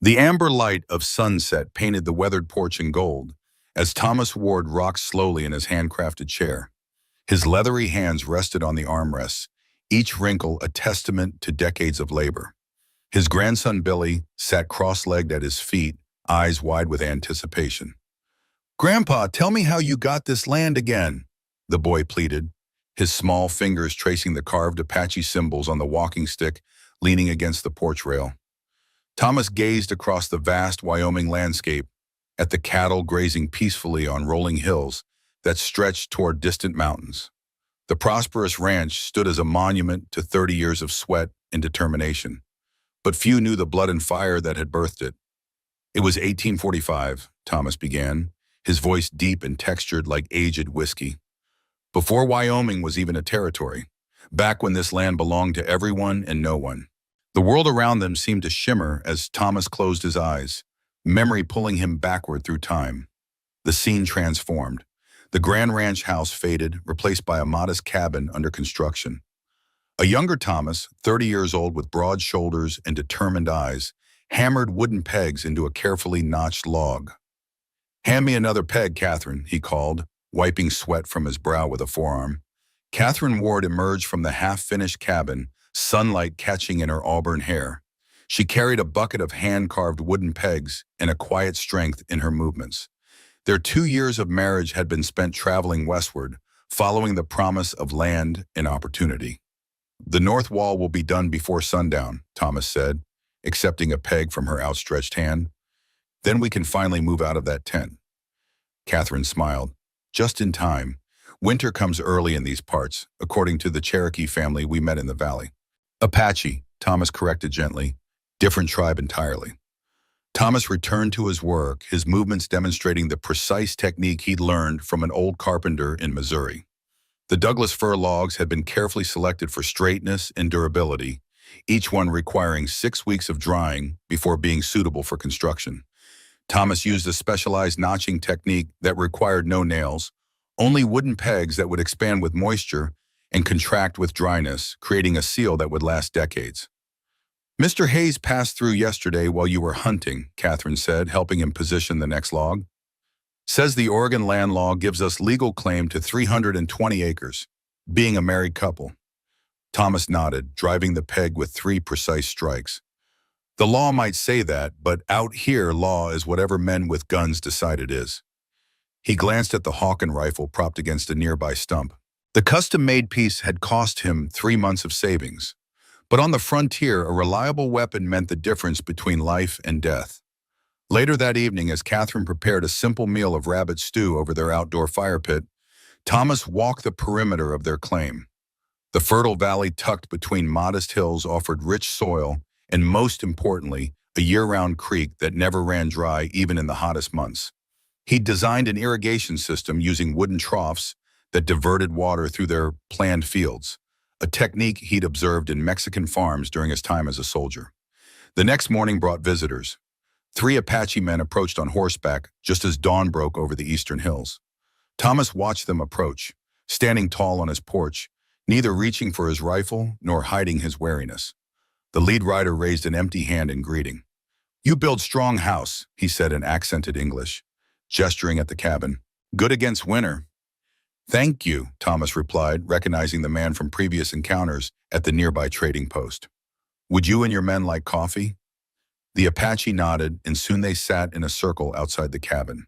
The amber light of sunset painted the weathered porch in gold as Thomas Ward rocked slowly in his handcrafted chair. His leathery hands rested on the armrests, each wrinkle a testament to decades of labor. His grandson Billy sat cross-legged at his feet, eyes wide with anticipation. "Grandpa, tell me how you got this land again," the boy pleaded, his small fingers tracing the carved Apache symbols on the walking stick leaning against the porch rail. Thomas gazed across the vast Wyoming landscape, at the cattle grazing peacefully on rolling hills that stretched toward distant mountains. The prosperous ranch stood as a monument to 30 years of sweat and determination, but few knew the blood and fire that had birthed it. "It was 1845, Thomas began, his voice deep and textured like aged whiskey. "Before Wyoming was even a territory, back when this land belonged to everyone and no one." The world around them seemed to shimmer as Thomas closed his eyes, memory pulling him backward through time. The scene transformed. The Grand Ranch house faded, replaced by a modest cabin under construction. A younger Thomas, 30 years old with broad shoulders and determined eyes, hammered wooden pegs into a carefully notched log. "Hand me another peg, Catherine," he called, wiping sweat from his brow with a forearm. Catherine Ward emerged from the half-finished cabin, sunlight catching in her auburn hair. She carried a bucket of hand-carved wooden pegs and a quiet strength in her movements. Their 2 years of marriage had been spent traveling westward, following the promise of land and opportunity. "The north wall will be done before sundown," Thomas said, accepting a peg from her outstretched hand. "Then we can finally move out of that tent." Catherine smiled. "Just in time. Winter comes early in these parts, according to the Cherokee family we met in the valley." "Apache," Thomas corrected gently. "Different tribe entirely." Thomas returned to his work, his movements demonstrating the precise technique he'd learned from an old carpenter in Missouri. The Douglas fir logs had been carefully selected for straightness and durability, each one requiring 6 weeks of drying before being suitable for construction. Thomas used a specialized notching technique that required no nails, only wooden pegs that would expand with moisture and contract with dryness, creating a seal that would last decades. "Mr. Hayes passed through yesterday while you were hunting," Catherine said, helping him position the next log. "Says the Oregon land law gives us legal claim to 320 acres, being a married couple." Thomas nodded, driving the peg with 3 precise strikes. "The law might say that, but out here law is whatever men with guns decide it is." He glanced at the Hawken rifle propped against a nearby stump. The custom-made piece had cost him 3 months of savings. But on the frontier, a reliable weapon meant the difference between life and death. Later that evening, as Catherine prepared a simple meal of rabbit stew over their outdoor fire pit, Thomas walked the perimeter of their claim. The fertile valley tucked between modest hills offered rich soil and, most importantly, a year-round creek that never ran dry even in the hottest months. He'd designed an irrigation system using wooden troughs that diverted water through their planned fields, a technique he'd observed in Mexican farms during his time as a soldier. The next morning brought visitors. 3 Apache men approached on horseback just as dawn broke over the eastern hills. Thomas watched them approach, standing tall on his porch, neither reaching for his rifle nor hiding his wariness. The lead rider raised an empty hand in greeting. "You build strong house," he said in accented English, gesturing at the cabin. "Good against winter." "Thank you," Thomas replied, recognizing the man from previous encounters at the nearby trading post. "Would you and your men like coffee?" The Apache nodded, and soon they sat in a circle outside the cabin.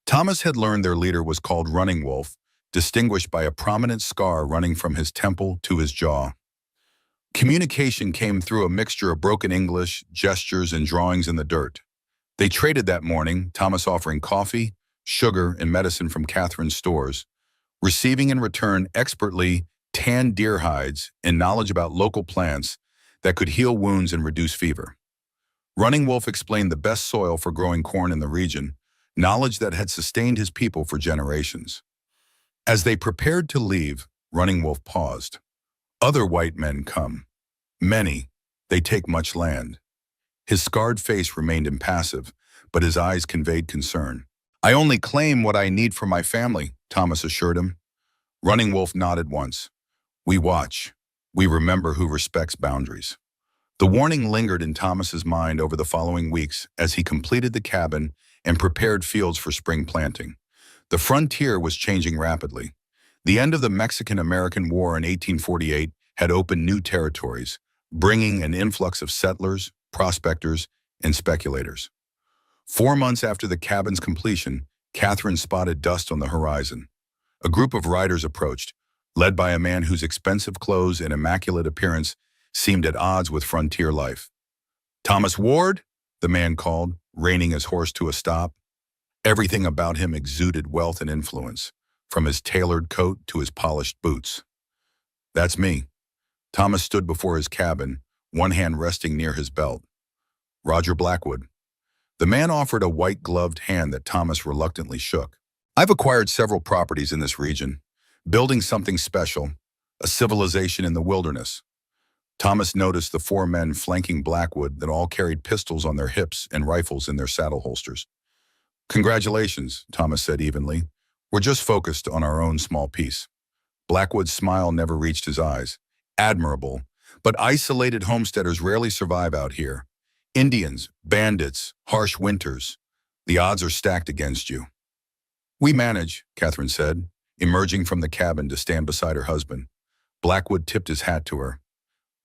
Thomas had learned their leader was called Running Wolf, distinguished by a prominent scar running from his temple to his jaw. Communication came through a mixture of broken English, gestures, and drawings in the dirt. They traded that morning, Thomas offering coffee, sugar, and medicine from Catherine's stores, receiving in return expertly tanned deer hides and knowledge about local plants that could heal wounds and reduce fever. Running Wolf explained the best soil for growing corn in the region, knowledge that had sustained his people for generations. As they prepared to leave, Running Wolf paused. "Other white men come. Many. They take much land." His scarred face remained impassive, but his eyes conveyed concern. "I only claim what I need for my family," Thomas assured him. Running Wolf nodded once. "We watch. We remember who respects boundaries." The warning lingered in Thomas's mind over the following weeks as he completed the cabin and prepared fields for spring planting. The frontier was changing rapidly. The end of the Mexican-American War in 1848 had opened new territories, bringing an influx of settlers, prospectors, and speculators. 4 months after the cabin's completion, Catherine spotted dust on the horizon. A group of riders approached, led by a man whose expensive clothes and immaculate appearance seemed at odds with frontier life. "Thomas Ward?" the man called, reining his horse to a stop. Everything about him exuded wealth and influence, from his tailored coat to his polished boots. "That's me." Thomas stood before his cabin, one hand resting near his belt. "Roger Blackwood." The man offered a white-gloved hand that Thomas reluctantly shook. "I've acquired several properties in this region, building something special, a civilization in the wilderness." Thomas noticed the 4 men flanking Blackwood that all carried pistols on their hips and rifles in their saddle holsters. "Congratulations," Thomas said evenly. "We're just focused on our own small piece." Blackwood's smile never reached his eyes. "Admirable, but isolated homesteaders rarely survive out here. Indians, bandits, harsh winters. The odds are stacked against you." "We manage," Catherine said, emerging from the cabin to stand beside her husband. Blackwood tipped his hat to her.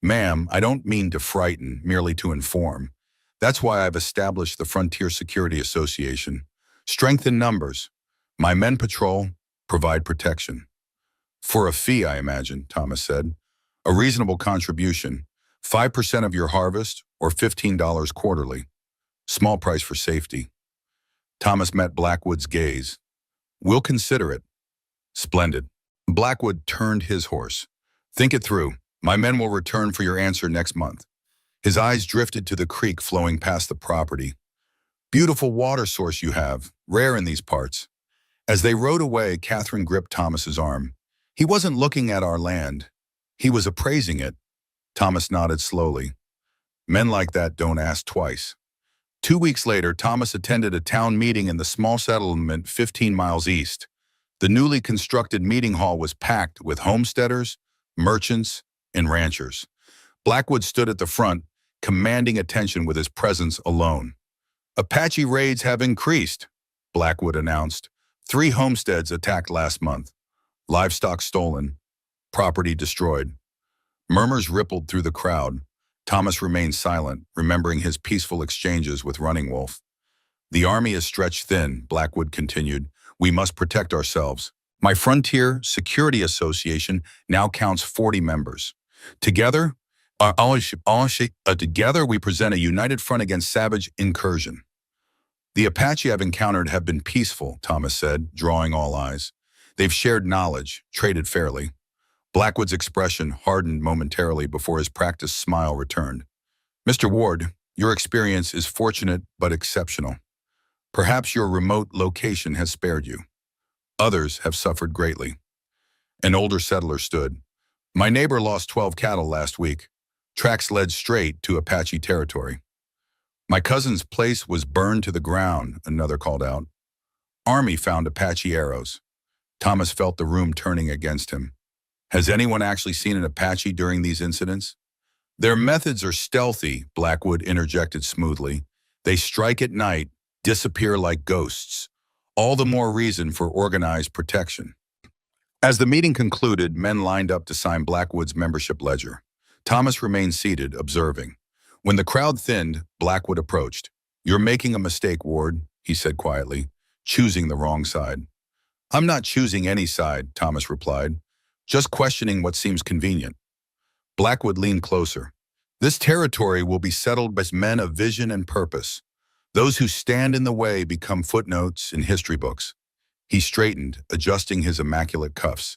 "Ma'am, I don't mean to frighten, merely to inform. That's why I've established the Frontier Security Association. Strength in numbers. My men patrol, provide protection." "For a fee, I imagine," Thomas said. "A reasonable contribution, 5% of your harvest or $15 quarterly. Small price for safety." Thomas met Blackwood's gaze. "We'll consider it." "Splendid." Blackwood turned his horse. "Think it through. My men will return for your answer next month." His eyes drifted to the creek flowing past the property. "Beautiful water source you have, rare in these parts." As they rode away, Catherine gripped Thomas's arm. "He wasn't looking at our land. He was appraising it." Thomas nodded slowly. Men like that don't ask twice. 2 weeks later, Thomas attended a town meeting in the small settlement 15 miles east. The newly constructed meeting hall was packed with homesteaders, merchants, and ranchers. Blackwood stood at the front, commanding attention with his presence alone. "Apache raids have increased," Blackwood announced. 3 homesteads attacked last month. Livestock stolen. Property destroyed. Murmurs rippled through the crowd. Thomas remained silent, remembering his peaceful exchanges with Running Wolf. "The army is stretched thin," Blackwood continued. "We must protect ourselves. My Frontier Security Association now counts 40 members. Together, together we present a united front against savage incursion." "The Apache I've encountered have been peaceful," Thomas said, drawing all eyes. "They've shared knowledge, traded fairly." Blackwood's expression hardened momentarily before his practiced smile returned. "Mr. Ward, your experience is fortunate but exceptional. Perhaps your remote location has spared you. Others have suffered greatly." An older settler stood. "My neighbor lost 12 cattle last week. Tracks led straight to Apache territory." "My cousin's place was burned to the ground," another called out. "Army found Apache arrows." Thomas felt the room turning against him. "Has anyone actually seen an Apache during these incidents?" "Their methods are stealthy," Blackwood interjected smoothly. "They strike at night, disappear like ghosts. All the more reason for organized protection." As the meeting concluded, men lined up to sign Blackwood's membership ledger. Thomas remained seated, observing. When the crowd thinned, Blackwood approached. "You're making a mistake, Ward," he said quietly, "choosing the wrong side." "I'm not choosing any side," Thomas replied, "just questioning what seems convenient." Blackwood leaned closer. "This territory will be settled by men of vision and purpose. Those who stand in the way become footnotes in history books." He straightened, adjusting his immaculate cuffs.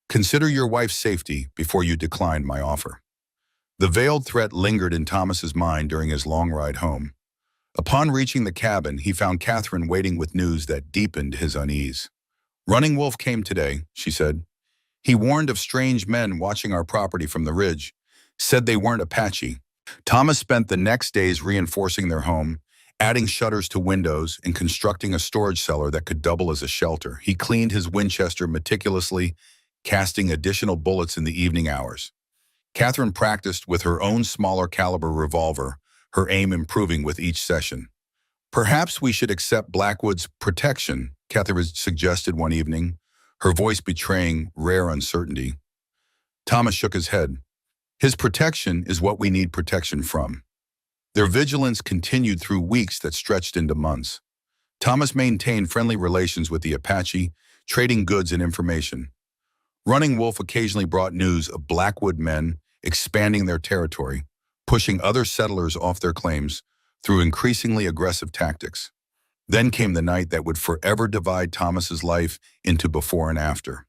"Consider your wife's safety before you decline my offer." The veiled threat lingered in Thomas's mind during his long ride home. Upon reaching the cabin, he found Catherine waiting with news that deepened his unease. "Running Wolf came today," she said. "He warned of strange men watching our property from the ridge, said they weren't Apache." Thomas spent the next days reinforcing their home, adding shutters to windows and constructing a storage cellar that could double as a shelter. He cleaned his Winchester meticulously, casting additional bullets in the evening hours. Catherine practiced with her own smaller caliber revolver, her aim improving with each session. Perhaps we should accept Blackwood's protection, Catherine suggested one evening, her voice betraying rare uncertainty. Thomas shook his head. His protection is what we need protection from. Their vigilance continued through weeks that stretched into months. Thomas maintained friendly relations with the Apache, trading goods and information. Running Wolf occasionally brought news of Blackwood men expanding their territory, pushing other settlers off their claims through increasingly aggressive tactics. Then came the night that would forever divide Thomas's life into before and after.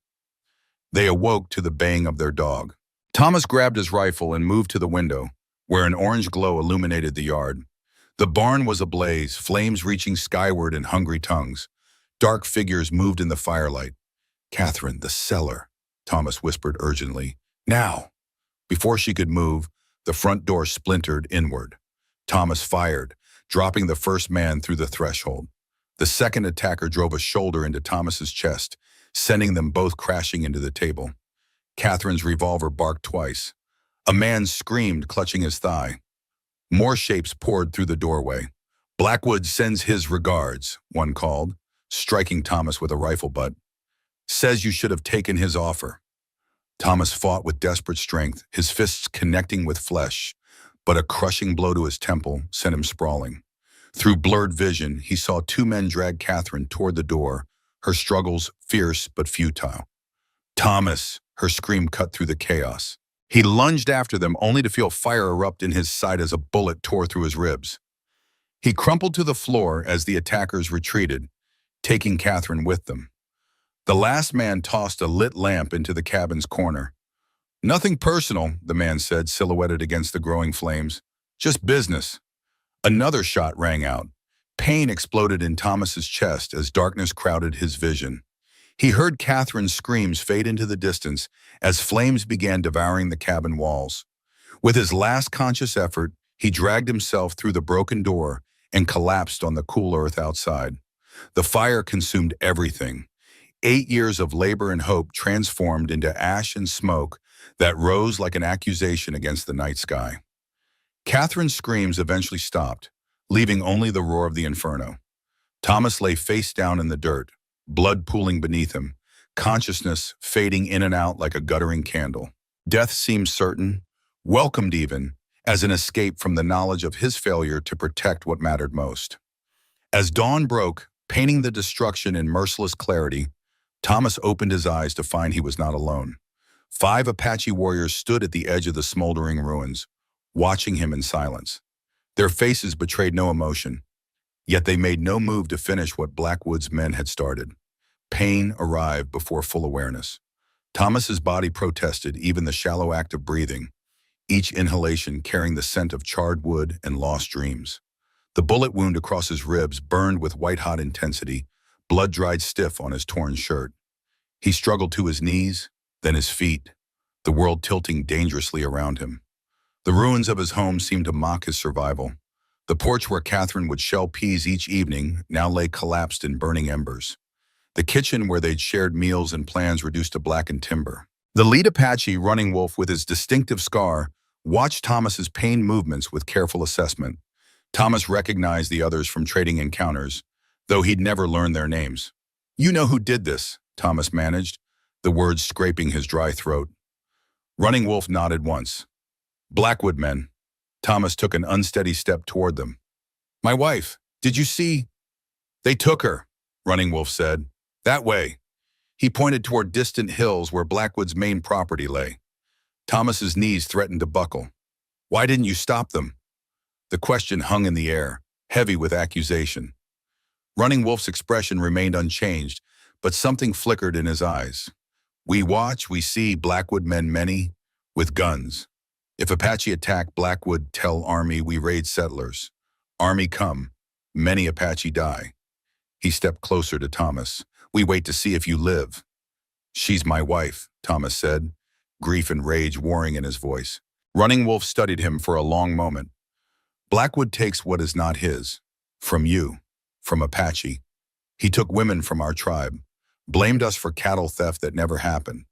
They awoke to the baying of their dog. Thomas grabbed his rifle and moved to the window, where an orange glow illuminated the yard. The barn was ablaze, flames reaching skyward in hungry tongues. Dark figures moved in the firelight. "Catherine, the cellar," Thomas whispered urgently. "Now!" Before she could move, the front door splintered inward. Thomas fired, dropping the first man through the threshold. The second attacker drove a shoulder into Thomas's chest, sending them both crashing into the table. Catherine's revolver barked twice. A man screamed, clutching his thigh. More shapes poured through the doorway. "Blackwood sends his regards," one called, striking Thomas with a rifle butt. "Says you should have taken his offer." Thomas fought with desperate strength, his fists connecting with flesh, but a crushing blow to his temple sent him sprawling. Through blurred vision, he saw two men drag Catherine toward the door, her struggles fierce but futile. "Thomas!" Her scream cut through the chaos. He lunged after them, only to feel fire erupt in his side as a bullet tore through his ribs. He crumpled to the floor as the attackers retreated, taking Catherine with them. The last man tossed a lit lamp into the cabin's corner. "Nothing personal," the man said, silhouetted against the growing flames. "Just business." Another shot rang out. Pain exploded in Thomas's chest as darkness crowded his vision. He heard Catherine's screams fade into the distance as flames began devouring the cabin walls. With his last conscious effort, he dragged himself through the broken door and collapsed on the cool earth outside. The fire consumed everything. 8 years of labor and hope transformed into ash and smoke that rose like an accusation against the night sky. Catherine's screams eventually stopped, leaving only the roar of the inferno. Thomas lay face down in the dirt, blood pooling beneath him, consciousness fading in and out like a guttering candle. Death seemed certain, welcomed even, as an escape from the knowledge of his failure to protect what mattered most. As dawn broke, painting the destruction in merciless clarity, Thomas opened his eyes to find he was not alone. 5 Apache warriors stood at the edge of the smoldering ruins, watching him in silence. Their faces betrayed no emotion, yet they made no move to finish what Blackwood's men had started. Pain arrived before full awareness. Thomas's body protested even the shallow act of breathing, each inhalation carrying the scent of charred wood and lost dreams. The bullet wound across his ribs burned with white-hot intensity, blood dried stiff on his torn shirt. He struggled to his knees, then his feet, the world tilting dangerously around him. The ruins of his home seemed to mock his survival. The porch where Catherine would shell peas each evening now lay collapsed in burning embers. The kitchen where they'd shared meals and plans reduced to blackened timber. The lead Apache, Running Wolf, with his distinctive scar, watched Thomas's pain movements with careful assessment. Thomas recognized the others from trading encounters, though he'd never learned their names. "You know who did this," Thomas managed, the words scraping his dry throat. Running Wolf nodded once. "Blackwood men." Thomas took an unsteady step toward them. "My wife, did you see?" "They took her," Running Wolf said. "That way." He pointed toward distant hills where Blackwood's main property lay. Thomas's knees threatened to buckle. "Why didn't you stop them?" The question hung in the air, heavy with accusation. Running Wolf's expression remained unchanged, but something flickered in his eyes. "We watch, we see Blackwood men many, with guns. If Apache attack Blackwood, tell Army we raid settlers. Army come, many Apache die." He stepped closer to Thomas. "We wait to see if you live." "She's my wife," Thomas said, grief and rage warring in his voice. Running Wolf studied him for a long moment. "Blackwood takes what is not his. From you. From Apache. He took women from our tribe. Blamed us for cattle theft that never happened.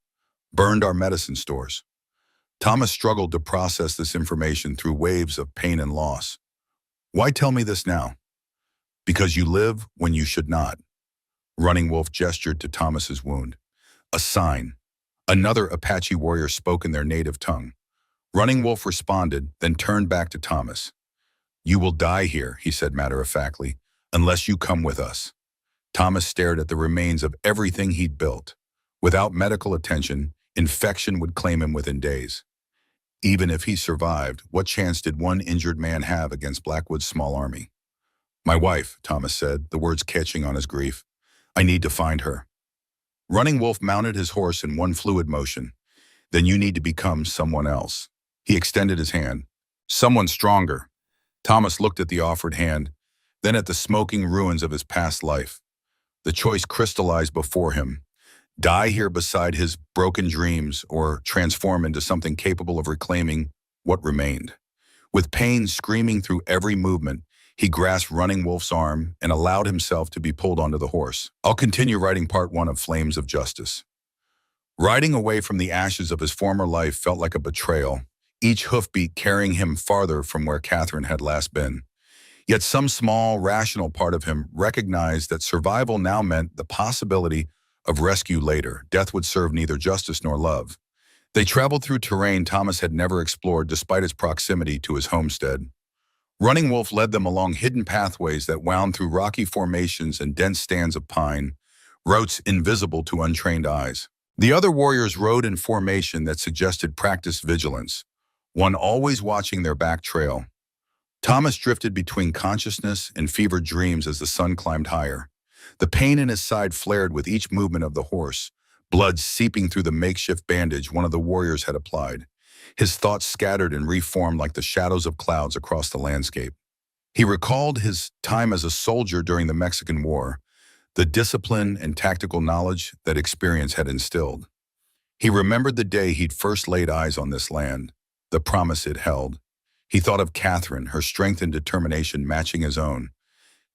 Burned our medicine stores." Thomas struggled to process this information through waves of pain and loss. Why tell me this now? Because you live when you should not. Running Wolf gestured to Thomas's wound. A sign. Another Apache warrior spoke in their native tongue. Running Wolf responded, then turned back to Thomas. You will die here, he said matter-of-factly, unless you come with us. Thomas stared at the remains of everything he'd built. Without medical attention, infection would claim him within days. Even if he survived, what chance did one injured man have against Blackwood's small army? My wife, Thomas said, the words catching on his grief. I need to find her. Running Wolf mounted his horse in one fluid motion. Then you need to become someone else. He extended his hand. Someone stronger. Thomas looked at the offered hand, then at the smoking ruins of his past life. The choice crystallized before him. Die here beside his broken dreams or transform into something capable of reclaiming what remained. With pain screaming through every movement, he grasped Running Wolf's arm and allowed himself to be pulled onto the horse. I'll continue writing part 1 of Flames of Justice. Riding away from the ashes of his former life felt like a betrayal, each hoofbeat carrying him farther from where Catherine had last been. Yet some small, rational part of him recognized that survival now meant the possibility of rescue later. Death would serve neither justice nor love. They traveled through terrain Thomas had never explored despite its proximity to his homestead. Running Wolf led them along hidden pathways that wound through rocky formations and dense stands of pine, routes invisible to untrained eyes. The other warriors rode in formation that suggested practiced vigilance, one always watching their back trail. Thomas drifted between consciousness and fevered dreams as the sun climbed higher. The pain in his side flared with each movement of the horse, blood seeping through the makeshift bandage one of the warriors had applied. His thoughts scattered and reformed like the shadows of clouds across the landscape. He recalled his time as a soldier during the Mexican War, the discipline and tactical knowledge that experience had instilled. He remembered the day he'd first laid eyes on this land, the promise it held. He thought of Catherine, her strength and determination matching his own.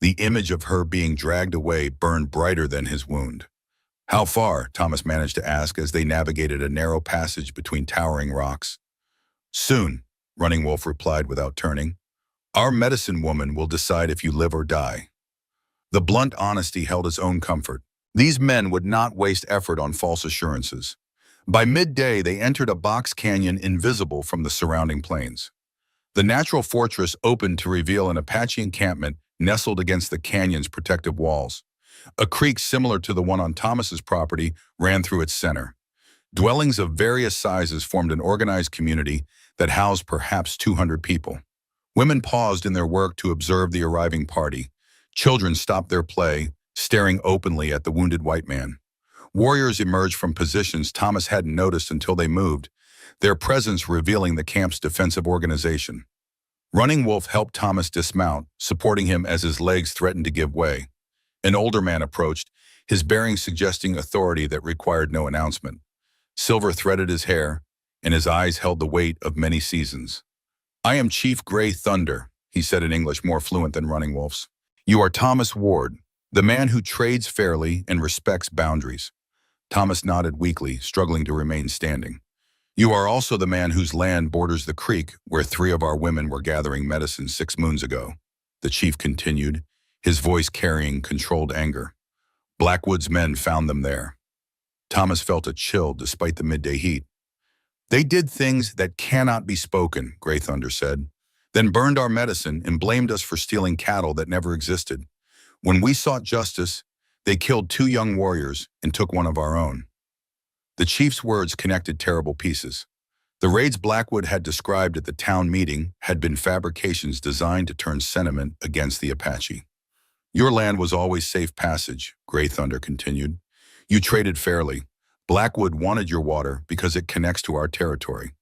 The image of her being dragged away burned brighter than his wound. How far? Thomas managed to ask as they navigated a narrow passage between towering rocks. Soon, Running Wolf replied without turning. Our medicine woman will decide if you live or die. The blunt honesty held its own comfort. These men would not waste effort on false assurances. By midday, they entered a box canyon invisible from the surrounding plains. The natural fortress opened to reveal an Apache encampment nestled against the canyon's protective walls. A creek similar to the one on Thomas's property ran through its center. Dwellings of various sizes formed an organized community that housed perhaps 200 people. Women paused in their work to observe the arriving party. Children stopped their play, staring openly at the wounded white man. Warriors emerged from positions Thomas hadn't noticed until they moved, their presence revealing the camp's defensive organization. Running Wolf helped Thomas dismount, supporting him as his legs threatened to give way. An older man approached, his bearing suggesting authority that required no announcement. Silver threaded his hair, and his eyes held the weight of many seasons. I am Chief Gray Thunder, he said in English more fluent than Running Wolf's. You are Thomas Ward, the man who trades fairly and respects boundaries. Thomas nodded weakly, struggling to remain standing. You are also the man whose land borders the creek where 3 of our women were gathering medicine 6 moons ago, the chief continued, his voice carrying controlled anger. Blackwood's men found them there. Thomas felt a chill despite the midday heat. They did things that cannot be spoken, Gray Thunder said, then burned our medicine and blamed us for stealing cattle that never existed. When we sought justice, they killed 2 young warriors and took one of our own. The chief's words connected terrible pieces. The raids Blackwood had described at the town meeting had been fabrications designed to turn sentiment against the Apache. Your land was always safe passage, Gray Thunder continued. You traded fairly. Blackwood wanted your water because it connects to our territory.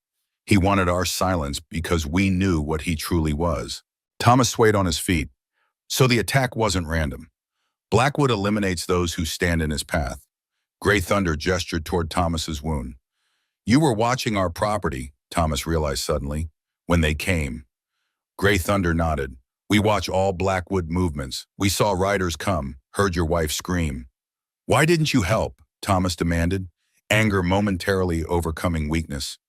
He wanted our silence because we knew what he truly was. Thomas swayed on his feet. So the attack wasn't random. Blackwood eliminates those who stand in his path. Gray Thunder gestured toward Thomas's wound. You were watching our property, Thomas realized suddenly, when they came. Gray Thunder nodded. We watch all Blackwood movements. We saw riders come, heard your wife scream. Why didn't you help? Thomas demanded, anger momentarily overcoming weakness.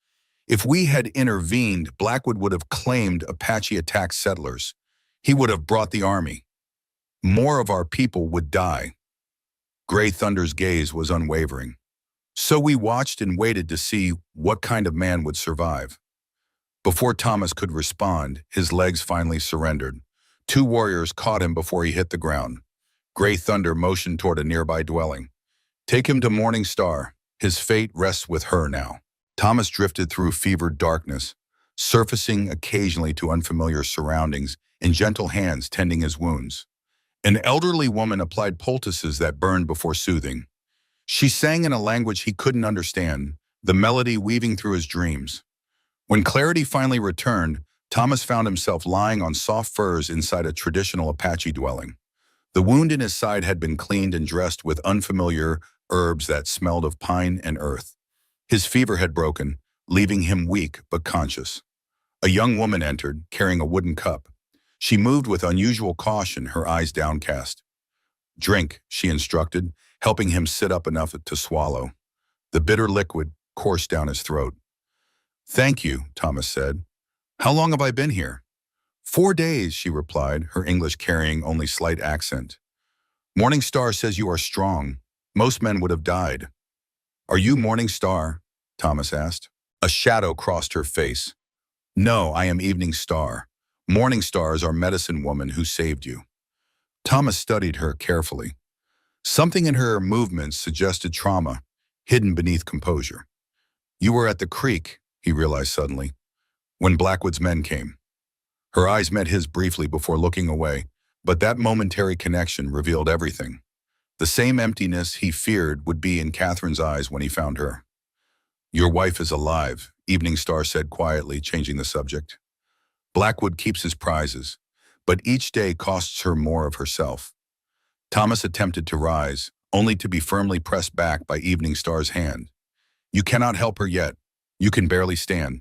If we had intervened, Blackwood would have claimed Apache attacked settlers. He would have brought the army. More of our people would die. Gray Thunder's gaze was unwavering. So we watched and waited to see what kind of man would survive. Before Thomas could respond, his legs finally surrendered. Two warriors caught him before he hit the ground. Gray Thunder motioned toward a nearby dwelling. Take him to Morning Star. His fate rests with her now. Thomas drifted through fevered darkness, surfacing occasionally to unfamiliar surroundings and gentle hands tending his wounds. An elderly woman applied poultices that burned before soothing. She sang in a language he couldn't understand, the melody weaving through his dreams. When clarity finally returned, Thomas found himself lying on soft furs inside a traditional Apache dwelling. The wound in his side had been cleaned and dressed with unfamiliar herbs that smelled of pine and earth. His fever had broken, leaving him weak but conscious. A young woman entered, carrying a wooden cup. She moved with unusual caution, her eyes downcast. Drink, she instructed, helping him sit up enough to swallow. The bitter liquid coursed down his throat. Thank you, Thomas said. How long have I been here? 4 days, she replied, her English carrying only slight accent. Morning Star says you are strong. Most men would have died. Are you Morning Star? Thomas asked. A shadow crossed her face. No, I am Evening Star. Morning Star is our medicine woman who saved you. Thomas studied her carefully. Something in her movements suggested trauma, hidden beneath composure. You were at the creek, he realized suddenly, when Blackwood's men came. Her eyes met his briefly before looking away, but that momentary connection revealed everything. The same emptiness he feared would be in Catherine's eyes when he found her. Your wife is alive, Evening Star said quietly, changing the subject. Blackwood keeps his prizes, but each day costs her more of herself. Thomas attempted to rise, only to be firmly pressed back by Evening Star's hand. You cannot help her yet. You can barely stand.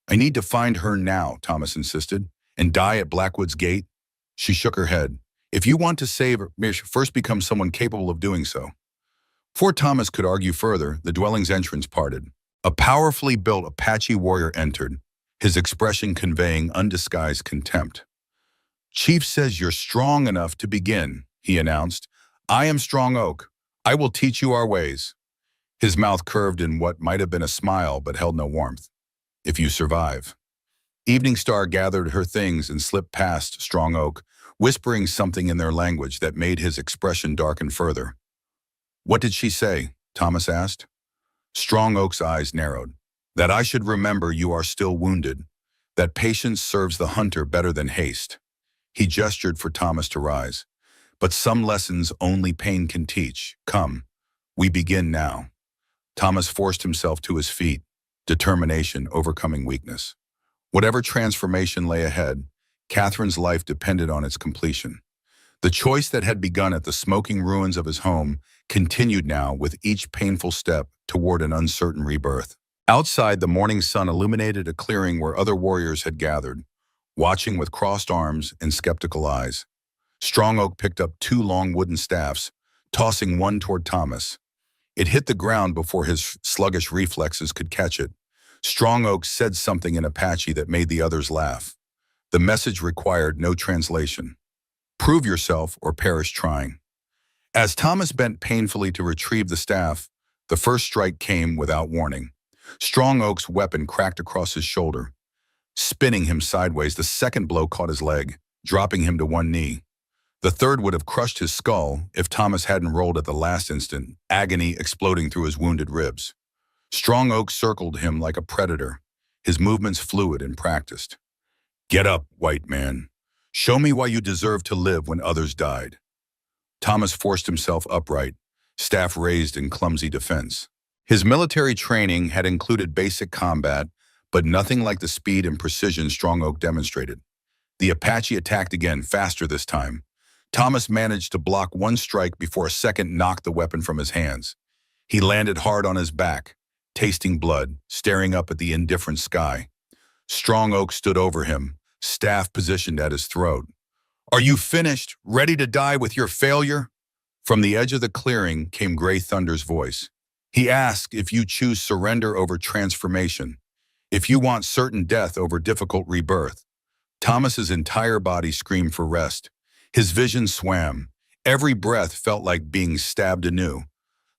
I need to find her now, Thomas insisted, and die at Blackwood's gate. She shook her head. If you want to save her, first become someone capable of doing so. Before Thomas could argue further, the dwelling's entrance parted. A powerfully built Apache warrior entered, his expression conveying undisguised contempt. Chief says you're strong enough to begin, he announced. I am Strong Oak. I will teach you our ways. His mouth curved in what might have been a smile but held no warmth. If you survive. Evening Star gathered her things and slipped past Strong Oak, whispering something in their language that made his expression darken further. What did she say? Thomas asked. Strong Oak's eyes narrowed. That I should remember you are still wounded. That patience serves the hunter better than haste. He gestured for Thomas to rise. But some lessons only pain can teach. Come, we begin now. Thomas forced himself to his feet, determination overcoming weakness. Whatever transformation lay ahead, Catherine's life depended on its completion. The choice that had begun at the smoking ruins of his home continued now with each painful step toward an uncertain rebirth. Outside, the morning sun illuminated a clearing where other warriors had gathered, watching with crossed arms and skeptical eyes. Strong Oak picked up 2 long wooden staffs, tossing one toward Thomas. It hit the ground before his sluggish reflexes could catch it. Strong Oak said something in Apache that made the others laugh. The message required no translation. Prove yourself or perish trying. As Thomas bent painfully to retrieve the staff, the first strike came without warning. Strong Oak's weapon cracked across his shoulder. Spinning him sideways, the second blow caught his leg, dropping him to one knee. The third would have crushed his skull if Thomas hadn't rolled at the last instant, agony exploding through his wounded ribs. Strong Oak circled him like a predator, his movements fluid and practiced. Get up, white man. Show me why you deserve to live when others died. Thomas forced himself upright, staff raised in clumsy defense. His military training had included basic combat, but nothing like the speed and precision Strong Oak demonstrated. The Apache attacked again, faster this time. Thomas managed to block one strike before a second knocked the weapon from his hands. He landed hard on his back, tasting blood, staring up at the indifferent sky. Strong Oak stood over him, staff positioned at his throat. Are you finished, ready to die with your failure? From the edge of the clearing came Gray Thunder's voice. He asked if you choose surrender over transformation. If you want certain death over difficult rebirth, Thomas's entire body screamed for rest. His vision swam. Every breath felt like being stabbed anew.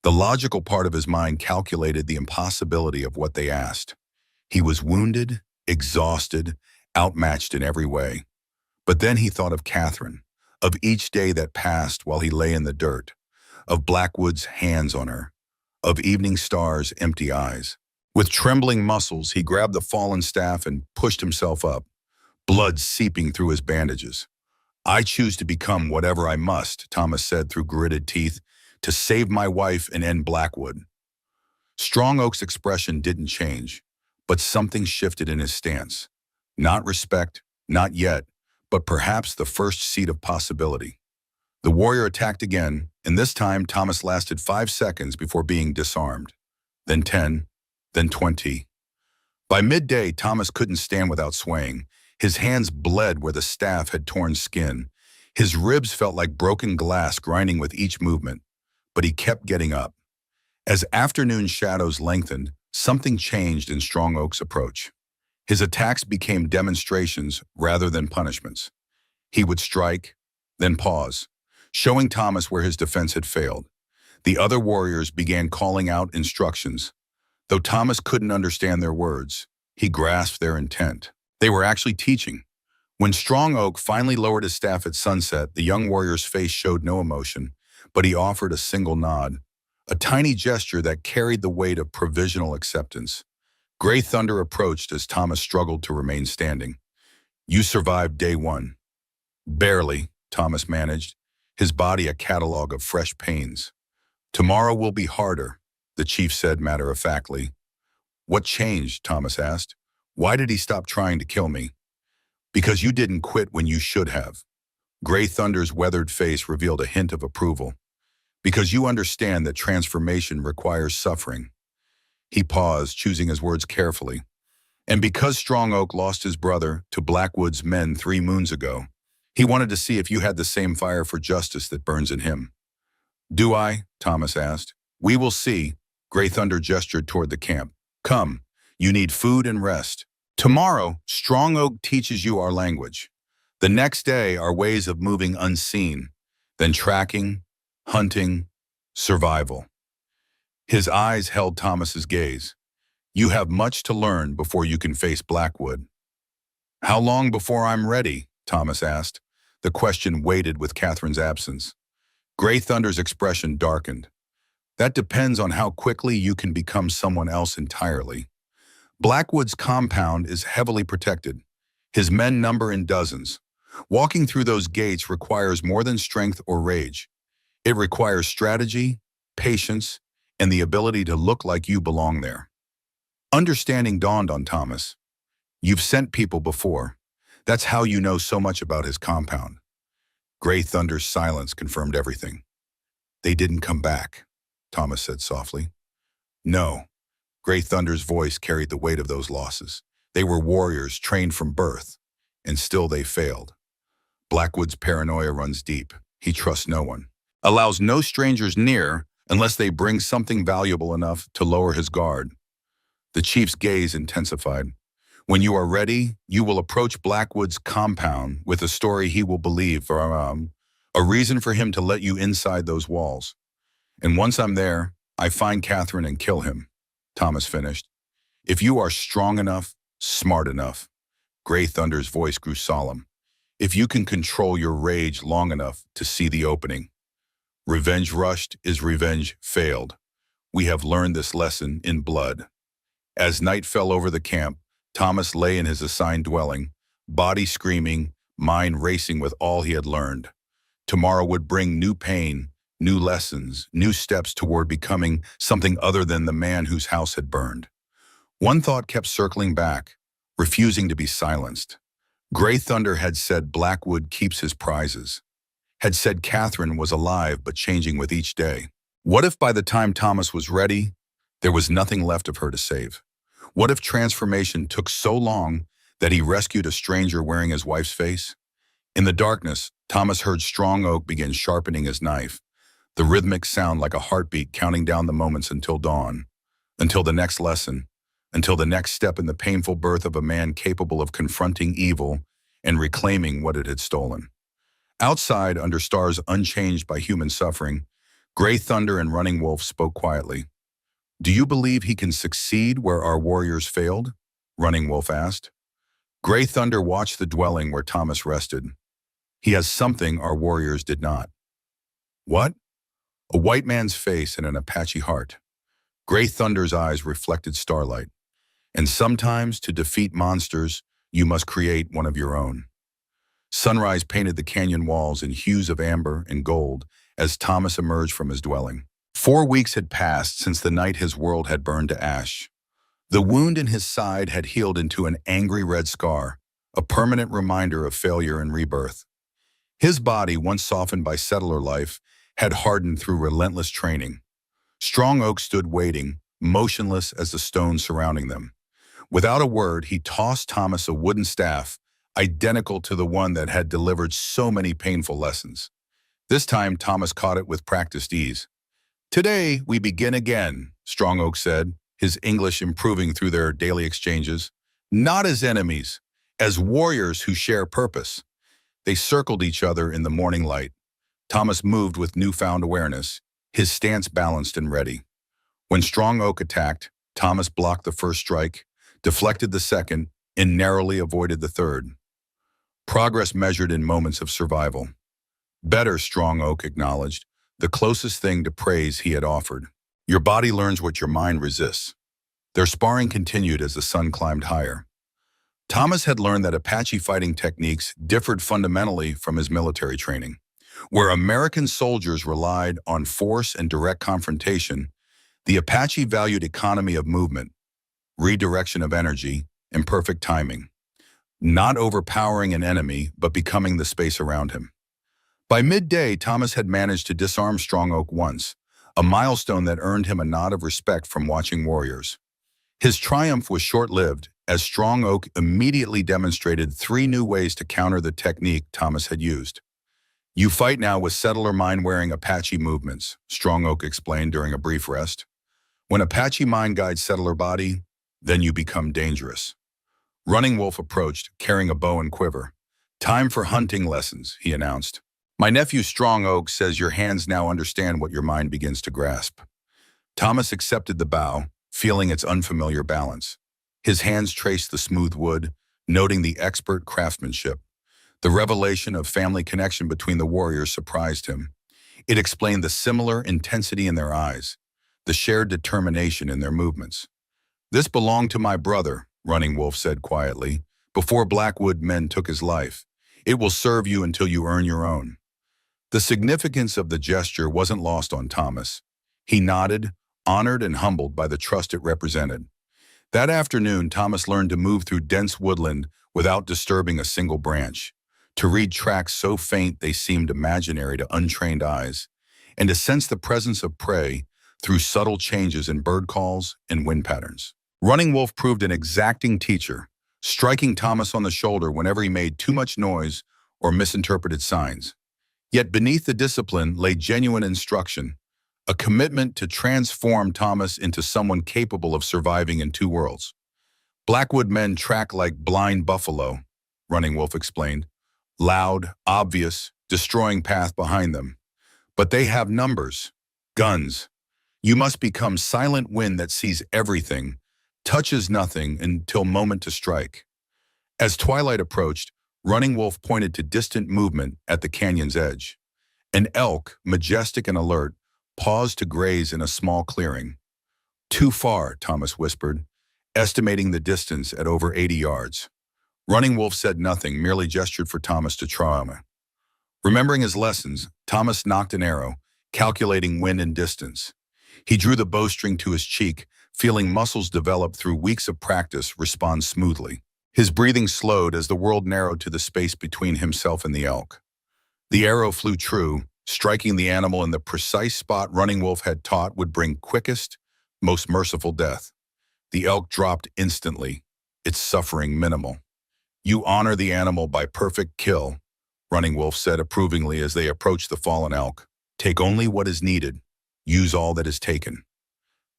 The logical part of his mind calculated the impossibility of what they asked. He was wounded, exhausted, outmatched in every way. But then he thought of Catherine, of each day that passed while he lay in the dirt, of Blackwood's hands on her, of evening stars' empty eyes. With trembling muscles, he grabbed the fallen staff and pushed himself up, blood seeping through his bandages. "I choose to become whatever I must," Thomas said through gritted teeth, "to save my wife and end Blackwood." Strong Oak's expression didn't change, but something shifted in his stance. Not respect, not yet, but perhaps the first seed of possibility. The warrior attacked again, and this time Thomas lasted 5 seconds before being disarmed. Then 10, then 20. By midday, Thomas couldn't stand without swaying. His hands bled where the staff had torn skin. His ribs felt like broken glass grinding with each movement, but he kept getting up. As afternoon shadows lengthened, something changed in Strong Oak's approach. His attacks became demonstrations rather than punishments. He would strike, then pause, showing Thomas where his defense had failed. The other warriors began calling out instructions. Though Thomas couldn't understand their words, he grasped their intent. They were actually teaching. When Strong Oak finally lowered his staff at sunset, the young warrior's face showed no emotion, but he offered a single nod, a tiny gesture that carried the weight of provisional acceptance. Gray thunder approached as Thomas struggled to remain standing. "You survived day one." "Barely," Thomas managed, his body a catalog of fresh pains. "Tomorrow will be harder," the chief said matter-of-factly. "What changed?" Thomas asked. "Why did he stop trying to kill me?" "Because you didn't quit when you should have." Gray Thunder's weathered face revealed a hint of approval. "Because you understand that transformation requires suffering." He paused, choosing his words carefully. "And because Strong Oak lost his brother to Blackwood's men 3 moons ago, he wanted to see if you had the same fire for justice that burns in him." "Do I?" Thomas asked. "We will see." Gray Thunder gestured toward the camp. "Come, you need food and rest. Tomorrow, Strong Oak teaches you our language. The next day, our ways of moving unseen, then tracking, hunting, survival." His eyes held Thomas's gaze. "You have much to learn before you can face Blackwood." "How long before I'm ready?" Thomas asked. The question weighted with Catherine's absence. Gray Thunder's expression darkened. "That depends on how quickly you can become someone else entirely. Blackwood's compound is heavily protected. His men number in dozens. Walking through those gates requires more than strength or rage. It requires strategy, patience, and the ability to look like you belong there." Understanding dawned on Thomas. "You've sent people before. That's how you know so much about his compound." Gray Thunder's silence confirmed everything. "They didn't come back," Thomas said softly. "No." Gray Thunder's voice carried the weight of those losses. "They were warriors trained from birth, and still they failed. Blackwood's paranoia runs deep. He trusts no one, allows no strangers near unless they bring something valuable enough to lower his guard." The chief's gaze intensified. "When you are ready, you will approach Blackwood's compound with a story he will believe, a reason for him to let you inside those walls. And once I'm there, I find Catherine and kill him," Thomas finished. "If you are strong enough, smart enough." Gray Thunder's voice grew solemn. "If you can control your rage long enough to see the opening. Revenge rushed is revenge failed. We have learned this lesson in blood." As night fell over the camp, Thomas lay in his assigned dwelling, body screaming, mind racing with all he had learned. Tomorrow would bring new pain, new lessons, new steps toward becoming something other than the man whose house had burned. One thought kept circling back, refusing to be silenced. Gray Thunder had said Blackwood keeps his prizes, had said Catherine was alive but changing with each day. What if by the time Thomas was ready, there was nothing left of her to save? What if transformation took so long that he rescued a stranger wearing his wife's face? In the darkness, Thomas heard Strong Oak begin sharpening his knife, the rhythmic sound like a heartbeat counting down the moments until dawn, until the next lesson. until the next step in the painful birth of a man capable of confronting evil and reclaiming what it had stolen. Outside, under stars unchanged by human suffering, Gray Thunder and Running Wolf spoke quietly. "Do you believe he can succeed where our warriors failed?" Running Wolf asked. Gray Thunder watched the dwelling where Thomas rested. "He has something our warriors did not." "What?" "A white man's face and an Apache heart." Gray Thunder's eyes reflected starlight. "And sometimes, to defeat monsters, you must create one of your own." Sunrise painted the canyon walls in hues of amber and gold as Thomas emerged from his dwelling. 4 weeks had passed since the night his world had burned to ash. The wound in his side had healed into an angry red scar, a permanent reminder of failure and rebirth. His body, once softened by settler life, had hardened through relentless training. Strong Oak stood waiting, motionless as the stones surrounding them. Without a word, he tossed Thomas a wooden staff, identical to the one that had delivered so many painful lessons. This time, Thomas caught it with practiced ease. "Today, we begin again," Strong Oak said, his English improving through their daily exchanges. "Not as enemies, as warriors who share purpose." They circled each other in the morning light. Thomas moved with newfound awareness, his stance balanced and ready. When Strong Oak attacked, Thomas blocked the first strike, deflected the second, and narrowly avoided the third. Progress measured in moments of survival. "Better," Strong Oak acknowledged, the closest thing to praise he had offered. "Your body learns what your mind resists." Their sparring continued as the sun climbed higher. Thomas had learned that Apache fighting techniques differed fundamentally from his military training. Where American soldiers relied on force and direct confrontation, the Apache valued economy of movement, redirection of energy, and perfect timing. Not overpowering an enemy, but becoming the space around him. By midday, Thomas had managed to disarm Strong Oak once, a milestone that earned him a nod of respect from watching warriors. His triumph was short-lived, as Strong Oak immediately demonstrated 3 new ways to counter the technique Thomas had used. "You fight now with settler mind-wearing Apache movements," Strong Oak explained during a brief rest. "When Apache mind guides settler body, then you become dangerous." Running Wolf approached, carrying a bow and quiver. "Time for hunting lessons," he announced. "My nephew Strong Oak says your hands now understand what your mind begins to grasp." Thomas accepted the bow, feeling its unfamiliar balance. His hands traced the smooth wood, noting the expert craftsmanship. The revelation of family connection between the warriors surprised him. It explained the similar intensity in their eyes, the shared determination in their movements. "This belonged to my brother," Running Wolf said quietly, "before Blackwood men took his life. It will serve you until you earn your own." The significance of the gesture wasn't lost on Thomas. He nodded, honored and humbled by the trust it represented. That afternoon, Thomas learned to move through dense woodland without disturbing a single branch, to read tracks so faint they seemed imaginary to untrained eyes, and to sense the presence of prey through subtle changes in bird calls and wind patterns. Running Wolf proved an exacting teacher, striking Thomas on the shoulder whenever he made too much noise or misinterpreted signs. Yet beneath the discipline lay genuine instruction, a commitment to transform Thomas into someone capable of surviving in 2 worlds. "Blackwood men track like blind buffalo," Running Wolf explained. "Loud, obvious, destroying path behind them. But they have numbers, guns. You must become silent wind that sees everything, touches nothing until moment to strike." As twilight approached, Running Wolf pointed to distant movement at the canyon's edge. An elk, majestic and alert, paused to graze in a small clearing. "Too far," Thomas whispered, estimating the distance at over 80 yards. Running Wolf said nothing, merely gestured for Thomas to trauma. Remembering his lessons, Thomas nocked an arrow, calculating wind and distance. He drew the bowstring to his cheek, feeling muscles developed through weeks of practice respond smoothly. His breathing slowed as the world narrowed to the space between himself and the elk. The arrow flew true, striking the animal in the precise spot Running Wolf had taught would bring quickest, most merciful death. The elk dropped instantly, its suffering minimal. "You honor the animal by perfect kill," Running Wolf said approvingly as they approached the fallen elk. "Take only what is needed. Use all that is taken."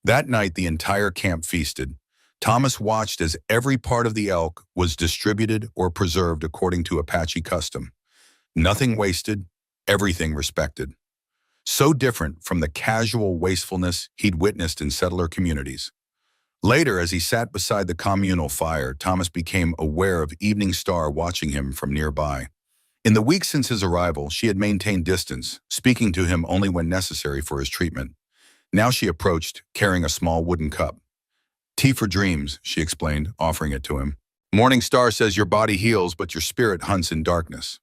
That night, the entire camp feasted. Thomas watched as every part of the elk was distributed or preserved according to Apache custom. Nothing wasted, everything respected. So different from the casual wastefulness he'd witnessed in settler communities. Later, as he sat beside the communal fire, Thomas became aware of Evening Star watching him from nearby. In the weeks since his arrival, she had maintained distance, speaking to him only when necessary for his treatment. Now she approached, carrying a small wooden cup. "Tea for dreams," she explained, offering it to him. "Morning Star says your body heals, but your spirit hunts in darkness."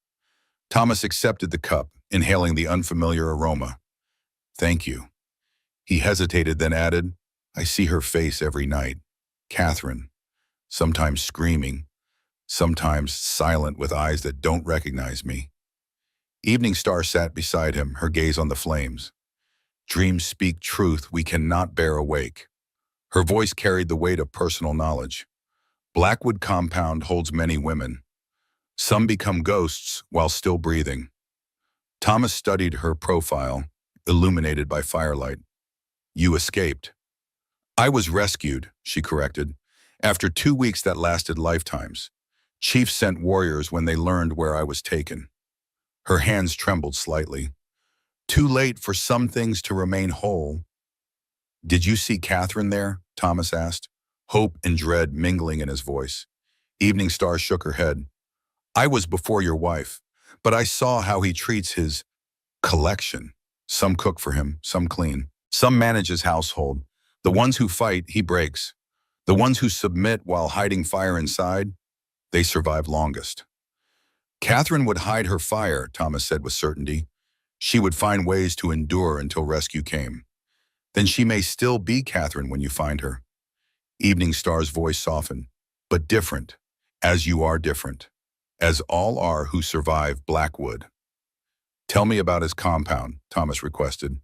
Thomas accepted the cup, inhaling the unfamiliar aroma. "Thank you." He hesitated, then added, "I see her face every night. Catherine, sometimes screaming, sometimes silent with eyes that don't recognize me." Evening Star sat beside him, her gaze on the flames. "Dreams speak truth we cannot bear awake." Her voice carried the weight of personal knowledge. Blackwood Compound holds many women. Some become ghosts while still breathing. Thomas studied her profile, illuminated by firelight. "You escaped." "I was rescued," she corrected. "After 2 weeks that lasted lifetimes. Chiefs sent warriors when they learned where I was taken." Her hands trembled slightly. "Too late for some things to remain whole." "Did you see Catherine there?" Thomas asked, hope and dread mingling in his voice. Evening Star shook her head. "I was before your wife, but I saw how he treats his collection. Some cook for him, some clean. Some manage his household. The ones who fight, he breaks. The ones who submit while hiding fire inside, they survive longest." "Catherine would hide her fire," Thomas said with certainty. "She would find ways to endure until rescue came." "Then she may still be Catherine when you find her." Evening Star's voice softened. "But different, as you are different, as all are who survive Blackwood." "Tell me about his compound," Thomas requested.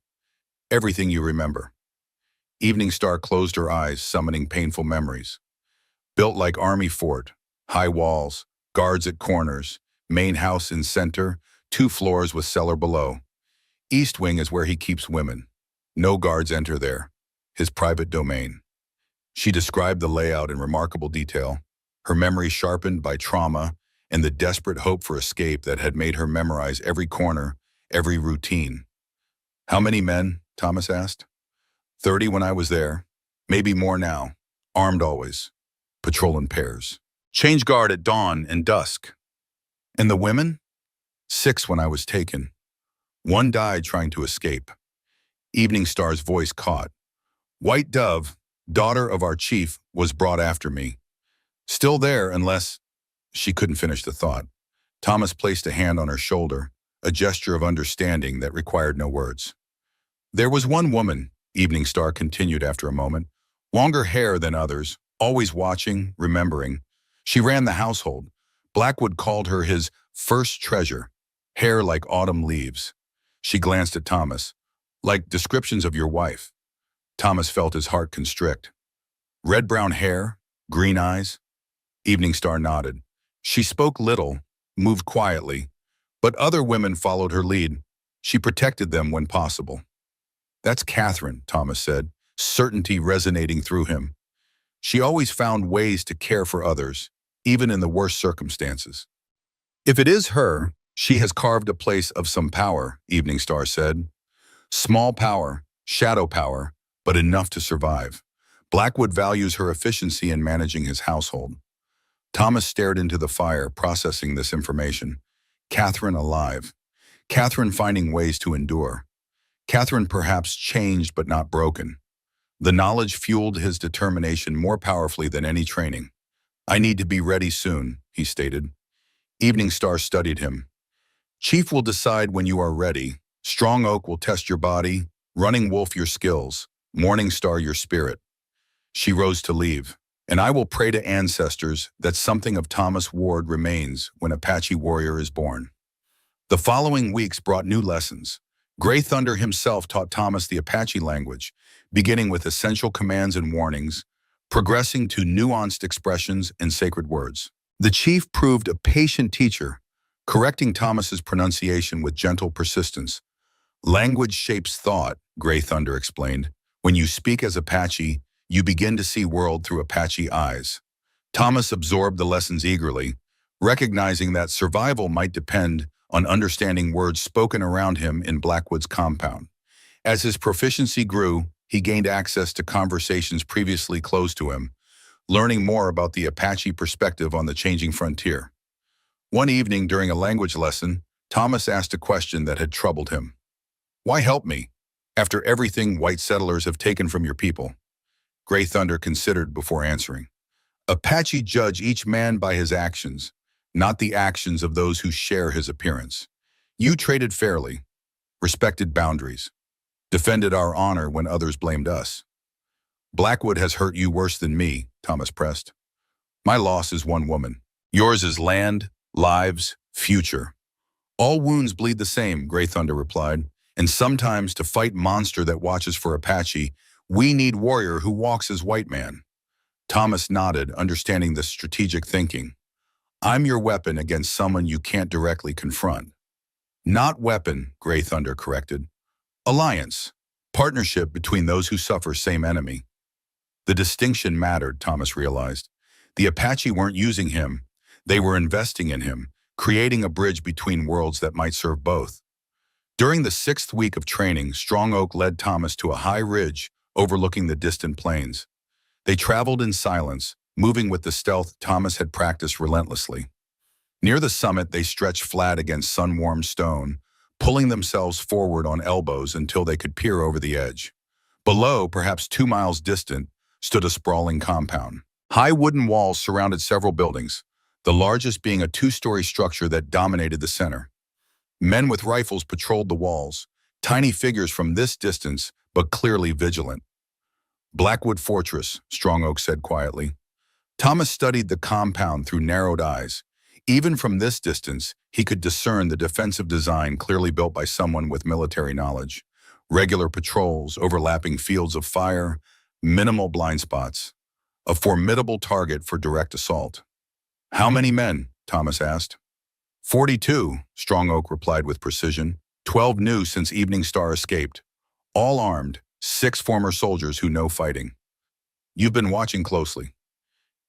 "Everything you remember." Evening Star closed her eyes, summoning painful memories. "Built like army fort, high walls, guards at corners, main house in center, 2 floors with cellar below. East wing is where he keeps women. No guards enter there. His private domain." She described the layout in remarkable detail, her memory sharpened by trauma and the desperate hope for escape that had made her memorize every corner, every routine. "How many men?" Thomas asked. 30 when I was there. Maybe more now. Armed always. Patrol in pairs. Change guard at dawn and dusk." "And the women?" 6 when I was taken. 1 died trying to escape." Evening Star's voice caught. "White Dove, daughter of our chief, was brought after me. Still there unless—" She couldn't finish the thought. Thomas placed a hand on her shoulder, a gesture of understanding that required no words. "There was one woman," Evening Star continued after a moment. "Longer hair than others, always watching, remembering. She ran the household. Blackwood called her his first treasure. Hair like autumn leaves." She glanced at Thomas. "Like descriptions of your wife." Thomas felt his heart constrict. "Red-brown hair, green eyes?" Evening Star nodded. "She spoke little, moved quietly, but other women followed her lead. She protected them when possible." "That's Catherine," Thomas said, certainty resonating through him. "She always found ways to care for others, even in the worst circumstances." "If it is her, she has carved a place of some power," Evening Star said. "Small power, shadow power, but enough to survive. Blackwood values her efficiency in managing his household." Thomas stared into the fire, processing this information. Catherine alive. Catherine finding ways to endure. Catherine perhaps changed but not broken. The knowledge fueled his determination more powerfully than any training. "I need to be ready soon," he stated. Evening Star studied him. "Chief will decide when you are ready. Strong Oak will test your body, Running Wolf your skills, Morning Star your spirit." She rose to leave. "And I will pray to ancestors that something of Thomas Ward remains when Apache warrior is born." The following weeks brought new lessons. Gray Thunder himself taught Thomas the Apache language, beginning with essential commands and warnings, progressing to nuanced expressions and sacred words. The chief proved a patient teacher, correcting Thomas's pronunciation with gentle persistence. "Language shapes thought," Gray Thunder explained. "When you speak as Apache, You begin to see world through Apache eyes. Thomas absorbed the lessons eagerly, recognizing that survival might depend on understanding words spoken around him in Blackwood's compound. As his proficiency grew, he gained access to conversations previously closed to him, learning more about the Apache perspective on the changing frontier. One evening during a language lesson, Thomas asked a question that had troubled him. "Why help me, after everything white settlers have taken from your people?" Gray Thunder considered before answering. "Apache judge each man by his actions, not the actions of those who share his appearance. You traded fairly, respected boundaries, defended our honor when others blamed us. Blackwood has hurt you worse than me," Thomas pressed. "My loss is one woman. Yours is land, lives, future. All wounds bleed the same," Gray Thunder replied. "And sometimes to fight monster that watches for Apache, we need warrior who walks as white man." Thomas nodded, understanding the strategic thinking. "I'm your weapon against someone you can't directly confront." "Not weapon," Gray Thunder corrected. "Alliance. Partnership between those who suffer same enemy." The distinction mattered, Thomas realized. The Apache weren't using him. They were investing in him, creating a bridge between worlds that might serve both. During the 6th week of training, Strong Oak led Thomas to a high ridge overlooking the distant plains. They traveled in silence, moving with the stealth Thomas had practiced relentlessly. Near the summit, they stretched flat against sun-warmed stone, pulling themselves forward on elbows until they could peer over the edge. Below, perhaps 2 miles distant, stood a sprawling compound. High wooden walls surrounded several buildings, the largest being a 2-story structure that dominated the center. Men with rifles patrolled the walls, tiny figures from this distance, but clearly vigilant. "Blackwood Fortress," Strong Oak said quietly. Thomas studied the compound through narrowed eyes. Even from this distance, he could discern the defensive design clearly built by someone with military knowledge. Regular patrols, overlapping fields of fire, minimal blind spots. A formidable target for direct assault. "How many men?" Thomas asked. 42, Strong Oak replied with precision. 12 new since Evening Star escaped. All armed, 6 former soldiers who know fighting. You've been watching closely.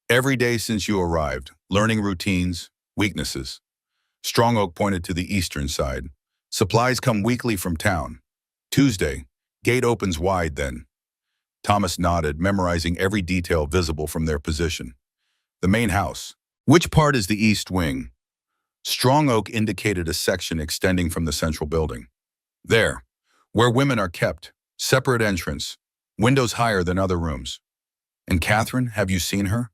Every day since you arrived, learning routines, weaknesses. Strong Oak pointed to the eastern side. Supplies come weekly from town. Tuesday, gate opens wide then. Thomas nodded, memorizing every detail visible from their position. The main house. Which part is the east wing? Strong Oak indicated a section extending from the central building. There, where women are kept, separate entrance, windows higher than other rooms. And Catherine, have you seen her?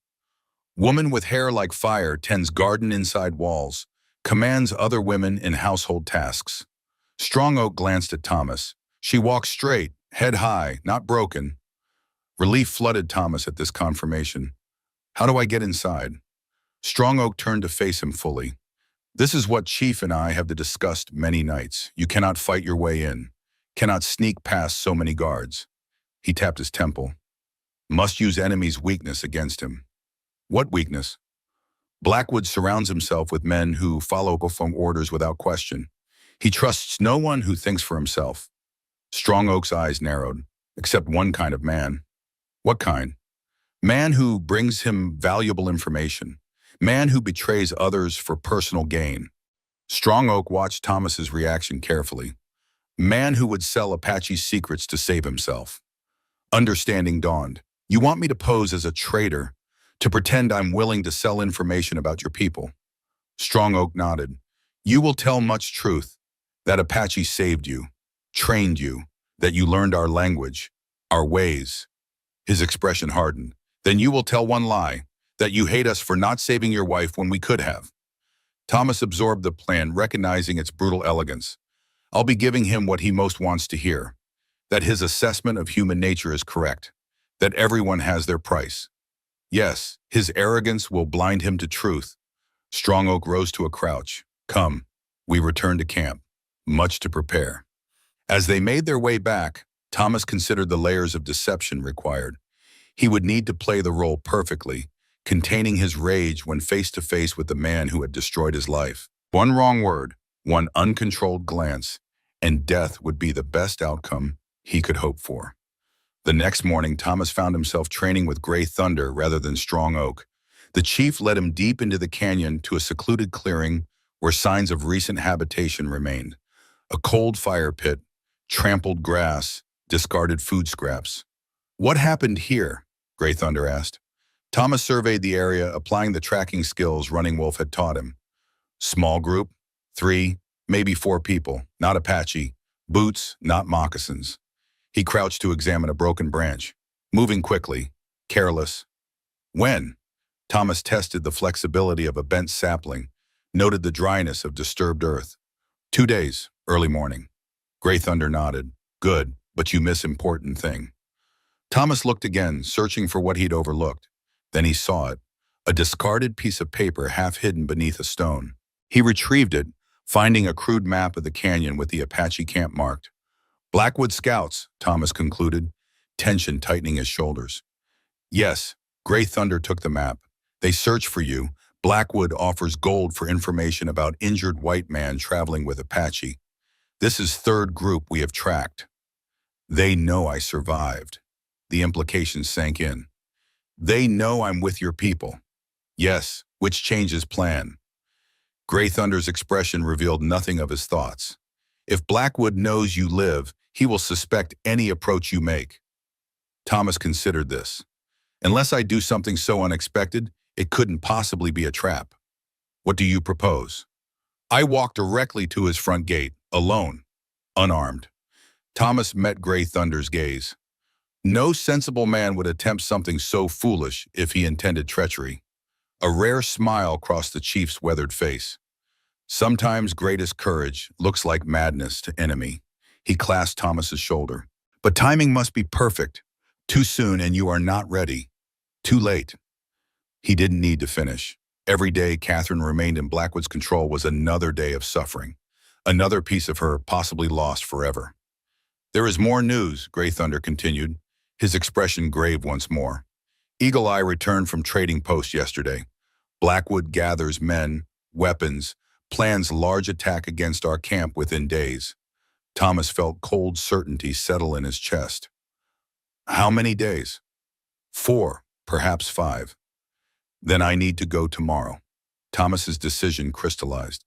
Woman with hair like fire tends garden inside walls, commands other women in household tasks. Strong Oak glanced at Thomas. She walks straight, head high, not broken. Relief flooded Thomas at this confirmation. How do I get inside? Strong Oak turned to face him fully. This is what Chief and I have discussed many nights. You cannot fight your way in, cannot sneak past so many guards. He tapped his temple. Must use enemy's weakness against him. What weakness? Blackwood surrounds himself with men who follow from orders without question. He trusts no one who thinks for himself. Strong Oak's eyes narrowed, except one kind of man. What kind? Man who brings him valuable information. Man who betrays others for personal gain. Strong Oak watched Thomas's reaction carefully. Man who would sell Apache's secrets to save himself. Understanding dawned. You want me to pose as a traitor, to pretend I'm willing to sell information about your people? Strong Oak nodded. You will tell much truth, that Apache saved you, trained you, that you learned our language, our ways. His expression hardened. Then you will tell one lie, that you hate us for not saving your wife when we could have. Thomas absorbed the plan, recognizing its brutal elegance. I'll be giving him what he most wants to hear, that his assessment of human nature is correct, that everyone has their price. Yes, his arrogance will blind him to truth. Strong Oak rose to a crouch. Come, we return to camp, much to prepare. As they made their way back, Thomas considered the layers of deception required. He would need to play the role perfectly, containing his rage when face to face with the man who had destroyed his life. One wrong word, one uncontrolled glance, and death would be the best outcome he could hope for. The next morning, Thomas found himself training with Gray Thunder rather than Strong Oak. The chief led him deep into the canyon to a secluded clearing where signs of recent habitation remained. A cold fire pit, trampled grass, discarded food scraps. "What happened here?" Gray Thunder asked. Thomas surveyed the area, applying the tracking skills Running Wolf had taught him. Small group, 3, maybe 4 people, not Apache. Boots, not moccasins. He crouched to examine a broken branch, moving quickly, careless. When? Thomas tested the flexibility of a bent sapling, noted the dryness of disturbed earth. 2 days, early morning. Gray Thunder nodded. Good, but you miss important thing. Thomas looked again, searching for what he'd overlooked. Then he saw it, a discarded piece of paper half hidden beneath a stone. He retrieved it, finding a crude map of the canyon with the Apache camp marked. Blackwood Scouts, Thomas concluded, tension tightening his shoulders. Yes, Gray Thunder took the map. They search for you. Blackwood offers gold for information about injured white man traveling with Apache. This is third group we have tracked. They know I survived. The implications sank in. They know I'm with your people. Yes, which changes plan. Gray Thunder's expression revealed nothing of his thoughts. If Blackwood knows you live, he will suspect any approach you make. Thomas considered this. Unless I do something so unexpected, it couldn't possibly be a trap. What do you propose? I walked directly to his front gate, alone, unarmed. Thomas met Gray Thunder's gaze. No sensible man would attempt something so foolish if he intended treachery. A rare smile crossed the chief's weathered face. Sometimes greatest courage looks like madness to enemy. He clasped Thomas's shoulder. But timing must be perfect. Too soon and you are not ready. Too late. He didn't need to finish. Every day Catherine remained in Blackwood's control was another day of suffering. Another piece of her possibly lost forever. There is more news, Gray Thunder continued, his expression grave once more. Eagle Eye returned from trading post yesterday. Blackwood gathers men, weapons, plans large attack against our camp within days. Thomas felt cold certainty settle in his chest. How many days? 4, perhaps 5. Then I need to go tomorrow. Thomas's decision crystallized.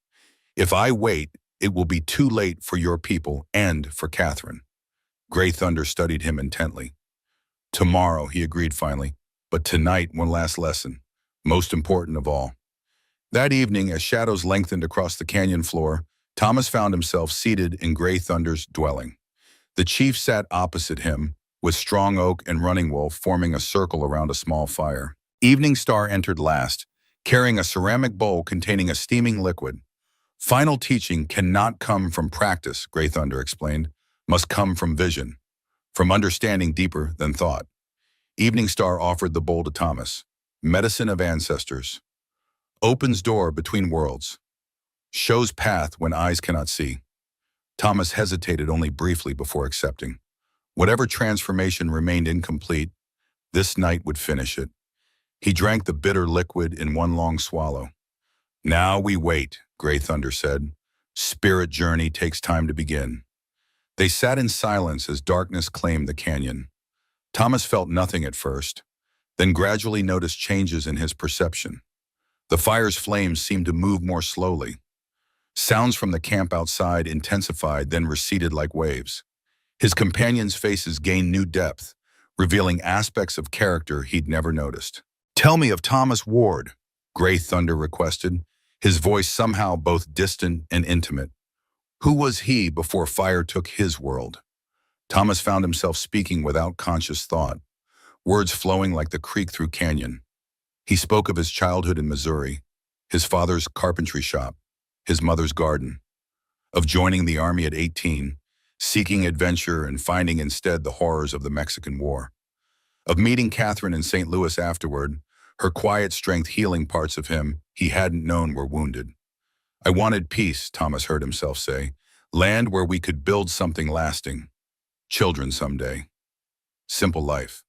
If I wait, it will be too late for your people and for Catherine. Gray Thunder studied him intently. Tomorrow, he agreed finally, but tonight one last lesson, most important of all. That evening, as shadows lengthened across the canyon floor, Thomas found himself seated in Gray Thunder's dwelling. The chief sat opposite him, with Strong Oak and Running Wolf forming a circle around a small fire. Evening Star entered last, carrying a ceramic bowl containing a steaming liquid. Final teaching cannot come from practice, Gray Thunder explained, must come from vision, from understanding deeper than thought. Evening Star offered the bowl to Thomas. Medicine of ancestors. Opens door between worlds. Shows path when eyes cannot see. Thomas hesitated only briefly before accepting. Whatever transformation remained incomplete, this night would finish it. He drank the bitter liquid in one long swallow. Now we wait, Gray Thunder said. Spirit journey takes time to begin. They sat in silence as darkness claimed the canyon. Thomas felt nothing at first, then gradually noticed changes in his perception. The fire's flames seemed to move more slowly. Sounds from the camp outside intensified, then receded like waves. His companions' faces gained new depth, revealing aspects of character he'd never noticed. Tell me of Thomas Ward, Gray Thunder requested, his voice somehow both distant and intimate. Who was he before fire took his world? Thomas found himself speaking without conscious thought, words flowing like the creek through canyon. He spoke of his childhood in Missouri, his father's carpentry shop, his mother's garden, of joining the army at 18, seeking adventure and finding instead the horrors of the Mexican War, of meeting Catherine in St. Louis afterward, her quiet strength healing parts of him he hadn't known were wounded. I wanted peace, Thomas heard himself say, land where we could build something lasting. Children someday. Simple life.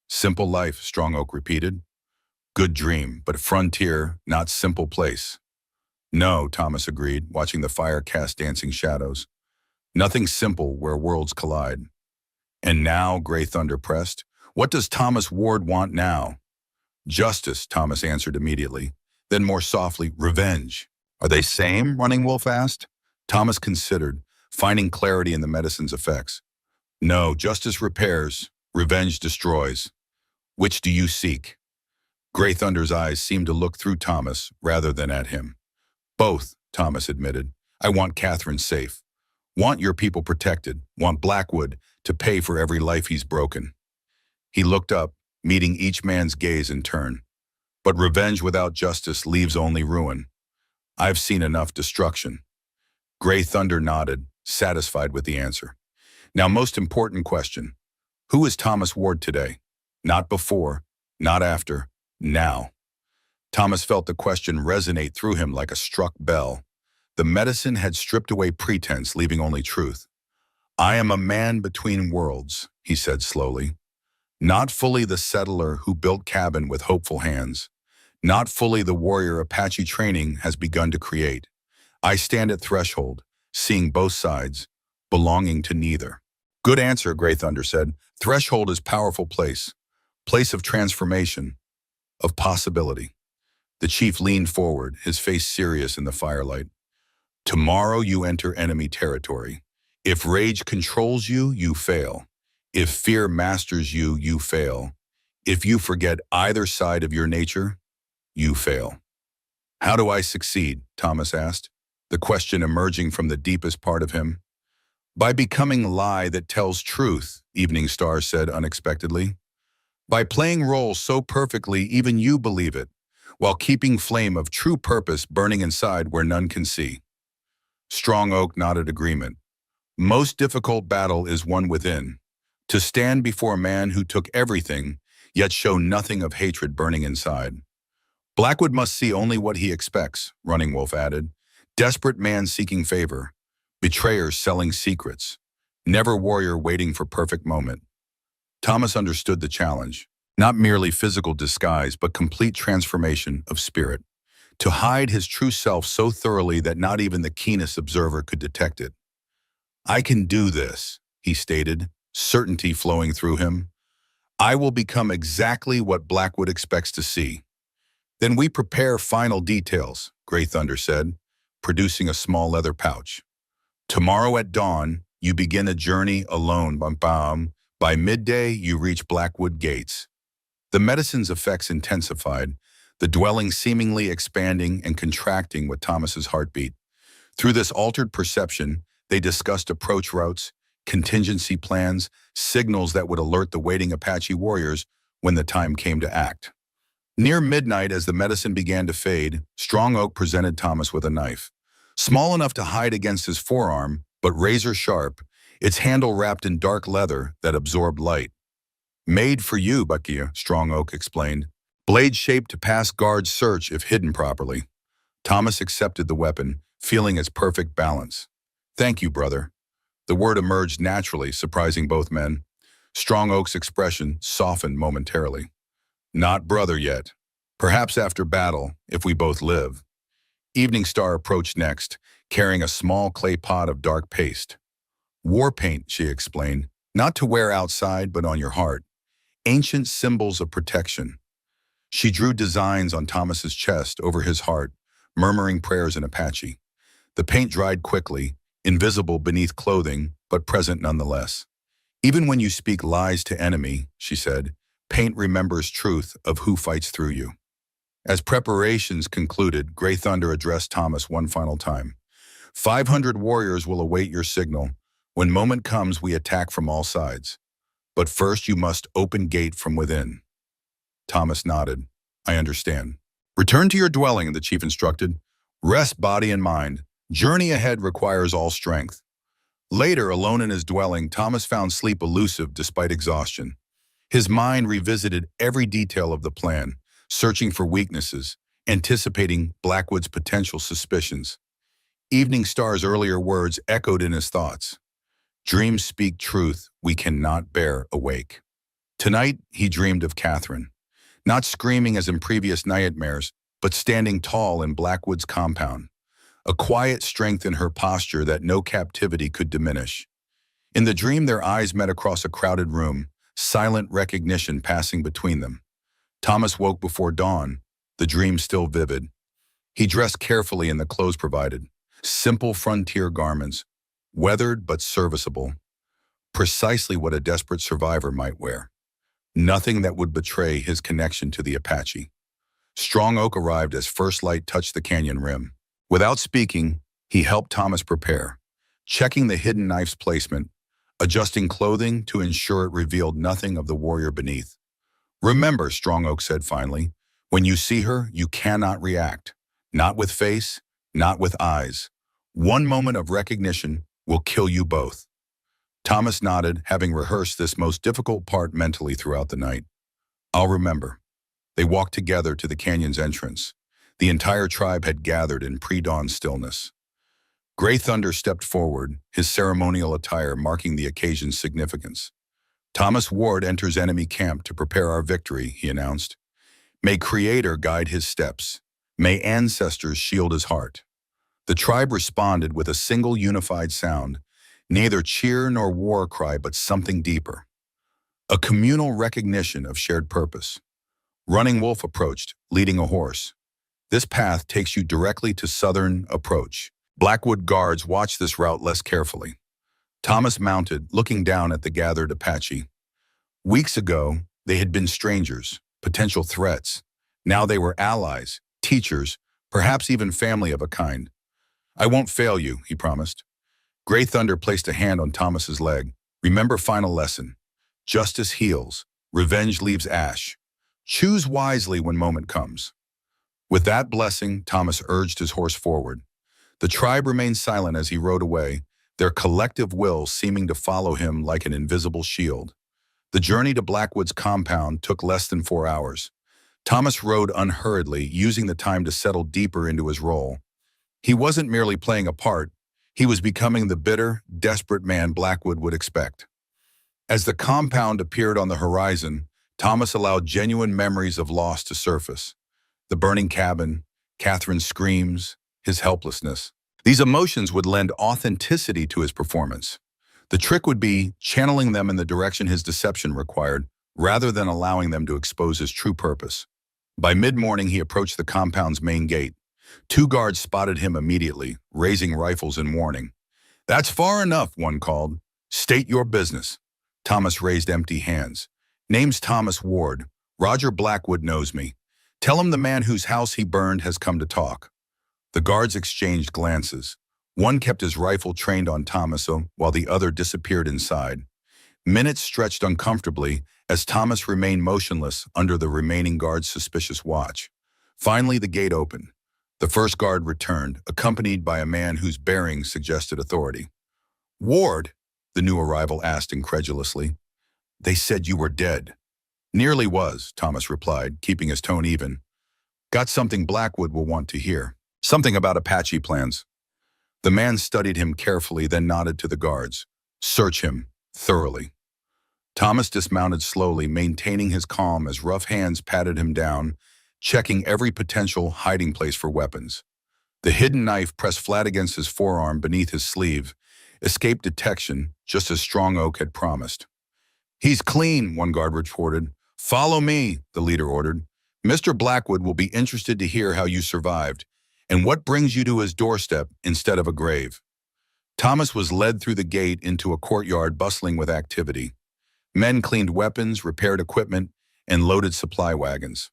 Simple life, Strong Oak repeated. Good dream, but frontier, not simple place. No, Thomas agreed, watching the fire cast dancing shadows. Nothing simple where worlds collide. And now, Gray Thunder pressed, what does Thomas Ward want now? Justice, Thomas answered immediately. Then more softly, revenge. Are they same? Running Wolf asked. Thomas considered, finding clarity in the medicine's effects. No, justice repairs, revenge destroys. Which do you seek? Gray Thunder's eyes seemed to look through Thomas rather than at him. Both, Thomas admitted. I want Catherine safe. Want your people protected. Want Blackwood to pay for every life he's broken. He looked up, meeting each man's gaze in turn. But revenge without justice leaves only ruin. I've seen enough destruction. Gray Thunder nodded, satisfied with the answer. Now, most important question. Who is Thomas Ward today? Not before, not after, now. Thomas felt the question resonate through him like a struck bell. The medicine had stripped away pretense, leaving only truth. I am a man between worlds, he said slowly. Not fully the settler who built cabin with hopeful hands. Not fully the warrior Apache training has begun to create. I stand at threshold, seeing both sides, belonging to neither. Good answer, Gray Thunder said. Threshold is powerful place of transformation, of possibility. The chief leaned forward, his face serious in the firelight. Tomorrow you enter enemy territory. If rage controls you, you fail. If fear masters you, you fail. If you forget either side of your nature, you fail. How do I succeed? Thomas asked, the question emerging from the deepest part of him. By becoming lie that tells truth, Evening Star said unexpectedly. By playing roles so perfectly even you believe it, while keeping flame of true purpose burning inside where none can see. Strong Oak nodded agreement. Most difficult battle is one within. To stand before a man who took everything, yet show nothing of hatred burning inside. Blackwood must see only what he expects, Running Wolf added. Desperate man seeking favor. Betrayer selling secrets. Never warrior waiting for perfect moment. Thomas understood the challenge. Not merely physical disguise, but complete transformation of spirit. To hide his true self so thoroughly that not even the keenest observer could detect it. I can do this, he stated, certainty flowing through him. I will become exactly what Blackwood expects to see. Then we prepare final details, Gray Thunder said, producing a small leather pouch. Tomorrow at dawn, you begin a journey alone. By midday, you reach Blackwood Gates. The medicine's effects intensified, the dwelling seemingly expanding and contracting with Thomas's heartbeat. Through this altered perception, they discussed approach routes, contingency plans, signals that would alert the waiting Apache warriors when the time came to act. Near midnight, as the medicine began to fade, Strong Oak presented Thomas with a knife. Small enough to hide against his forearm, but razor sharp, its handle wrapped in dark leather that absorbed light. Made for you, Bakia, Strong Oak explained. Blade shaped to pass guard's search if hidden properly. Thomas accepted the weapon, feeling its perfect balance. Thank you, brother. The word emerged naturally, surprising both men. Strong Oak's expression softened momentarily. Not brother yet. Perhaps after battle, if we both live. Evening Star approached next, carrying a small clay pot of dark paste. War paint, she explained, not to wear outside but on your heart. Ancient symbols of protection. She drew designs on Thomas's chest over his heart, murmuring prayers in Apache. The paint dried quickly, invisible beneath clothing, but present nonetheless. Even when you speak lies to enemy, she said, paint remembers truth of who fights through you. As preparations concluded, Gray Thunder addressed Thomas one final time. 500 warriors will await your signal. When moment comes, we attack from all sides. But first you must open gate from within. Thomas nodded. I understand. Return to your dwelling, the chief instructed. Rest body and mind. Journey ahead requires all strength. Later, alone in his dwelling, Thomas found sleep elusive despite exhaustion. His mind revisited every detail of the plan, searching for weaknesses, anticipating Blackwood's potential suspicions. Evening Star's earlier words echoed in his thoughts. Dreams speak truth we cannot bear awake. Tonight, he dreamed of Catherine, not screaming as in previous nightmares, but standing tall in Blackwood's compound, a quiet strength in her posture that no captivity could diminish. In the dream, their eyes met across a crowded room, silent recognition passing between them. Thomas woke before dawn, the dream still vivid. He dressed carefully in the clothes provided, simple frontier garments, weathered but serviceable, precisely what a desperate survivor might wear. Nothing that would betray his connection to the Apache. Strong Oak arrived as first light touched the canyon rim. Without speaking, he helped Thomas prepare, checking the hidden knife's placement, adjusting clothing to ensure it revealed nothing of the warrior beneath. "Remember," Strong Oak said finally, "when you see her, you cannot react. Not with face, not with eyes. One moment of recognition will kill you both." Thomas nodded, having rehearsed this most difficult part mentally throughout the night. "I'll remember." They walked together to the canyon's entrance. The entire tribe had gathered in pre-dawn stillness. Gray Thunder stepped forward, his ceremonial attire marking the occasion's significance. "Thomas Ward enters enemy camp to prepare our victory," he announced. "May Creator guide his steps. May ancestors shield his heart." The tribe responded with a single unified sound, neither cheer nor war cry, but something deeper. A communal recognition of shared purpose. Running Wolf approached, leading a horse. "This path takes you directly to Southern Approach." Blackwood guards watched this route less carefully. Thomas mounted, looking down at the gathered Apache. Weeks ago, they had been strangers, potential threats. Now they were allies, teachers, perhaps even family of a kind. "I won't fail you," he promised. Gray Thunder placed a hand on Thomas's leg. "Remember final lesson. Justice heals. Revenge leaves ash. Choose wisely when moment comes." With that blessing, Thomas urged his horse forward. The tribe remained silent as he rode away, their collective will seeming to follow him like an invisible shield. The journey to Blackwood's compound took less than 4 hours. Thomas rode unhurriedly, using the time to settle deeper into his role. He wasn't merely playing a part, he was becoming the bitter, desperate man Blackwood would expect. As the compound appeared on the horizon, Thomas allowed genuine memories of loss to surface. The burning cabin, Catherine's screams, his helplessness. These emotions would lend authenticity to his performance. The trick would be channeling them in the direction his deception required, rather than allowing them to expose his true purpose. By mid-morning, he approached the compound's main gate. 2 guards spotted him immediately, raising rifles in warning. "That's far enough," one called. "State your business." Thomas raised empty hands. "Name's Thomas Ward. Roger Blackwood knows me. Tell him the man whose house he burned has come to talk." The guards exchanged glances. One kept his rifle trained on Thomas, while the other disappeared inside. Minutes stretched uncomfortably as Thomas remained motionless under the remaining guard's suspicious watch. Finally, the gate opened. The first guard returned, accompanied by a man whose bearings suggested authority. "Ward?" the new arrival asked incredulously. "They said you were dead." "Nearly was," Thomas replied, keeping his tone even. "Got something Blackwood will want to hear. Something about Apache plans." The man studied him carefully, then nodded to the guards. "Search him, thoroughly." Thomas dismounted slowly, maintaining his calm as rough hands patted him down, checking every potential hiding place for weapons. The hidden knife pressed flat against his forearm beneath his sleeve escaped detection, just as Strong Oak had promised. "He's clean," one guard reported. "Follow me," the leader ordered. "Mr. Blackwood will be interested to hear how you survived, and what brings you to his doorstep instead of a grave." Thomas was led through the gate into a courtyard bustling with activity. Men cleaned weapons, repaired equipment, and loaded supply wagons.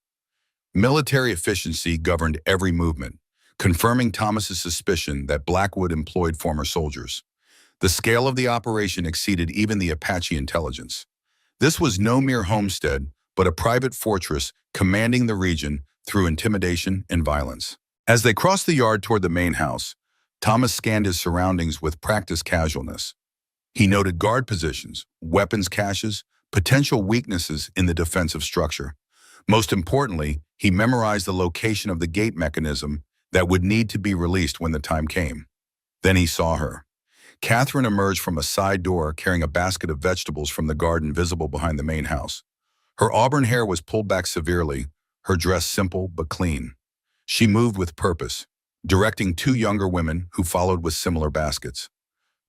Military efficiency governed every movement, confirming Thomas's suspicion that Blackwood employed former soldiers. The scale of the operation exceeded even the Apache intelligence. This was no mere homestead, but a private fortress commanding the region through intimidation and violence. As they crossed the yard toward the main house, Thomas scanned his surroundings with practiced casualness. He noted guard positions, weapons caches, potential weaknesses in the defensive structure. Most importantly, he memorized the location of the gate mechanism that would need to be released when the time came. Then he saw her. Catherine emerged from a side door carrying a basket of vegetables from the garden visible behind the main house. Her auburn hair was pulled back severely, her dress simple but clean. She moved with purpose, directing 2 younger women who followed with similar baskets.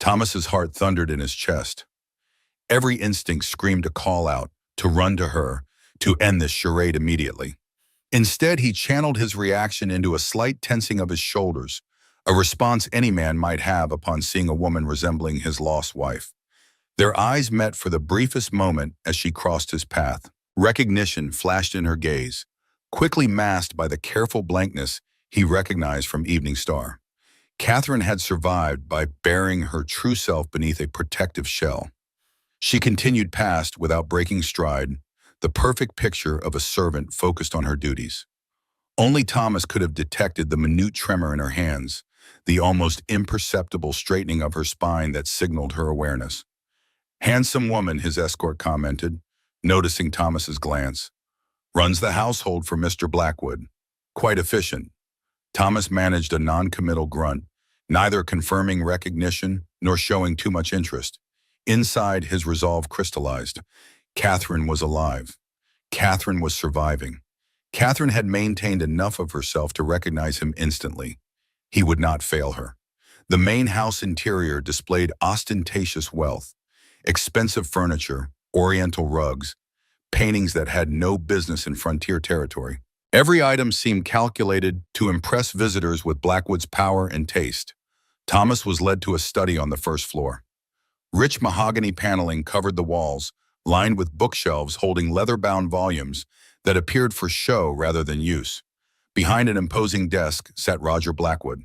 Thomas's heart thundered in his chest. Every instinct screamed a call out, to run to her, to end this charade immediately. Instead, he channeled his reaction into a slight tensing of his shoulders, a response any man might have upon seeing a woman resembling his lost wife. Their eyes met for the briefest moment as she crossed his path. Recognition flashed in her gaze, quickly masked by the careful blankness he recognized from Evening Star. Catherine had survived by burying her true self beneath a protective shell. She continued past without breaking stride, the perfect picture of a servant focused on her duties. Only Thomas could have detected the minute tremor in her hands, the almost imperceptible straightening of her spine that signaled her awareness. "Handsome woman," his escort commented, noticing Thomas's glance. "Runs the household for Mr. Blackwood. Quite efficient." Thomas managed a non-committal grunt, neither confirming recognition nor showing too much interest. Inside, his resolve crystallized. Catherine was alive. Catherine was surviving. Catherine had maintained enough of herself to recognize him instantly. He would not fail her. The main house interior displayed ostentatious wealth, expensive furniture, oriental rugs, paintings that had no business in frontier territory. Every item seemed calculated to impress visitors with Blackwood's power and taste. Thomas was led to a study on the first floor. Rich mahogany paneling covered the walls, lined with bookshelves holding leather-bound volumes that appeared for show rather than use. Behind an imposing desk sat Roger Blackwood.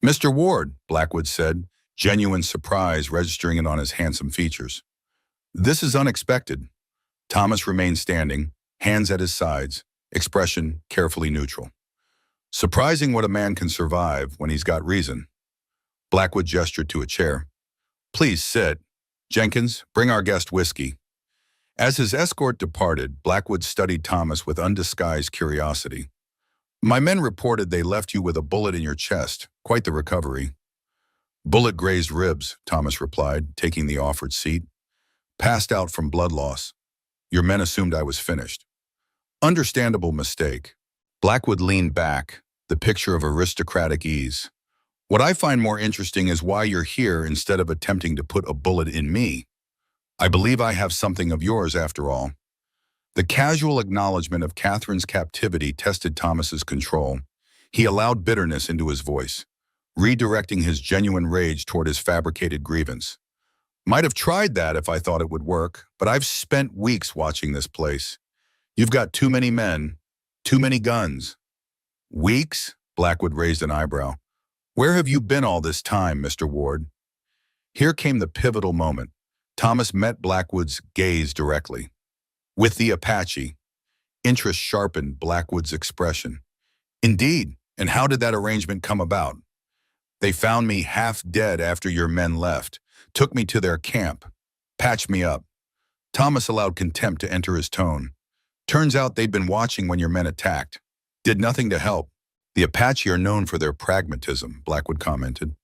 "Mr. Ward," Blackwood said, genuine surprise registering it on his handsome features. "This is unexpected." Thomas remained standing, hands at his sides, expression carefully neutral. "Surprising what a man can survive when he's got reason." Blackwood gestured to a chair. "Please sit. Jenkins, bring our guest whiskey." As his escort departed, Blackwood studied Thomas with undisguised curiosity. "My men reported they left you with a bullet in your chest. Quite the recovery." "Bullet grazed ribs," Thomas replied, taking the offered seat. "Passed out from blood loss. Your men assumed I was finished." "Understandable mistake." Blackwood leaned back, the picture of aristocratic ease. "What I find more interesting is why you're here instead of attempting to put a bullet in me. I believe I have something of yours after all." The casual acknowledgement of Catherine's captivity tested Thomas's control. He allowed bitterness into his voice, redirecting his genuine rage toward his fabricated grievance. "Might have tried that if I thought it would work, but I've spent weeks watching this place. You've got too many men, too many guns." "Weeks?" Blackwood raised an eyebrow. "Where have you been all this time, Mr. Ward?" Here came the pivotal moment. Thomas met Blackwood's gaze directly. "With the Apache." Interest sharpened Blackwood's expression. "Indeed, and how did that arrangement come about?" "They found me half dead after your men left, took me to their camp, patched me up." Thomas allowed contempt to enter his tone. "Turns out they'd been watching when your men attacked. Did nothing to help." "The Apache are known for their pragmatism," Blackwood commented.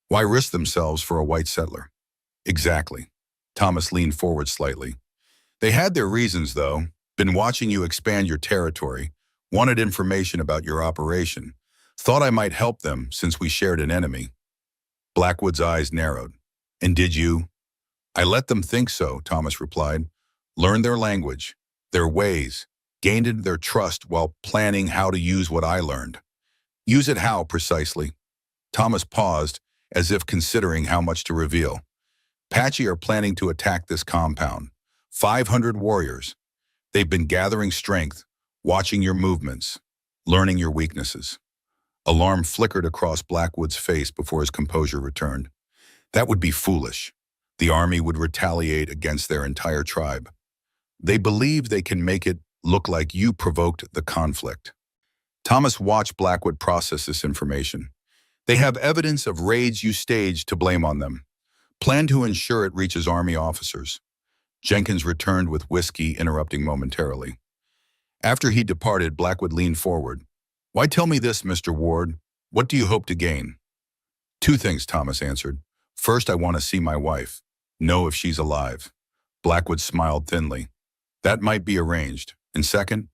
"Why risk themselves for a white settler?" "Exactly." Thomas leaned forward slightly. "They had their reasons, though. Been watching you expand your territory, wanted information about your operation. Thought I might help them since we shared an enemy." Blackwood's eyes narrowed. "And did you?" "I let them think so," Thomas replied. "Learned their language, their ways, gained their trust while planning how to use what I learned." "Use it how, precisely?" Thomas paused, as if considering how much to reveal. "Apache are planning to attack this compound. 500 warriors. They've been gathering strength, watching your movements, learning your weaknesses." Alarm flickered across Blackwood's face before his composure returned. "That would be foolish. The army would retaliate against their entire tribe. They believe they can make it look like you provoked the conflict." Thomas watched Blackwood process this information. "They have evidence of raids you staged to blame on them. Plan to ensure it reaches Army officers." Jenkins returned with whiskey, interrupting momentarily. After he departed, Blackwood leaned forward. "Why tell me this, Mr. Ward? What do you hope to gain?" "Two things," Thomas answered. "First, I want to see my wife, know if she's alive." Blackwood smiled thinly. "That might be arranged. And second,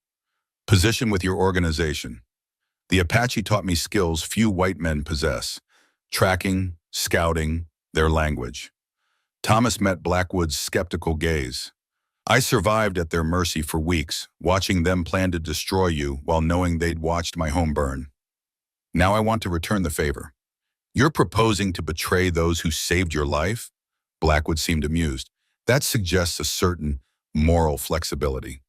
position with your organization. The Apache taught me skills few white men possess: tracking, scouting, their language. Thomas met Blackwood's skeptical gaze. I survived at their mercy for weeks, watching them plan to destroy you while knowing they'd watched my home burn. Now I want to return the favor. You're proposing to betray those who saved your life? Blackwood seemed amused. That suggests a certain moral flexibility.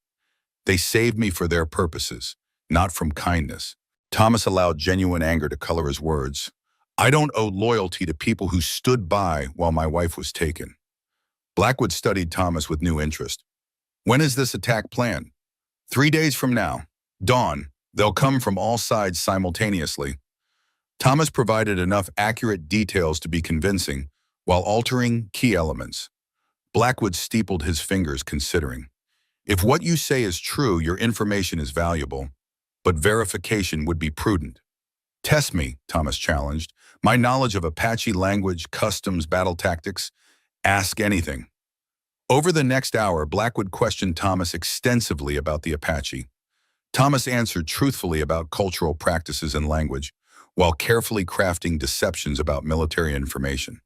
They saved me for their purposes, not from kindness. Thomas allowed genuine anger to color his words. I don't owe loyalty to people who stood by while my wife was taken. Blackwood studied Thomas with new interest. When is this attack planned? 3 days from now. Dawn. They'll come from all sides simultaneously. Thomas provided enough accurate details to be convincing, while altering key elements. Blackwood steepled his fingers, considering. If what you say is true, your information is valuable, but verification would be prudent. Test me, Thomas challenged. My knowledge of Apache language, customs, battle tactics. Ask anything. Over the next hour, Blackwood questioned Thomas extensively about the Apache. Thomas answered truthfully about cultural practices and language, while carefully crafting deceptions about military information.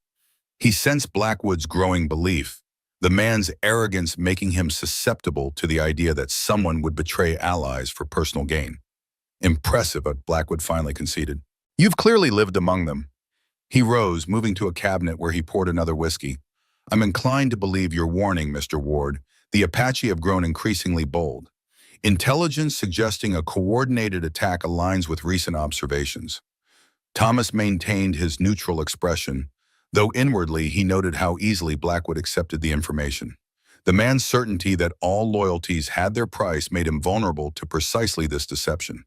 He sensed Blackwood's growing belief, the man's arrogance making him susceptible to the idea that someone would betray allies for personal gain. Impressive, but Blackwood finally conceded. You've clearly lived among them. He rose, moving to a cabinet where he poured another whiskey. I'm inclined to believe your warning, Mr. Ward. The Apache have grown increasingly bold. Intelligence suggesting a coordinated attack aligns with recent observations. Thomas maintained his neutral expression, though inwardly he noted how easily Blackwood accepted the information. The man's certainty that all loyalties had their price made him vulnerable to precisely this deception.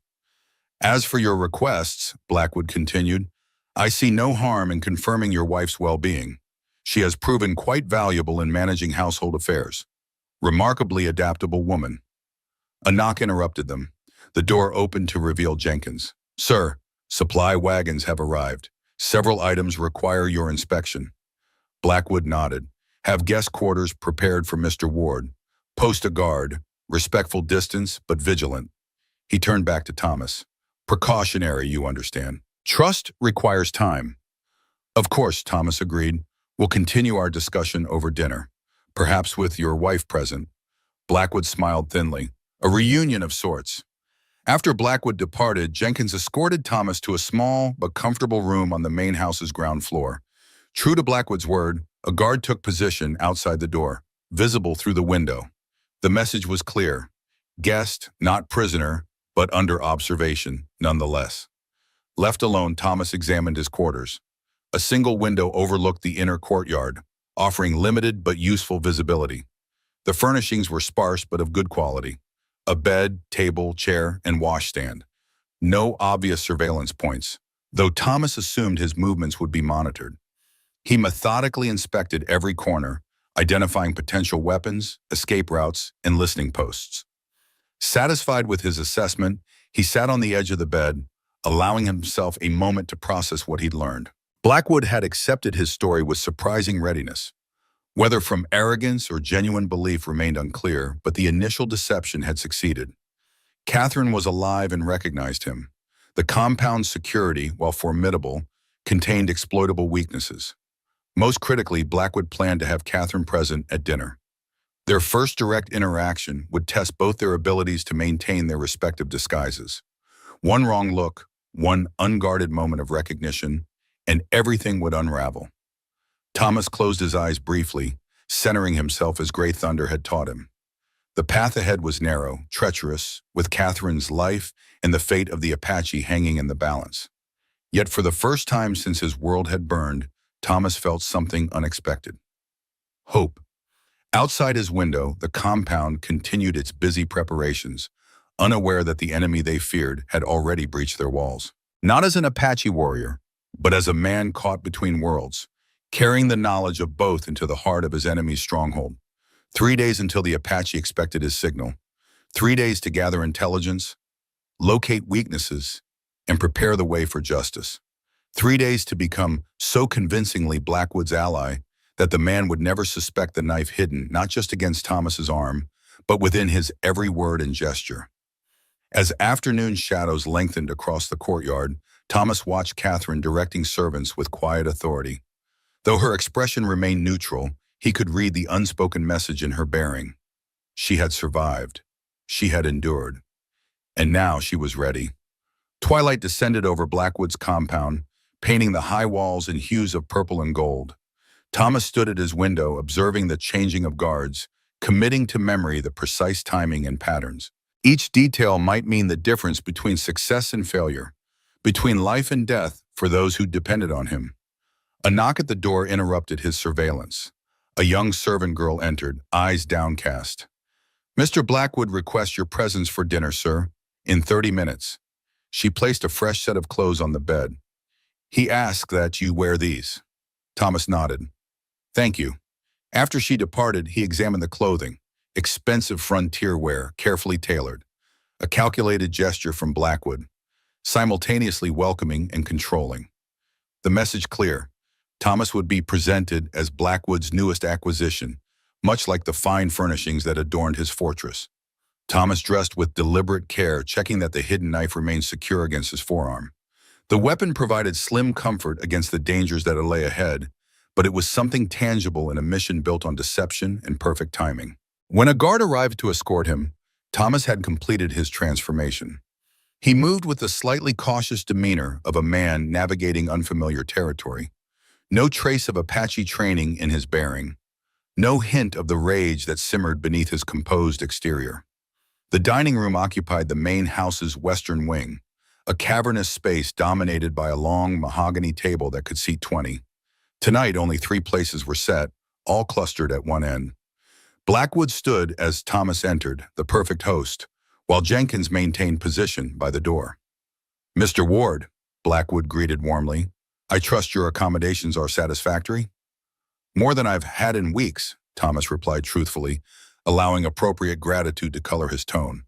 As for your requests, Blackwood continued, I see no harm in confirming your wife's well-being. She has proven quite valuable in managing household affairs. Remarkably adaptable woman. A knock interrupted them. The door opened to reveal Jenkins. Sir, supply wagons have arrived. Several items require your inspection. Blackwood nodded. Have guest quarters prepared for Mr. Ward. Post a guard. Respectful distance, but vigilant. He turned back to Thomas. Precautionary, you understand. Trust requires time. Of course, Thomas agreed. We'll continue our discussion over dinner, perhaps with your wife present. Blackwood smiled thinly. A reunion of sorts. After Blackwood departed, Jenkins escorted Thomas to a small but comfortable room on the main house's ground floor. True to Blackwood's word, a guard took position outside the door, visible through the window. The message was clear. Guest, not prisoner, but under observation, nonetheless. Left alone, Thomas examined his quarters. A single window overlooked the inner courtyard, offering limited but useful visibility. The furnishings were sparse but of good quality. A bed, table, chair, and washstand. No obvious surveillance points, though Thomas assumed his movements would be monitored. He methodically inspected every corner, identifying potential weapons, escape routes, and listening posts. Satisfied with his assessment, he sat on the edge of the bed, allowing himself a moment to process what he'd learned. Blackwood had accepted his story with surprising readiness. Whether from arrogance or genuine belief remained unclear, but the initial deception had succeeded. Catherine was alive and recognized him. The compound's security, while formidable, contained exploitable weaknesses. Most critically, Blackwood planned to have Catherine present at dinner. Their first direct interaction would test both their abilities to maintain their respective disguises. One wrong look, one unguarded moment of recognition, and everything would unravel. Thomas closed his eyes briefly, centering himself as Grey Thunder had taught him. The path ahead was narrow, treacherous, with Catherine's life and the fate of the Apache hanging in the balance. Yet for the first time since his world had burned, Thomas felt something unexpected. Hope. Outside his window, the compound continued its busy preparations, unaware that the enemy they feared had already breached their walls. Not as an Apache warrior, but as a man caught between worlds, carrying the knowledge of both into the heart of his enemy's stronghold. 3 days until the Apache expected his signal. 3 days to gather intelligence, locate weaknesses, and prepare the way for justice. 3 days to become so convincingly Blackwood's ally that the man would never suspect the knife hidden not just against Thomas's arm, but within his every word and gesture. As afternoon shadows lengthened across the courtyard, Thomas watched Catherine directing servants with quiet authority. Though her expression remained neutral, he could read the unspoken message in her bearing. She had survived. She had endured. And now she was ready. Twilight descended over Blackwood's compound, painting the high walls in hues of purple and gold. Thomas stood at his window, observing the changing of guards, committing to memory the precise timing and patterns. Each detail might mean the difference between success and failure, between life and death for those who depended on him. A knock at the door interrupted his surveillance. A young servant girl entered, eyes downcast. "Mr. Blackwood requests your presence for dinner, sir, in 30 minutes. She placed a fresh set of clothes on the bed. "He asked that you wear these." Thomas nodded. "Thank you." After she departed, he examined the clothing, expensive frontier wear, carefully tailored. A calculated gesture from Blackwood, simultaneously welcoming and controlling. The message clear. Thomas would be presented as Blackwood's newest acquisition, much like the fine furnishings that adorned his fortress. Thomas dressed with deliberate care, checking that the hidden knife remained secure against his forearm. The weapon provided slim comfort against the dangers that lay ahead, but it was something tangible in a mission built on deception and perfect timing. When a guard arrived to escort him, Thomas had completed his transformation. He moved with the slightly cautious demeanor of a man navigating unfamiliar territory. No trace of Apache training in his bearing. No hint of the rage that simmered beneath his composed exterior. The dining room occupied the main house's western wing, a cavernous space dominated by a long mahogany table that could seat 20. Tonight, only 3 places were set, all clustered at one end. Blackwood stood as Thomas entered, the perfect host, while Jenkins maintained position by the door. "Mr. Ward," Blackwood greeted warmly, "I trust your accommodations are satisfactory?" "More than I've had in weeks," Thomas replied truthfully, allowing appropriate gratitude to color his tone.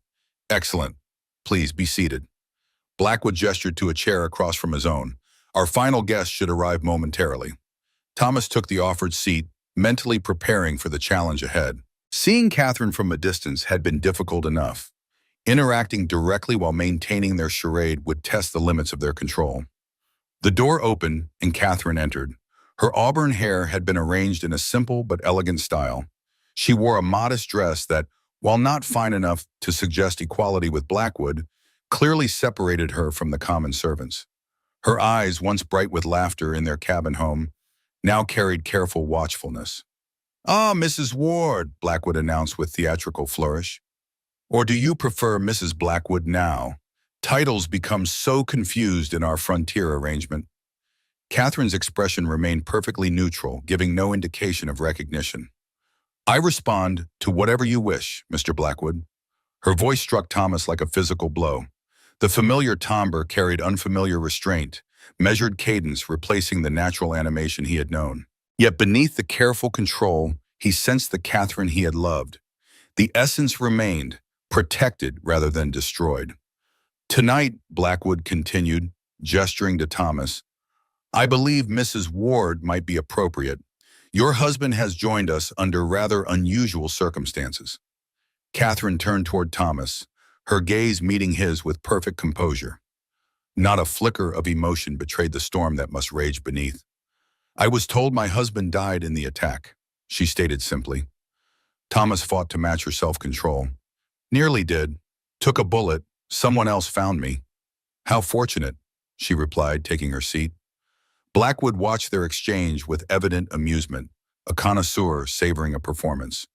"Excellent. Please be seated." Blackwood gestured to a chair across from his own. "Our final guest should arrive momentarily." Thomas took the offered seat, mentally preparing for the challenge ahead. Seeing Catherine from a distance had been difficult enough. Interacting directly while maintaining their charade would test the limits of their control. The door opened and Catherine entered. Her auburn hair had been arranged in a simple but elegant style. She wore a modest dress that, while not fine enough to suggest equality with Blackwood, clearly separated her from the common servants. Her eyes, once bright with laughter in their cabin home, now carried careful watchfulness. "Ah, Mrs. Ward," Blackwood announced with theatrical flourish. "Or do you prefer Mrs. Blackwood now? Titles become so confused in our frontier arrangement." Catherine's expression remained perfectly neutral, giving no indication of recognition. "I respond to whatever you wish, Mr. Blackwood." Her voice struck Thomas like a physical blow. The familiar timbre carried unfamiliar restraint, measured cadence replacing the natural animation he had known. Yet beneath the careful control, he sensed the Catherine he had loved. The essence remained, protected rather than destroyed. "Tonight," Blackwood continued, gesturing to Thomas, "I believe Mrs. Ward might be appropriate. Your husband has joined us under rather unusual circumstances." Catherine turned toward Thomas, her gaze meeting his with perfect composure. Not a flicker of emotion betrayed the storm that must rage beneath. "I was told my husband died in the attack," she stated simply. Thomas fought to match her self-control. "Nearly did. Took a bullet. Someone else found me." "How fortunate," she replied, taking her seat. Blackwood watched their exchange with evident amusement, a connoisseur savoring a performance.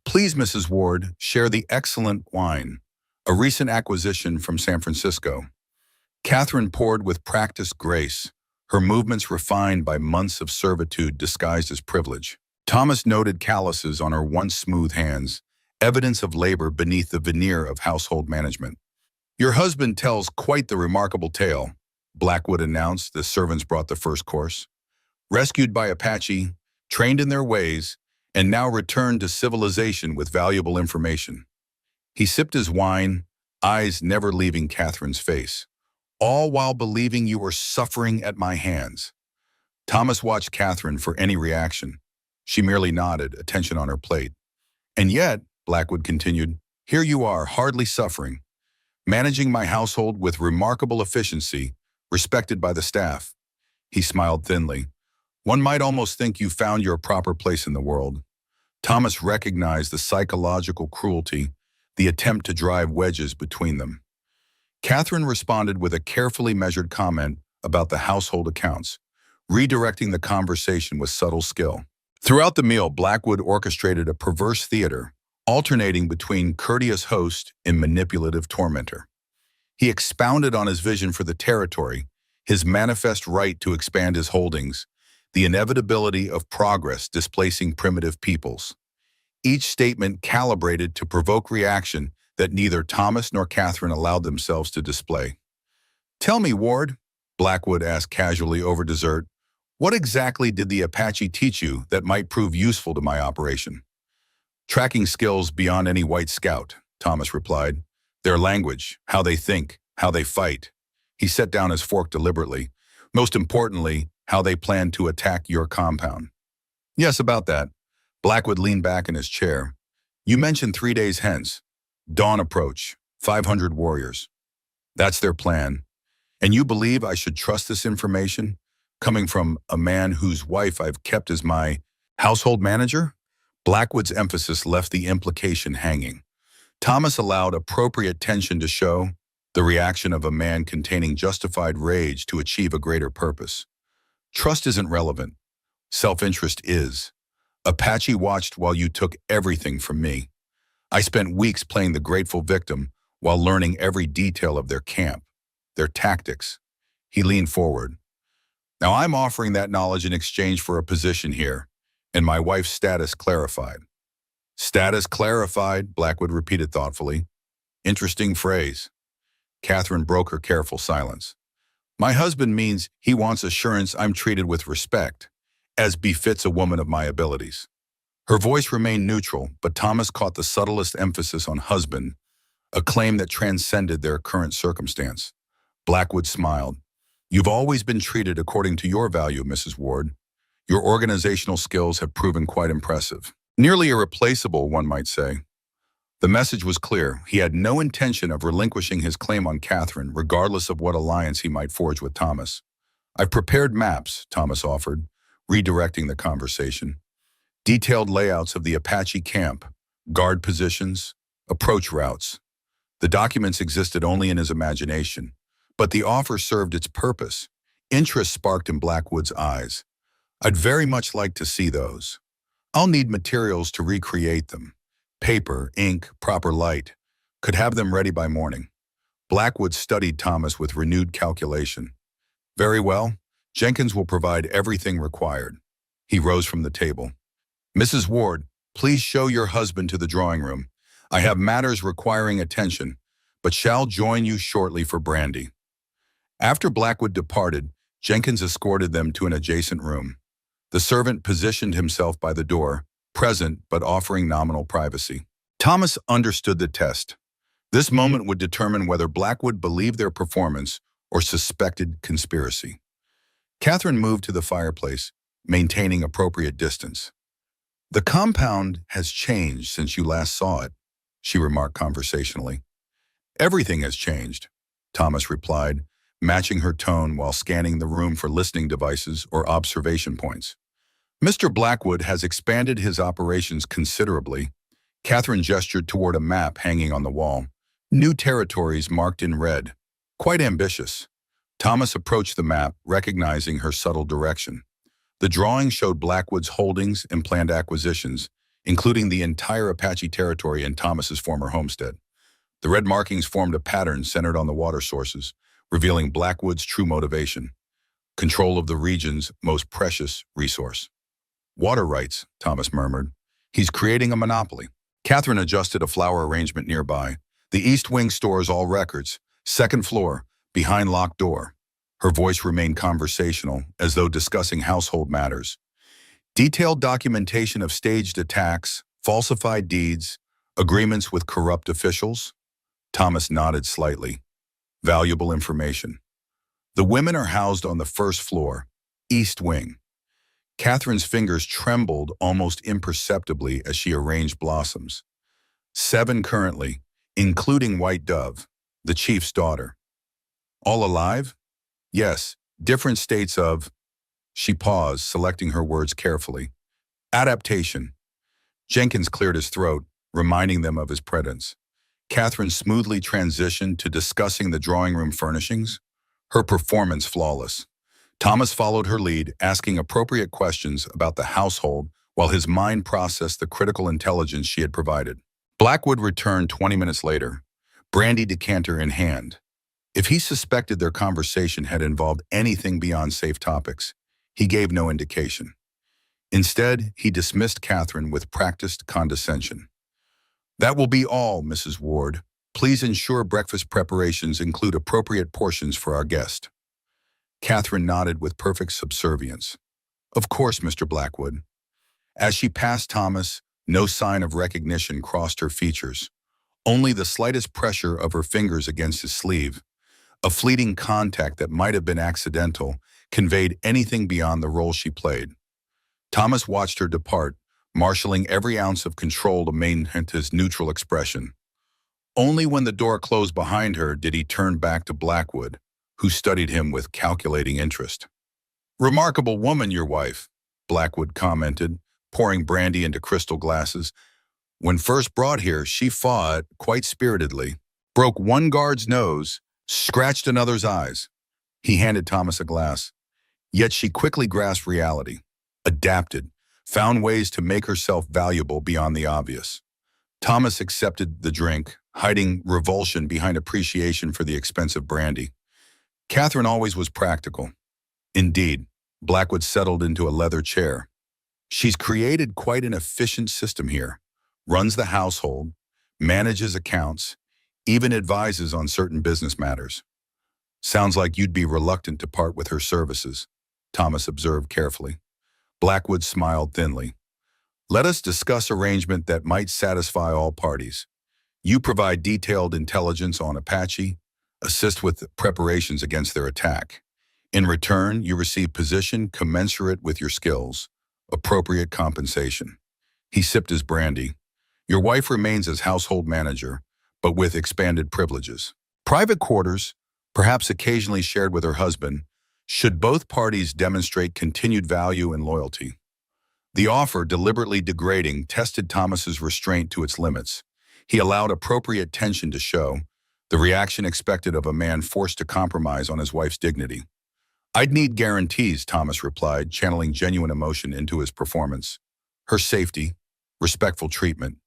"Please, Mrs. Ward, share the excellent wine, a recent acquisition from San Francisco." Catherine poured with practiced grace, her movements refined by months of servitude disguised as privilege. Thomas noted calluses on her once smooth hands, evidence of labor beneath the veneer of household management. "Your husband tells quite the remarkable tale," Blackwood announced as servants brought the first course. "Rescued by Apache, trained in their ways, and now returned to civilization with valuable information." He sipped his wine, eyes never leaving Catherine's face. "All while believing you were suffering at my hands." Thomas watched Catherine for any reaction. She merely nodded, attention on her plate. "And yet," Blackwood continued, "here you are, hardly suffering, managing my household with remarkable efficiency, respected by the staff." He smiled thinly. One might almost think you found your proper place in the world. Thomas recognized the psychological cruelty, the attempt to drive wedges between them. Catherine responded with a carefully measured comment about the household accounts, redirecting the conversation with subtle skill. Throughout the meal, Blackwood orchestrated a perverse theater, alternating between courteous host and manipulative tormentor. He expounded on his vision for the territory, his manifest right to expand his holdings, the inevitability of progress displacing primitive peoples. Each statement calibrated to provoke reaction that neither Thomas nor Catherine allowed themselves to display. "Tell me, Ward," Blackwood asked casually over dessert, "what exactly did the Apache teach you that might prove useful to my operation?" "Tracking skills beyond any white scout," Thomas replied. "Their language, how they think, how they fight." He set down his fork deliberately. "Most importantly, how they plan to attack your compound." "Yes, about that." Blackwood leaned back in his chair. "You mentioned 3 days hence. Dawn approach, 500 warriors. That's their plan. And you believe I should trust this information, coming from a man whose wife I've kept as my household manager?" Blackwood's emphasis left the implication hanging. Thomas allowed appropriate tension to show, the reaction of a man containing justified rage to achieve a greater purpose. "Trust isn't relevant. Self-interest is. Apache watched while you took everything from me. I spent weeks playing the grateful victim while learning every detail of their camp, their tactics." He leaned forward. "Now I'm offering that knowledge in exchange for a position here, and my wife's status clarified." "Status clarified," Blackwood repeated thoughtfully. "Interesting phrase." Catherine broke her careful silence. "My husband means he wants assurance I'm treated with respect, as befits a woman of my abilities." Her voice remained neutral, but Thomas caught the subtlest emphasis on husband, a claim that transcended their current circumstance. Blackwood smiled. "You've always been treated according to your value, Mrs. Ward. Your organizational skills have proven quite impressive. Nearly irreplaceable, one might say." The message was clear. He had no intention of relinquishing his claim on Catherine, regardless of what alliance he might forge with Thomas. "I've prepared maps," Thomas offered, redirecting the conversation. "Detailed layouts of the Apache camp, guard positions, approach routes." The documents existed only in his imagination, but the offer served its purpose. Interest sparked in Blackwood's eyes. "I'd very much like to see those. I'll need materials to recreate them. Paper, ink, proper light. Could have them ready by morning." Blackwood studied Thomas with renewed calculation. "Very well. Jenkins will provide everything required." He rose from the table. "Mrs. Ward, please show your husband to the drawing room. I have matters requiring attention, but shall join you shortly for brandy." After Blackwood departed, Jenkins escorted them to an adjacent room. The servant positioned himself by the door, present but offering nominal privacy. Thomas understood the test. This moment would determine whether Blackwood believed their performance or suspected conspiracy. Catherine moved to the fireplace, maintaining appropriate distance. "The compound has changed since you last saw it," she remarked conversationally. "Everything has changed," Thomas replied, matching her tone while scanning the room for listening devices or observation points. "Mr. Blackwood has expanded his operations considerably." Catherine gestured toward a map hanging on the wall. "New territories marked in red. Quite ambitious." Thomas approached the map, recognizing her subtle direction. The drawing showed Blackwood's holdings and planned acquisitions, including the entire Apache territory in Thomas's former homestead. The red markings formed a pattern centered on the water sources, revealing Blackwood's true motivation: control of the region's most precious resource. "Water rights," Thomas murmured. "He's creating a monopoly." Catherine adjusted a flower arrangement nearby. "The East Wing stores all records. Second floor, behind locked door." Her voice remained conversational, as though discussing household matters. "Detailed documentation of staged attacks, falsified deeds, agreements with corrupt officials?" Thomas nodded slightly. "Valuable information. The women are housed on the first floor, East Wing." Catherine's fingers trembled almost imperceptibly as she arranged blossoms. 7 currently, including White Dove, the chief's daughter. "All alive?" "Yes, different states of..." She paused, selecting her words carefully. Adaptation. Jenkins cleared his throat, reminding them of his presence. Catherine smoothly transitioned to discussing the drawing room furnishings, her performance flawless. Thomas followed her lead, asking appropriate questions about the household while his mind processed the critical intelligence she had provided. Blackwood returned 20 minutes later, brandy decanter in hand. If he suspected their conversation had involved anything beyond safe topics, he gave no indication. Instead, he dismissed Catherine with practiced condescension. That will be all, Mrs. Ward. Please ensure breakfast preparations include appropriate portions for our guest. Catherine nodded with perfect subservience. Of course, Mr. Blackwood. As she passed Thomas, no sign of recognition crossed her features. Only the slightest pressure of her fingers against his sleeve, a fleeting contact that might have been accidental, conveyed anything beyond the role she played. Thomas watched her depart, marshaling every ounce of control to maintain his neutral expression. Only when the door closed behind her did he turn back to Blackwood, who studied him with calculating interest. Remarkable woman, your wife, Blackwood commented, pouring brandy into crystal glasses. When first brought here, she fought quite spiritedly, broke one guard's nose, scratched another's eyes. He handed Thomas a glass. Yet she quickly grasped reality, adapted, found ways to make herself valuable beyond the obvious. Thomas accepted the drink, hiding revulsion behind appreciation for the expensive brandy. Catherine always was practical. Indeed, Blackwood settled into a leather chair. She's created quite an efficient system here, runs the household, manages accounts, even advises on certain business matters. Sounds like you'd be reluctant to part with her services, Thomas observed carefully. Blackwood smiled thinly. Let us discuss arrangement that might satisfy all parties. You provide detailed intelligence on Apache, assist with preparations against their attack. In return, you receive position commensurate with your skills, appropriate compensation. He sipped his brandy. Your wife remains as household manager, but with expanded privileges. Private quarters, perhaps occasionally shared with her husband, should both parties demonstrate continued value and loyalty. The offer, deliberately degrading, tested Thomas's restraint to its limits. He allowed appropriate tension to show, the reaction expected of a man forced to compromise on his wife's dignity. I'd need guarantees, Thomas replied, channeling genuine emotion into his performance. Her safety, respectful treatment.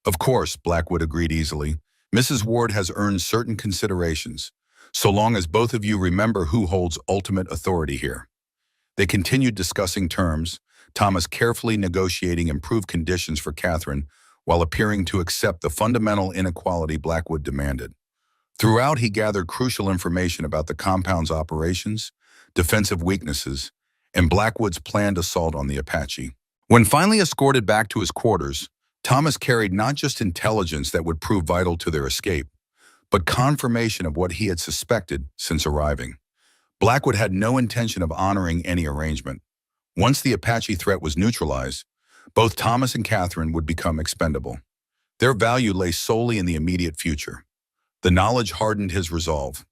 Of course, Blackwood agreed easily. Mrs. Ward has earned certain considerations, so long as both of you remember who holds ultimate authority here. They continued discussing terms, Thomas carefully negotiating improved conditions for Catherine while appearing to accept the fundamental inequality Blackwood demanded. Throughout, he gathered crucial information about the compound's operations, defensive weaknesses, and Blackwood's planned assault on the Apache. When finally escorted back to his quarters, Thomas carried not just intelligence that would prove vital to their escape, but confirmation of what he had suspected since arriving. Blackwood had no intention of honoring any arrangement. Once the Apache threat was neutralized, both Thomas and Catherine would become expendable. Their value lay solely in the immediate future. The knowledge hardened his resolve.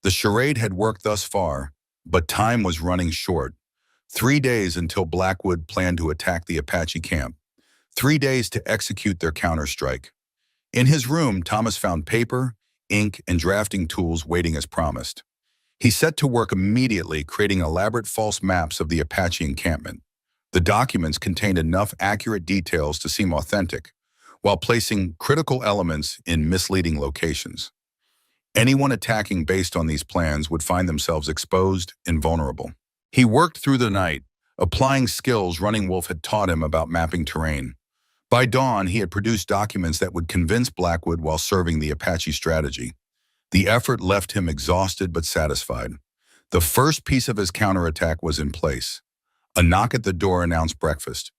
The charade had worked thus far, but time was running short. 3 days until Blackwood planned to attack the Apache camp. 3 days to execute their counterstrike. In his room, Thomas found paper, ink, and drafting tools waiting as promised. He set to work immediately, creating elaborate false maps of the Apache encampment. The documents contained enough accurate details to seem authentic, while placing critical elements in misleading locations. Anyone attacking based on these plans would find themselves exposed and vulnerable. He worked through the night, applying skills Running Wolf had taught him about mapping terrain. By dawn, he had produced documents that would convince Blackwood while serving the Apache strategy. The effort left him exhausted but satisfied. The first piece of his counterattack was in place. A knock at the door announced breakfast.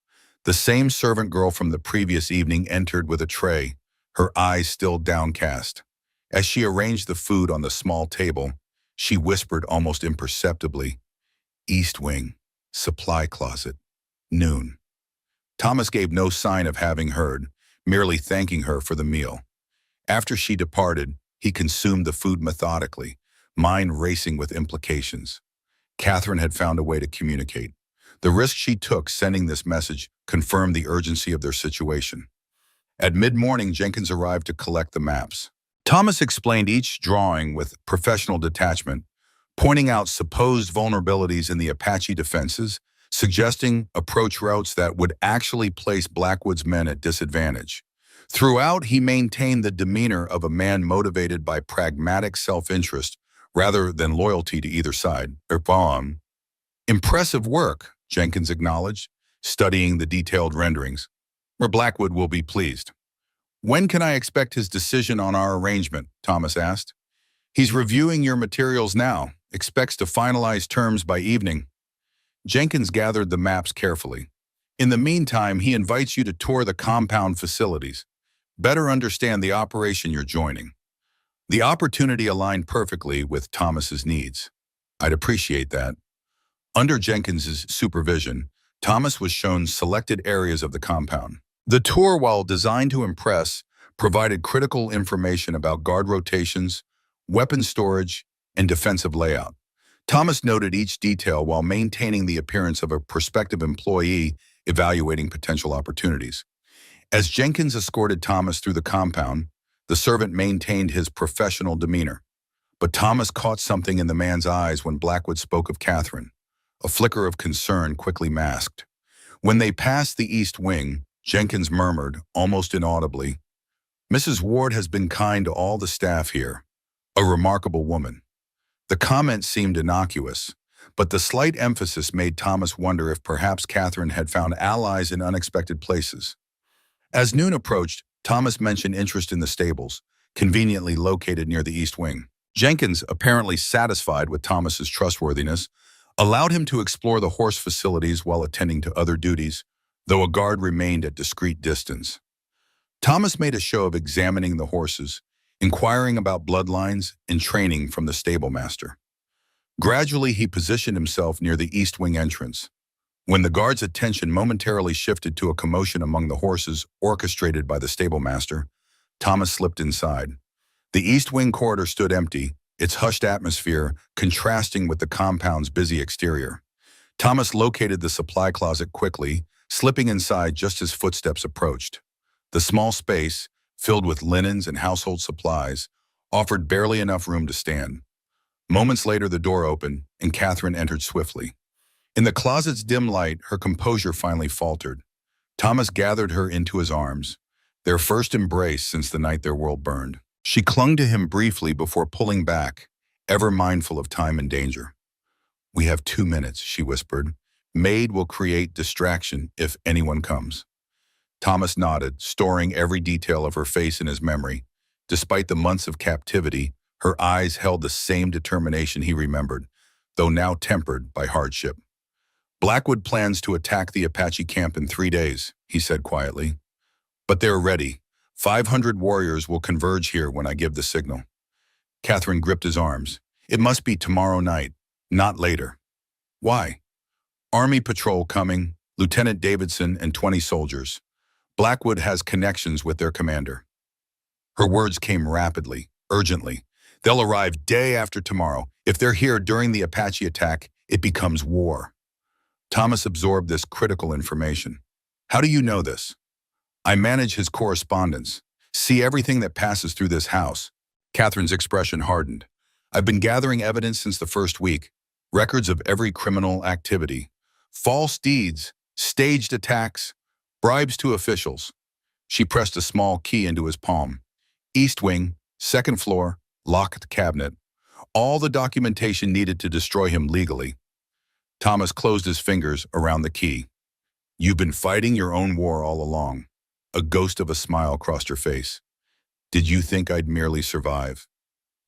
The same servant girl from the previous evening entered with a tray, her eyes still downcast. As she arranged the food on the small table, she whispered almost imperceptibly, "East Wing, supply closet, noon." Thomas gave no sign of having heard, merely thanking her for the meal. After she departed, he consumed the food methodically, mind racing with implications. Catherine had found a way to communicate. The risk she took sending this message confirmed the urgency of their situation. At mid-morning, Jenkins arrived to collect the maps. Thomas explained each drawing with professional detachment, pointing out supposed vulnerabilities in the Apache defenses, suggesting approach routes that would actually place Blackwood's men at disadvantage. Throughout, he maintained the demeanor of a man motivated by pragmatic self-interest rather than loyalty to either side. Impressive work, Jenkins acknowledged, studying the detailed renderings, where Blackwood will be pleased. When can I expect his decision on our arrangement? Thomas asked. He's reviewing your materials now, expects to finalize terms by evening. Jenkins gathered the maps carefully. In the meantime, he invites you to tour the compound facilities, better understand the operation you're joining. The opportunity aligned perfectly with Thomas's needs. I'd appreciate that. Under Jenkins's supervision, Thomas was shown selected areas of the compound. The tour, while designed to impress, provided critical information about guard rotations, weapon storage, and defensive layout. Thomas noted each detail while maintaining the appearance of a prospective employee evaluating potential opportunities. As Jenkins escorted Thomas through the compound, the servant maintained his professional demeanor. But Thomas caught something in the man's eyes when Blackwood spoke of Catherine. A flicker of concern quickly masked. When they passed the east wing, Jenkins murmured, almost inaudibly, Mrs. Ward has been kind to all the staff here. A remarkable woman. The comment seemed innocuous, but the slight emphasis made Thomas wonder if perhaps Catherine had found allies in unexpected places. As noon approached, Thomas mentioned interest in the stables, conveniently located near the east wing. Jenkins, apparently satisfied with Thomas's trustworthiness, allowed him to explore the horse facilities while attending to other duties, though a guard remained at discreet distance. Thomas made a show of examining the horses, inquiring about bloodlines and training from the stable master. Gradually, he positioned himself near the east wing entrance. When the guard's attention momentarily shifted to a commotion among the horses orchestrated by the stable master, Thomas slipped inside. The east wing corridor stood empty, its hushed atmosphere contrasting with the compound's busy exterior. Thomas located the supply closet quickly, slipping inside just as footsteps approached. The small space, filled with linens and household supplies, offered barely enough room to stand. Moments later, the door opened, and Catherine entered swiftly. In the closet's dim light, her composure finally faltered. Thomas gathered her into his arms, their first embrace since the night their world burned. She clung to him briefly before pulling back, ever mindful of time and danger. We have 2 minutes, she whispered. Maid will create distraction if anyone comes. Thomas nodded, storing every detail of her face in his memory. Despite the months of captivity, her eyes held the same determination he remembered, though now tempered by hardship. Blackwood plans to attack the Apache camp in 3 days, he said quietly. But they're ready. 500 warriors will converge here when I give the signal. Catherine gripped his arms. It must be tomorrow night, not later. Why? Army patrol coming, Lieutenant Davidson and 20 soldiers. Blackwood has connections with their commander. Her words came rapidly, urgently. They'll arrive day after tomorrow. If they're here during the Apache attack, it becomes war. Thomas absorbed this critical information. How do you know this? I manage his correspondence, see everything that passes through this house. Catherine's expression hardened. I've been gathering evidence since the first week, records of every criminal activity, false deeds, staged attacks, bribes to officials. She pressed a small key into his palm. East wing, second floor, locked cabinet. All the documentation needed to destroy him legally. Thomas closed his fingers around the key. You've been fighting your own war all along. A ghost of a smile crossed her face. Did you think I'd merely survive?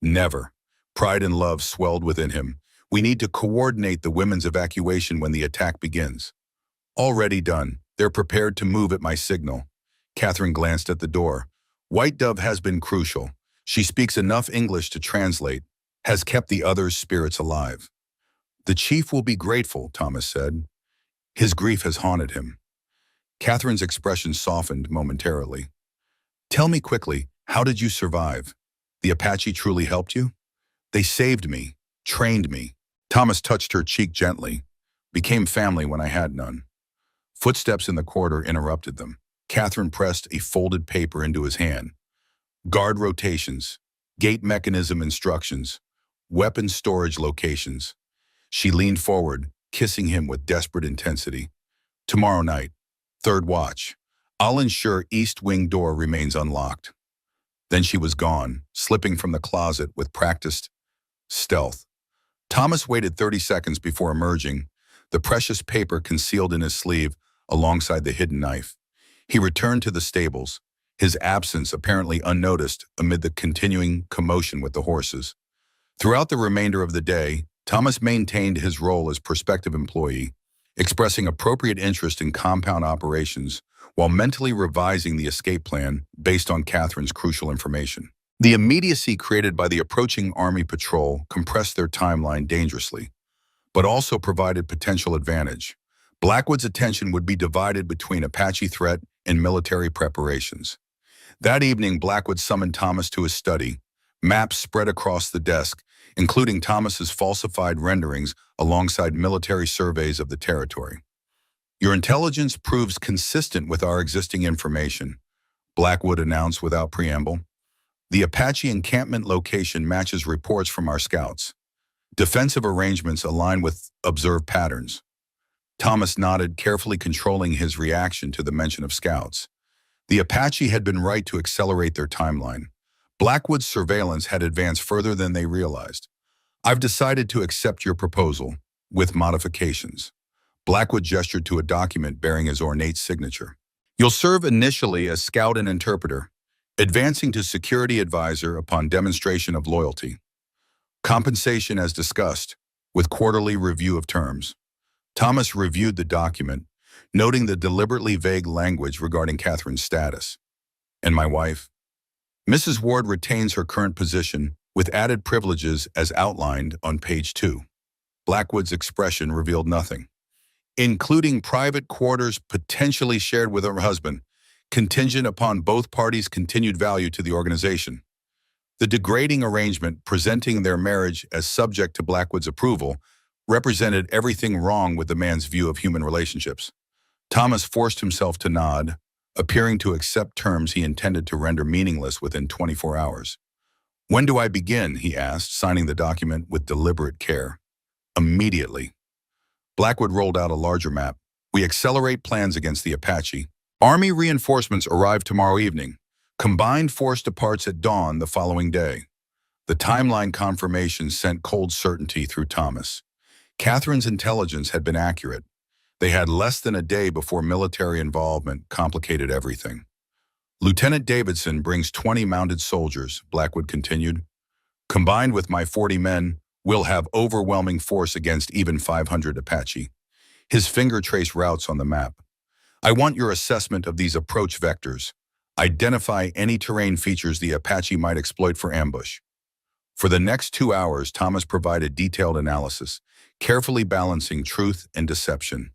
Never. Pride and love swelled within him. We need to coordinate the women's evacuation when the attack begins. Already done. They're prepared to move at my signal. Catherine glanced at the door. White Dove has been crucial. She speaks enough English to translate, has kept the others' spirits alive. The chief will be grateful, Thomas said. His grief has haunted him. Catherine's expression softened momentarily. Tell me quickly, how did you survive? The Apache truly helped you? They saved me, trained me. Thomas touched her cheek gently, became family when I had none. Footsteps in the corridor interrupted them. Catherine pressed a folded paper into his hand. Guard rotations, gate mechanism instructions, weapon storage locations. She leaned forward, kissing him with desperate intensity. Tomorrow night, third watch. I'll ensure east wing door remains unlocked. Then she was gone, slipping from the closet with practiced stealth. Thomas waited 30 seconds before emerging, the precious paper concealed in his sleeve alongside the hidden knife. He returned to the stables, his absence apparently unnoticed amid the continuing commotion with the horses. Throughout the remainder of the day, Thomas maintained his role as prospective employee, expressing appropriate interest in compound operations while mentally revising the escape plan based on Catherine's crucial information. The immediacy created by the approaching Army patrol compressed their timeline dangerously, but also provided potential advantage. Blackwood's attention would be divided between Apache threat and military preparations. That evening, Blackwood summoned Thomas to his study, maps spread across the desk, including Thomas's falsified renderings alongside military surveys of the territory. Your intelligence proves consistent with our existing information, Blackwood announced without preamble. The Apache encampment location matches reports from our scouts. Defensive arrangements align with observed patterns. Thomas nodded, carefully controlling his reaction to the mention of scouts. The Apache had been right to accelerate their timeline. Blackwood's surveillance had advanced further than they realized. I've decided to accept your proposal, with modifications. Blackwood gestured to a document bearing his ornate signature. You'll serve initially as scout and interpreter, advancing to security advisor upon demonstration of loyalty. Compensation as discussed, with quarterly review of terms. Thomas reviewed the document, noting the deliberately vague language regarding Catherine's status. And my wife? Mrs. Ward retains her current position with added privileges as outlined on page 2. Blackwood's expression revealed nothing. Including private quarters potentially shared with her husband, contingent upon both parties' continued value to the organization. The degrading arrangement presenting their marriage as subject to Blackwood's approval represented everything wrong with the man's view of human relationships. Thomas forced himself to nod, appearing to accept terms he intended to render meaningless within 24 hours. When do I begin? He asked, signing the document with deliberate care. Immediately. Blackwood rolled out a larger map. We accelerate plans against the Apache. Army reinforcements arrive tomorrow evening. Combined force departs at dawn the following day. The timeline confirmation sent cold certainty through Thomas. Catherine's intelligence had been accurate. They had less than a day before military involvement complicated everything. Lieutenant Davidson brings 20 mounted soldiers, Blackwood continued. Combined with my 40 men, we'll have overwhelming force against even 500 Apache. His finger traced routes on the map. I want your assessment of these approach vectors. Identify any terrain features the Apache might exploit for ambush. For the next 2 hours, Thomas provided detailed analysis, carefully balancing truth and deception.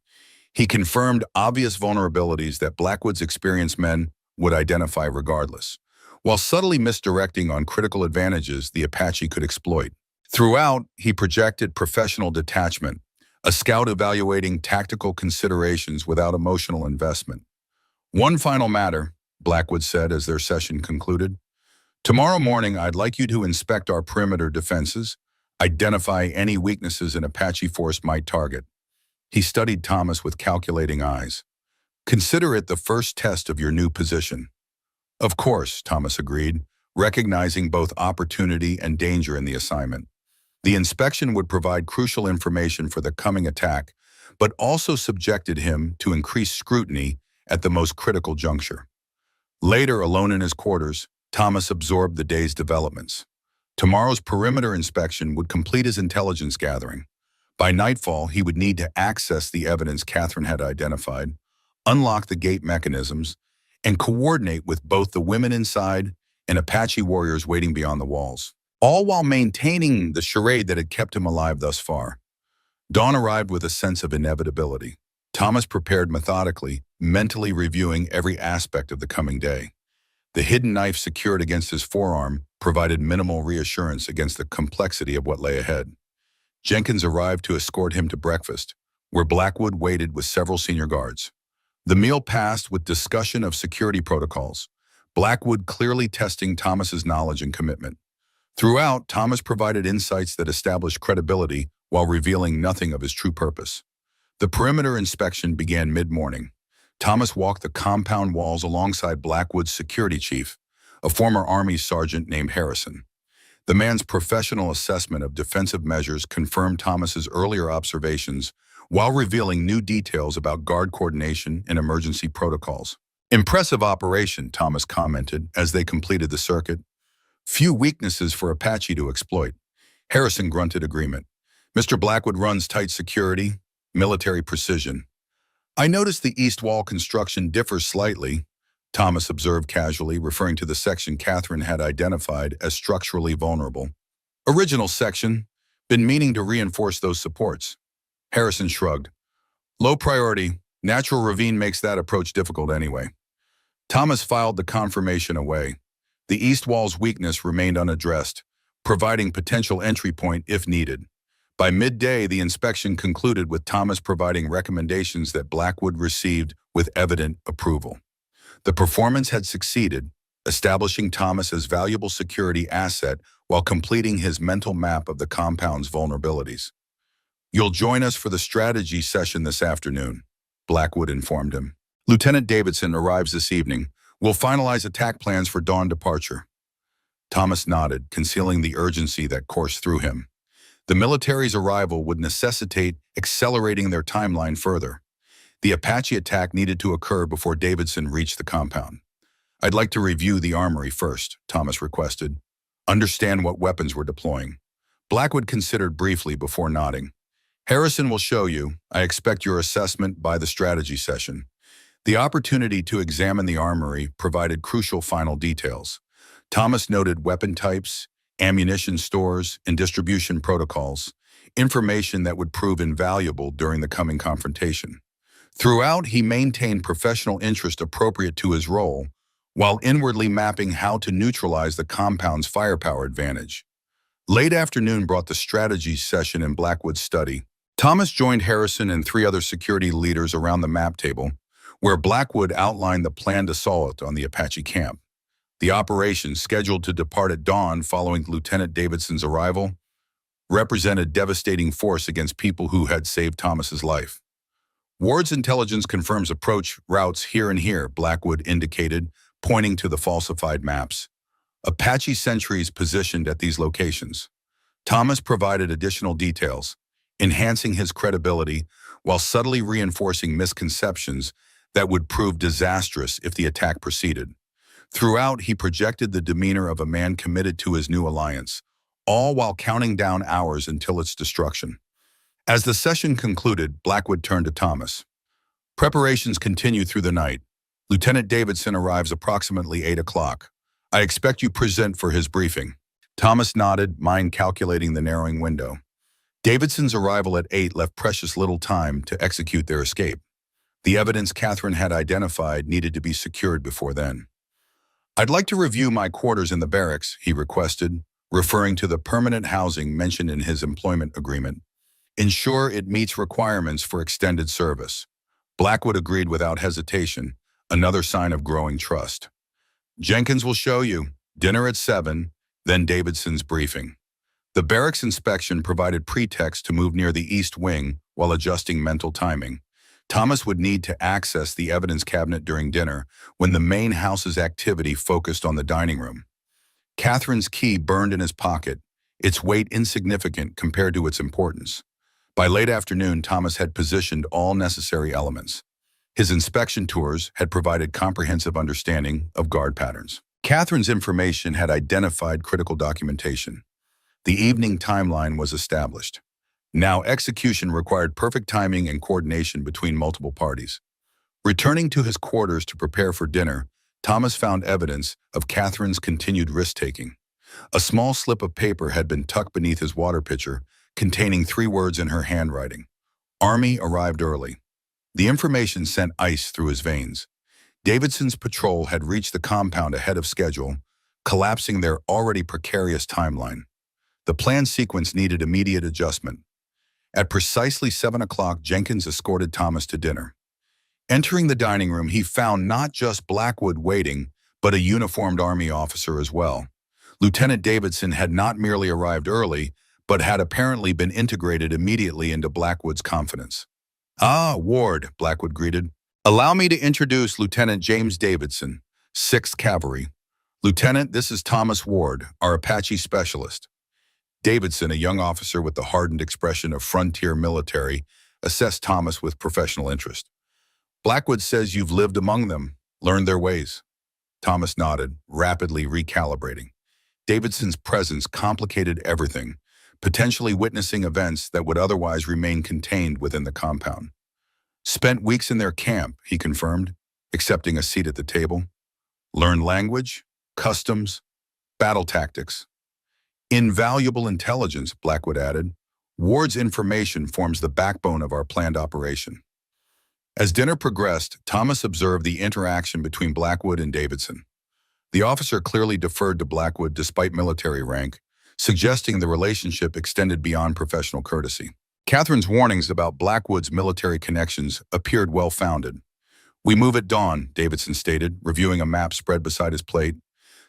He confirmed obvious vulnerabilities that Blackwood's experienced men would identify regardless, while subtly misdirecting on critical advantages the Apache could exploit. Throughout, he projected professional detachment, a scout evaluating tactical considerations without emotional investment. One final matter, Blackwood said as their session concluded. Tomorrow morning, I'd like you to inspect our perimeter defenses, identify any weaknesses an Apache force might target. He studied Thomas with calculating eyes. Consider it the first test of your new position. Of course, Thomas agreed, recognizing both opportunity and danger in the assignment. The inspection would provide crucial information for the coming attack, but also subjected him to increased scrutiny at the most critical juncture. Later, alone in his quarters, Thomas absorbed the day's developments. Tomorrow's perimeter inspection would complete his intelligence gathering. By nightfall, he would need to access the evidence Catherine had identified, unlock the gate mechanisms, and coordinate with both the women inside and Apache warriors waiting beyond the walls, all while maintaining the charade that had kept him alive thus far. Dawn arrived with a sense of inevitability. Thomas prepared methodically, mentally reviewing every aspect of the coming day. The hidden knife secured against his forearm provided minimal reassurance against the complexity of what lay ahead. Jenkins arrived to escort him to breakfast, where Blackwood waited with several senior guards. The meal passed with discussion of security protocols, Blackwood clearly testing Thomas's knowledge and commitment. Throughout, Thomas provided insights that established credibility while revealing nothing of his true purpose. The perimeter inspection began mid-morning. Thomas walked the compound walls alongside Blackwood's security chief, a former Army sergeant named Harrison. The man's professional assessment of defensive measures confirmed Thomas's earlier observations while revealing new details about guard coordination and emergency protocols. "Impressive operation," Thomas commented as they completed the circuit. "Few weaknesses for Apache to exploit." Harrison grunted agreement. "Mr. Blackwood runs tight security, military precision." "I noticed the east wall construction differs slightly," Thomas observed casually, referring to the section Catherine had identified as structurally vulnerable. "Original section. Been meaning to reinforce those supports." Harrison shrugged. "Low priority. Natural ravine makes that approach difficult anyway." Thomas filed the confirmation away. The east wall's weakness remained unaddressed, providing potential entry point if needed. By midday, the inspection concluded with Thomas providing recommendations that Blackwood received with evident approval. The performance had succeeded, establishing Thomas as valuable security asset while completing his mental map of the compound's vulnerabilities. "You'll join us for the strategy session this afternoon," Blackwood informed him. "Lieutenant Davidson arrives this evening. We'll finalize attack plans for dawn departure." Thomas nodded, concealing the urgency that coursed through him. The military's arrival would necessitate accelerating their timeline further. The Apache attack needed to occur before Davidson reached the compound. "I'd like to review the armory first," Thomas requested. "Understand what weapons we're deploying." Blackwood considered briefly before nodding. "Harrison will show you. I expect your assessment by the strategy session." The opportunity to examine the armory provided crucial final details. Thomas noted weapon types, ammunition stores, and distribution protocols, information that would prove invaluable during the coming confrontation. Throughout, he maintained professional interest appropriate to his role, while inwardly mapping how to neutralize the compound's firepower advantage. Late afternoon brought the strategy session in Blackwood's study. Thomas joined Harrison and 3 other security leaders around the map table, where Blackwood outlined the planned assault on the Apache camp. The operation, scheduled to depart at dawn following Lieutenant Davidson's arrival, represented devastating force against people who had saved Thomas's life. "Ward's intelligence confirms approach routes here and here," Blackwood indicated, pointing to the falsified maps. "Apache sentries positioned at these locations." Thomas provided additional details, enhancing his credibility while subtly reinforcing misconceptions that would prove disastrous if the attack proceeded. Throughout, he projected the demeanor of a man committed to his new alliance, all while counting down hours until its destruction. As the session concluded, Blackwood turned to Thomas. "Preparations continue through the night. Lieutenant Davidson arrives approximately 8 o'clock. I expect you present for his briefing." Thomas nodded, mind calculating the narrowing window. Davidson's arrival at 8 left precious little time to execute their escape. The evidence Catherine had identified needed to be secured before then. "I'd like to review my quarters in the barracks," he requested, referring to the permanent housing mentioned in his employment agreement. "Ensure it meets requirements for extended service." Blackwood agreed without hesitation, another sign of growing trust. "Jenkins will show you. Dinner at 7, then Davidson's briefing." The barracks inspection provided pretext to move near the east wing while adjusting mental timing. Thomas would need to access the evidence cabinet during dinner when the main house's activity focused on the dining room. Catherine's key burned in his pocket, its weight insignificant compared to its importance. By late afternoon, Thomas had positioned all necessary elements. His inspection tours had provided comprehensive understanding of guard patterns. Catherine's information had identified critical documentation. The evening timeline was established. Now execution required perfect timing and coordination between multiple parties. Returning to his quarters to prepare for dinner, Thomas found evidence of Catherine's continued risk-taking. A small slip of paper had been tucked beneath his water pitcher, containing 3 words in her handwriting. "Army arrived early." The information sent ice through his veins. Davidson's patrol had reached the compound ahead of schedule, collapsing their already precarious timeline. The planned sequence needed immediate adjustment. At precisely 7 o'clock, Jenkins escorted Thomas to dinner. Entering the dining room, he found not just Blackwood waiting, but a uniformed army officer as well. Lieutenant Davidson had not merely arrived early, but had apparently been integrated immediately into Blackwood's confidence. "Ah, Ward," Blackwood greeted. "Allow me to introduce Lieutenant James Davidson, 6th Cavalry. Lieutenant, this is Thomas Ward, our Apache specialist." Davidson, a young officer with the hardened expression of frontier military, assessed Thomas with professional interest. "Blackwood says you've lived among them, learned their ways." Thomas nodded, rapidly recalibrating. Davidson's presence complicated everything, potentially witnessing events that would otherwise remain contained within the compound. "Spent weeks in their camp," he confirmed, accepting a seat at the table. "Learned language, customs, battle tactics. Invaluable intelligence," Blackwood added. "Ward's information forms the backbone of our planned operation." As dinner progressed, Thomas observed the interaction between Blackwood and Davidson. The officer clearly deferred to Blackwood despite military rank, suggesting the relationship extended beyond professional courtesy. Catherine's warnings about Blackwood's military connections appeared well-founded. "We move at dawn," Davidson stated, reviewing a map spread beside his plate.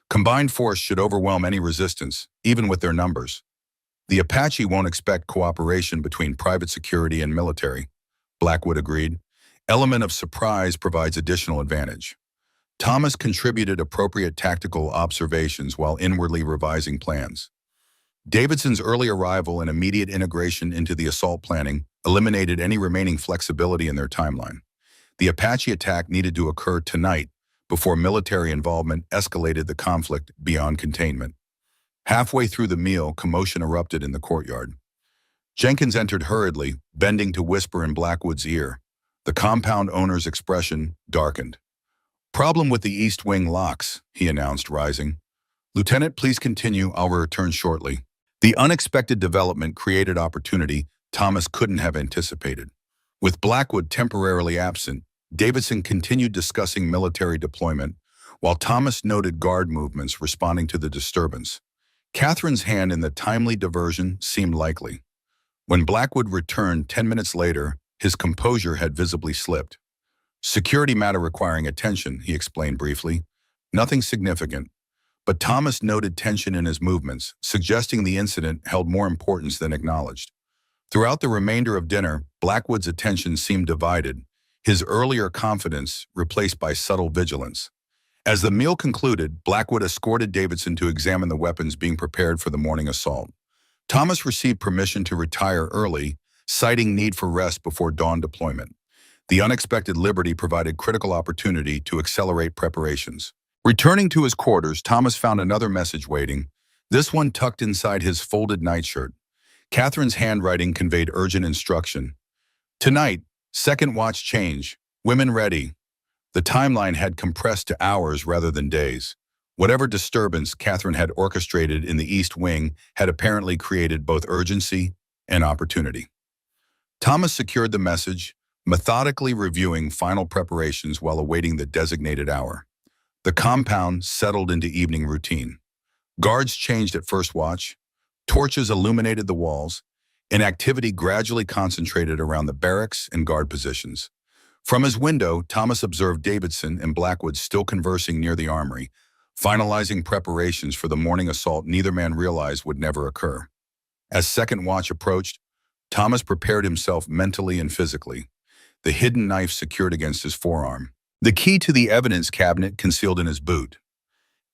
"Combined force should overwhelm any resistance, even with their numbers. The Apache won't expect cooperation between private security and military," Blackwood agreed. "Element of surprise provides additional advantage." Thomas contributed appropriate tactical observations while inwardly revising plans. Davidson's early arrival and immediate integration into the assault planning eliminated any remaining flexibility in their timeline. The Apache attack needed to occur tonight before military involvement escalated the conflict beyond containment. Halfway through the meal, commotion erupted in the courtyard. Jenkins entered hurriedly, bending to whisper in Blackwood's ear. The compound owner's expression darkened. "Problem with the east wing locks," he announced, rising. "Lieutenant, please continue. I'll return shortly." The unexpected development created opportunity Thomas couldn't have anticipated. With Blackwood temporarily absent, Davidson continued discussing military deployment, while Thomas noted guard movements responding to the disturbance. Catherine's hand in the timely diversion seemed likely. When Blackwood returned 10 minutes later, his composure had visibly slipped. "Security matter requiring attention," he explained briefly. "Nothing significant." But Thomas noted tension in his movements, suggesting the incident held more importance than acknowledged. Throughout the remainder of dinner, Blackwood's attention seemed divided, his earlier confidence replaced by subtle vigilance. As the meal concluded, Blackwood escorted Davidson to examine the weapons being prepared for the morning assault. Thomas received permission to retire early, citing need for rest before dawn deployment. The unexpected liberty provided critical opportunity to accelerate preparations. Returning to his quarters, Thomas found another message waiting, this one tucked inside his folded nightshirt. Catherine's handwriting conveyed urgent instruction. "Tonight, second watch change. Women ready." The timeline had compressed to hours rather than days. Whatever disturbance Catherine had orchestrated in the East Wing had apparently created both urgency and opportunity. Thomas secured the message, methodically reviewing final preparations while awaiting the designated hour. The compound settled into evening routine. Guards changed at first watch, torches illuminated the walls, and activity gradually concentrated around the barracks and guard positions. From his window, Thomas observed Davidson and Blackwood still conversing near the armory, finalizing preparations for the morning assault neither man realized would never occur. As second watch approached, Thomas prepared himself mentally and physically, the hidden knife secured against his forearm, the key to the evidence cabinet concealed in his boot.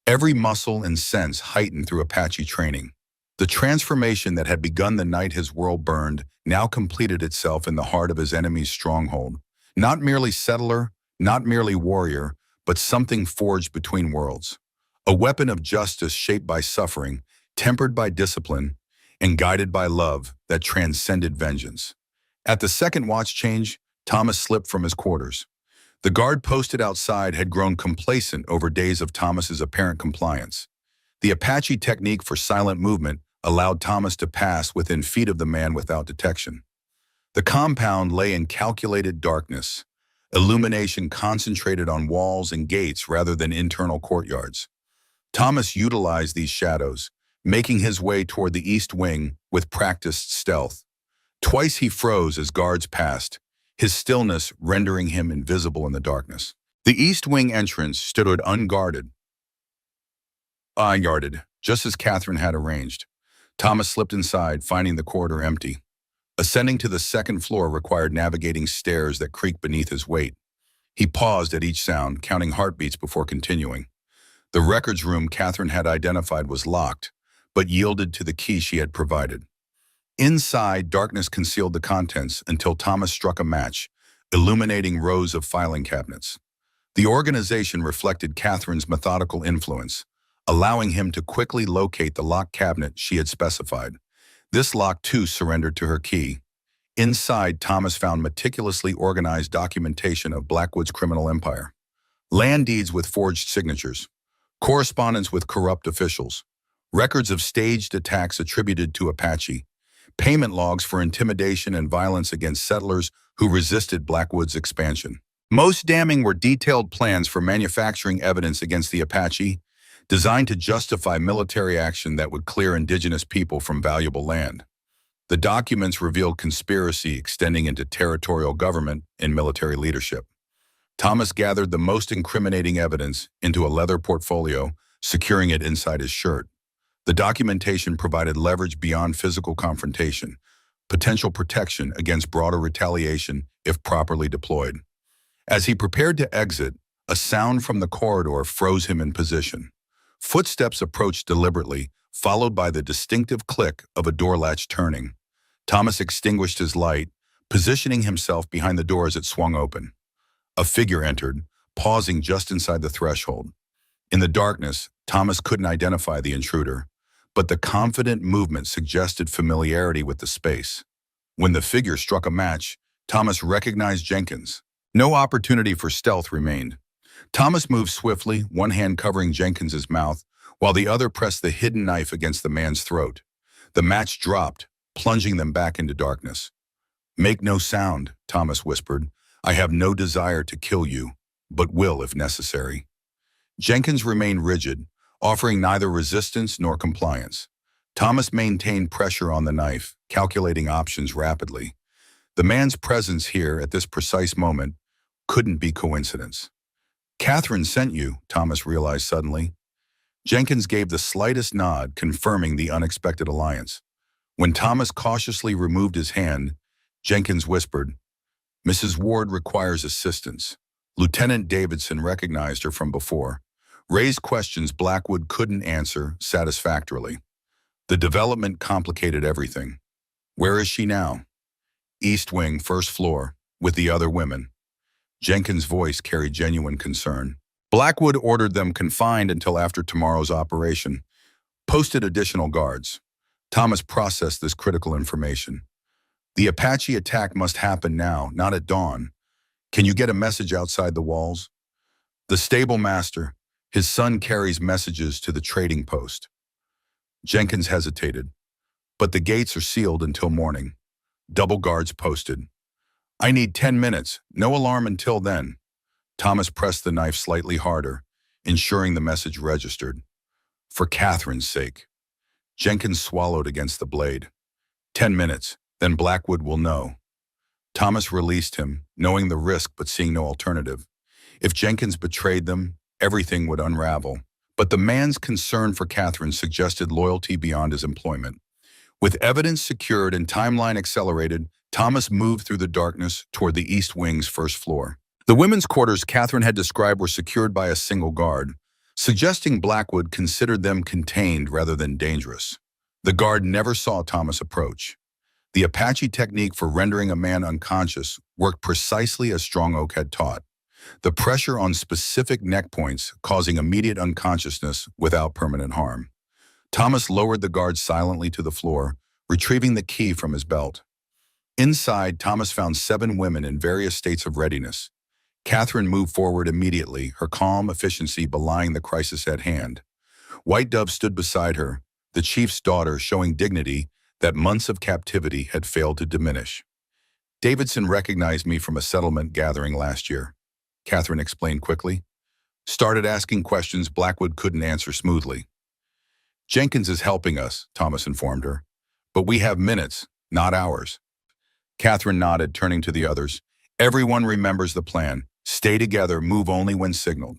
Every muscle and sense heightened through Apache training. The transformation that had begun the night his world burned now completed itself in the heart of his enemy's stronghold. Not merely settler, not merely warrior, but something forged between worlds. A weapon of justice shaped by suffering, tempered by discipline, and guided by love that transcended vengeance. At the second watch change, Thomas slipped from his quarters. The guard posted outside had grown complacent over days of Thomas's apparent compliance. The Apache technique for silent movement allowed Thomas to pass within feet of the man without detection. The compound lay in calculated darkness, illumination concentrated on walls and gates rather than internal courtyards. Thomas utilized these shadows, making his way toward the east wing with practiced stealth. Twice he froze as guards passed, his stillness rendering him invisible in the darkness. The east wing entrance stood unguarded, just as Catherine had arranged. Thomas slipped inside, finding the corridor empty. Ascending to the second floor required navigating stairs that creaked beneath his weight. He paused at each sound, counting heartbeats before continuing. The records room Catherine had identified was locked, but yielded to the key she had provided. Inside, darkness concealed the contents until Thomas struck a match, illuminating rows of filing cabinets. The organization reflected Catherine's methodical influence, allowing him to quickly locate the locked cabinet she had specified. This lock, too, surrendered to her key. Inside, Thomas found meticulously organized documentation of Blackwood's criminal empire. Land deeds with forged signatures, correspondence with corrupt officials, records of staged attacks attributed to Apache, payment logs for intimidation and violence against settlers who resisted Blackwood's expansion. Most damning were detailed plans for manufacturing evidence against the Apache, designed to justify military action that would clear indigenous people from valuable land. The documents revealed conspiracy extending into territorial government and military leadership. Thomas gathered the most incriminating evidence into a leather portfolio, securing it inside his shirt. The documentation provided leverage beyond physical confrontation, potential protection against broader retaliation if properly deployed. As he prepared to exit, a sound from the corridor froze him in position. Footsteps approached deliberately, followed by the distinctive click of a door latch turning. Thomas extinguished his light, positioning himself behind the door as it swung open. A figure entered, pausing just inside the threshold. In the darkness, Thomas couldn't identify the intruder, but the confident movement suggested familiarity with the space. When the figure struck a match, Thomas recognized Jenkins. No opportunity for stealth remained. Thomas moved swiftly, one hand covering Jenkins's mouth, while the other pressed the hidden knife against the man's throat. The match dropped, plunging them back into darkness. "Make no sound," Thomas whispered. "I have no desire to kill you, but will if necessary." Jenkins remained rigid, offering neither resistance nor compliance. Thomas maintained pressure on the knife, calculating options rapidly. The man's presence here at this precise moment couldn't be coincidence. "Catherine sent you," Thomas realized suddenly. Jenkins gave the slightest nod, confirming the unexpected alliance. When Thomas cautiously removed his hand, Jenkins whispered, "Mrs. Ward requires assistance." Lieutenant Davidson recognized her from before. Raised questions Blackwood couldn't answer satisfactorily. The development complicated everything. "Where is she now?" "East wing, first floor, with the other women." Jenkins' voice carried genuine concern. Blackwood ordered them confined until after tomorrow's operation. Posted additional guards. Thomas processed this critical information. "The Apache attack must happen now, not at dawn. Can you get a message outside the walls?" "The stable master. His son carries messages to the trading post." Jenkins hesitated. "But the gates are sealed until morning. Double guards posted." "I need 10 minutes. No alarm until then." Thomas pressed the knife slightly harder, ensuring the message registered. "For Catherine's sake." Jenkins swallowed against the blade. 10 minutes, then Blackwood will know." Thomas released him, knowing the risk but seeing no alternative. If Jenkins betrayed them, everything would unravel. But the man's concern for Catherine suggested loyalty beyond his employment. With evidence secured and timeline accelerated, Thomas moved through the darkness toward the East Wing's first floor. The women's quarters Catherine had described were secured by a single guard, suggesting Blackwood considered them contained rather than dangerous. The guard never saw Thomas approach. The Apache technique for rendering a man unconscious worked precisely as Strong Oak had taught. The pressure on specific neck points causing immediate unconsciousness without permanent harm. Thomas lowered the guard silently to the floor, retrieving the key from his belt. Inside, Thomas found 7 women in various states of readiness. Catherine moved forward immediately, her calm efficiency belying the crisis at hand. White Dove stood beside her, the chief's daughter showing dignity that months of captivity had failed to diminish. "Davidson recognized me from a settlement gathering last year," Catherine explained quickly. Started asking questions Blackwood couldn't answer smoothly. "Jenkins is helping us," Thomas informed her. "But we have minutes, not hours." Catherine nodded, turning to the others. Everyone remembers the plan. Stay together, move only when signaled.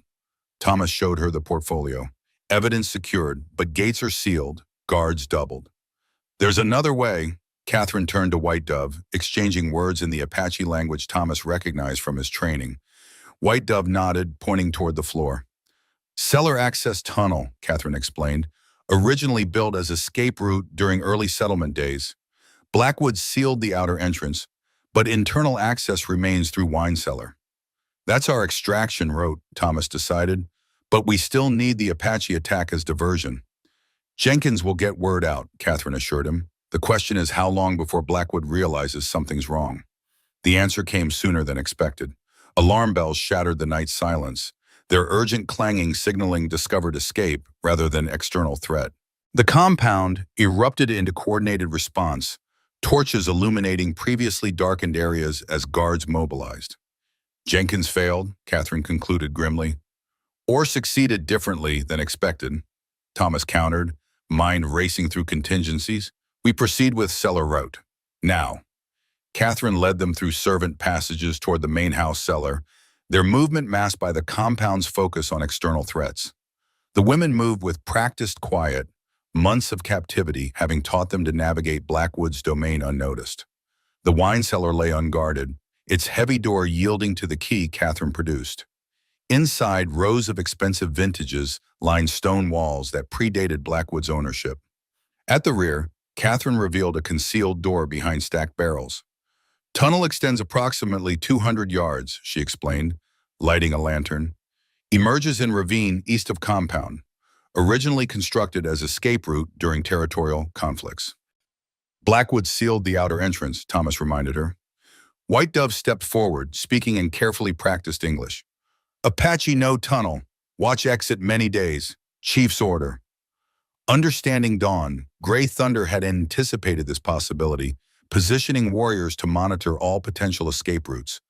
Thomas showed her the portfolio. Evidence secured, but gates are sealed, guards doubled. There's another way. Catherine turned to White Dove, exchanging words in the Apache language Thomas recognized from his training. White Dove nodded, pointing toward the floor. Cellar access tunnel, Catherine explained, originally built as escape route during early settlement days. Blackwood sealed the outer entrance, but internal access remains through wine cellar. That's our extraction route, Thomas decided, but we still need the Apache attack as diversion. Jenkins will get word out, Catherine assured him. The question is how long before Blackwood realizes something's wrong. The answer came sooner than expected. Alarm bells shattered the night silence, their urgent clanging signaling discovered escape rather than external threat. The compound erupted into coordinated response, torches illuminating previously darkened areas as guards mobilized. Jenkins failed, Catherine concluded grimly, or succeeded differently than expected, Thomas countered, mind racing through contingencies. We proceed with cellar route. Now. Catherine led them through servant passages toward the main house cellar, their movement masked by the compound's focus on external threats. The women moved with practiced quiet, months of captivity having taught them to navigate Blackwood's domain unnoticed. The wine cellar lay unguarded, its heavy door yielding to the key Catherine produced. Inside, rows of expensive vintages lined stone walls that predated Blackwood's ownership. At the rear, Catherine revealed a concealed door behind stacked barrels. Tunnel extends approximately 200 yards, she explained, lighting a lantern. Emerges in ravine east of compound, originally constructed as escape route during territorial conflicts. Blackwood sealed the outer entrance, Thomas reminded her. White Dove stepped forward, speaking in carefully practiced English. Apache no tunnel. Watch exit many days. Chief's order. Understanding dawned, Gray Thunder had anticipated this possibility, positioning warriors to monitor all potential escape routes.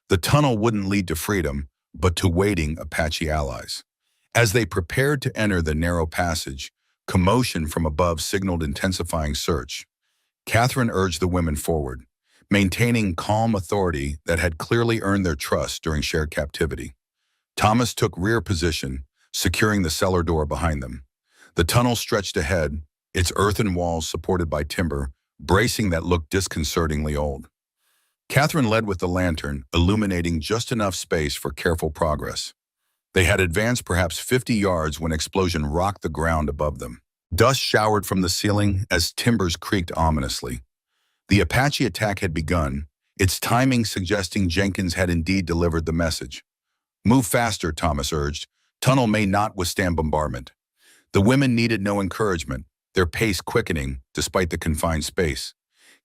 The tunnel wouldn't lead to freedom, but to waiting Apache allies. As they prepared to enter the narrow passage, commotion from above signaled intensifying search. Catherine urged the women forward, maintaining calm authority that had clearly earned their trust during shared captivity. Thomas took rear position, securing the cellar door behind them. The tunnel stretched ahead, its earthen walls supported by timber, bracing that looked disconcertingly old. Catherine led with the lantern, illuminating just enough space for careful progress. They had advanced perhaps 50 yards when an explosion rocked the ground above them. Dust showered from the ceiling as timbers creaked ominously. The Apache attack had begun, its timing suggesting Jenkins had indeed delivered the message. Move faster, Thomas urged. Tunnel may not withstand bombardment. The women needed no encouragement, their pace quickening despite the confined space.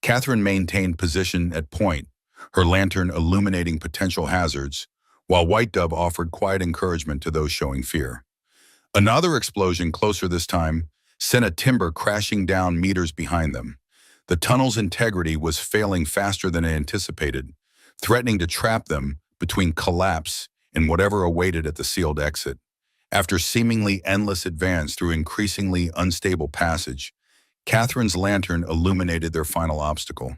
Catherine maintained position at point, her lantern illuminating potential hazards, while White Dove offered quiet encouragement to those showing fear. Another explosion closer this time sent a timber crashing down meters behind them. The tunnel's integrity was failing faster than anticipated, threatening to trap them between collapse and whatever awaited at the sealed exit. After seemingly endless advance through increasingly unstable passage, Catherine's lantern illuminated their final obstacle.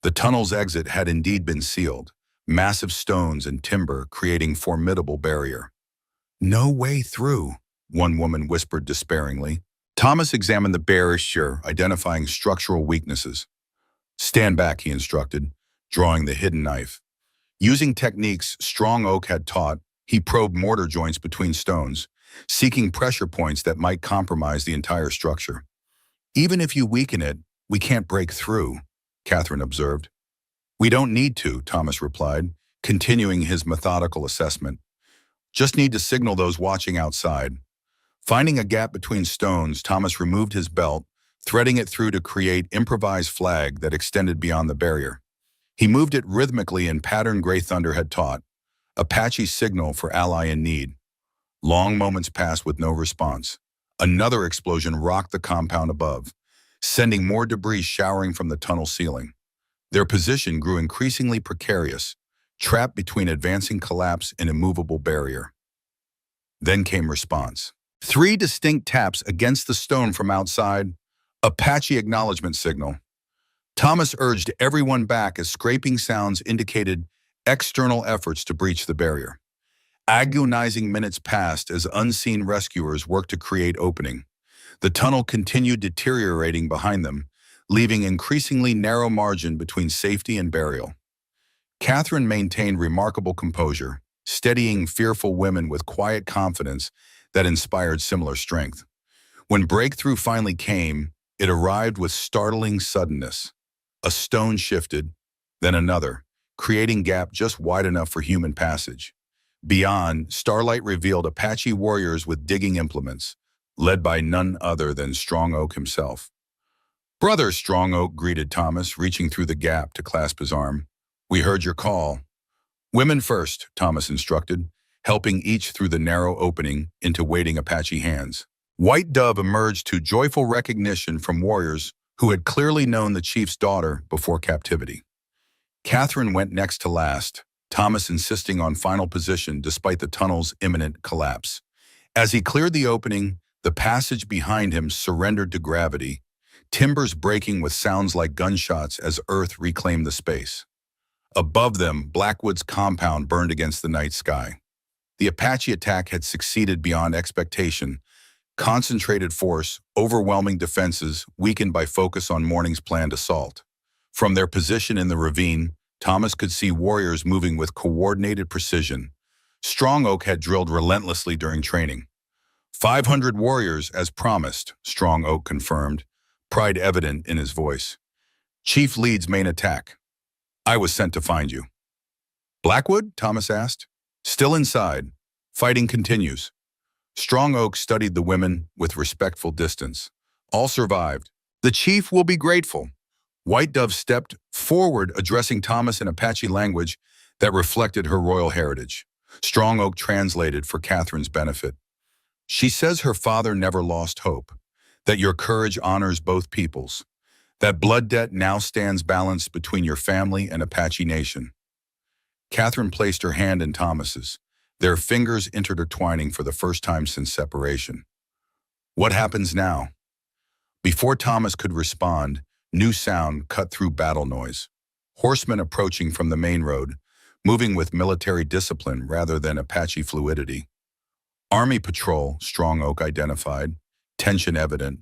The tunnel's exit had indeed been sealed, massive stones and timber creating formidable barrier. No way through, one woman whispered despairingly. Thomas examined the barrier, identifying structural weaknesses. Stand back, he instructed, drawing the hidden knife. Using techniques strong oak had taught, he probed mortar joints between stones, seeking pressure points that might compromise the entire structure. Even if you weaken it, we can't break through, Catherine observed. We don't need to, Thomas replied, continuing his methodical assessment. Just need to signal those watching outside. Finding a gap between stones, Thomas removed his belt, threading it through to create improvised flag that extended beyond the barrier. He moved it rhythmically in pattern Gray Thunder had taught, Apache's signal for ally in need. Long moments passed with no response. Another explosion rocked the compound above, sending more debris showering from the tunnel ceiling. Their position grew increasingly precarious, trapped between advancing collapse and immovable barrier. Then came response. 3 distinct taps against the stone from outside, Apache acknowledgement signal. Thomas urged everyone back as scraping sounds indicated external efforts to breach the barrier. Agonizing minutes passed as unseen rescuers worked to create opening. The tunnel continued deteriorating behind them, leaving increasingly narrow margin between safety and burial. Catherine maintained remarkable composure, steadying fearful women with quiet confidence that inspired similar strength. When breakthrough finally came, it arrived with startling suddenness. A stone shifted, then another, creating gap just wide enough for human passage. Beyond, starlight revealed Apache warriors with digging implements, led by none other than Strong Oak himself. "Brother," Strong Oak greeted Thomas, reaching through the gap to clasp his arm. "We heard your call." "Women first," Thomas instructed, helping each through the narrow opening into waiting Apache hands. White Dove emerged to joyful recognition from warriors who had clearly known the chief's daughter before captivity. Catherine went next to last, Thomas insisting on final position despite the tunnel's imminent collapse. As he cleared the opening, the passage behind him surrendered to gravity, timbers breaking with sounds like gunshots as Earth reclaimed the space. Above them, Blackwood's compound burned against the night sky. The Apache attack had succeeded beyond expectation. Concentrated force, overwhelming defenses, weakened by focus on morning's planned assault. From their position in the ravine, Thomas could see warriors moving with coordinated precision. Strong Oak had drilled relentlessly during training. 500 warriors, as promised, Strong Oak confirmed, pride evident in his voice. "Chief leads main attack. I was sent to find you." "Blackwood?" Thomas asked. "Still inside. Fighting continues." Strong Oak studied the women with respectful distance. "All survived. The chief will be grateful." White Dove stepped forward, addressing Thomas in Apache language that reflected her royal heritage. Strong Oak translated for Catherine's benefit. "She says her father never lost hope, that your courage honors both peoples, that blood debt now stands balanced between your family and Apache Nation." Catherine placed her hand in Thomas's, their fingers intertwining for the first time since separation. "What happens now?" Before Thomas could respond, new sound cut through battle noise. Horsemen approaching from the main road, moving with military discipline rather than Apache fluidity. Army patrol, Strong Oak identified, tension evident,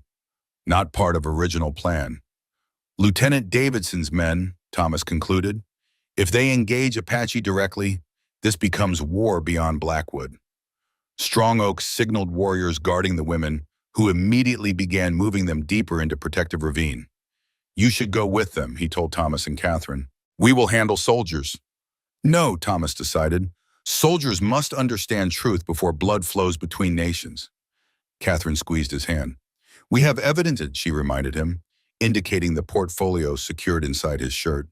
not part of original plan. Lieutenant Davidson's men, Thomas concluded. If they engage Apache directly, this becomes war beyond Blackwood. Strong Oak signaled warriors guarding the women, who immediately began moving them deeper into protective ravine. "You should go with them," he told Thomas and Catherine. "We will handle soldiers." "No," Thomas decided. "Soldiers must understand truth before blood flows between nations." Catherine squeezed his hand. "We have evidence," she reminded him, indicating the portfolio secured inside his shirt.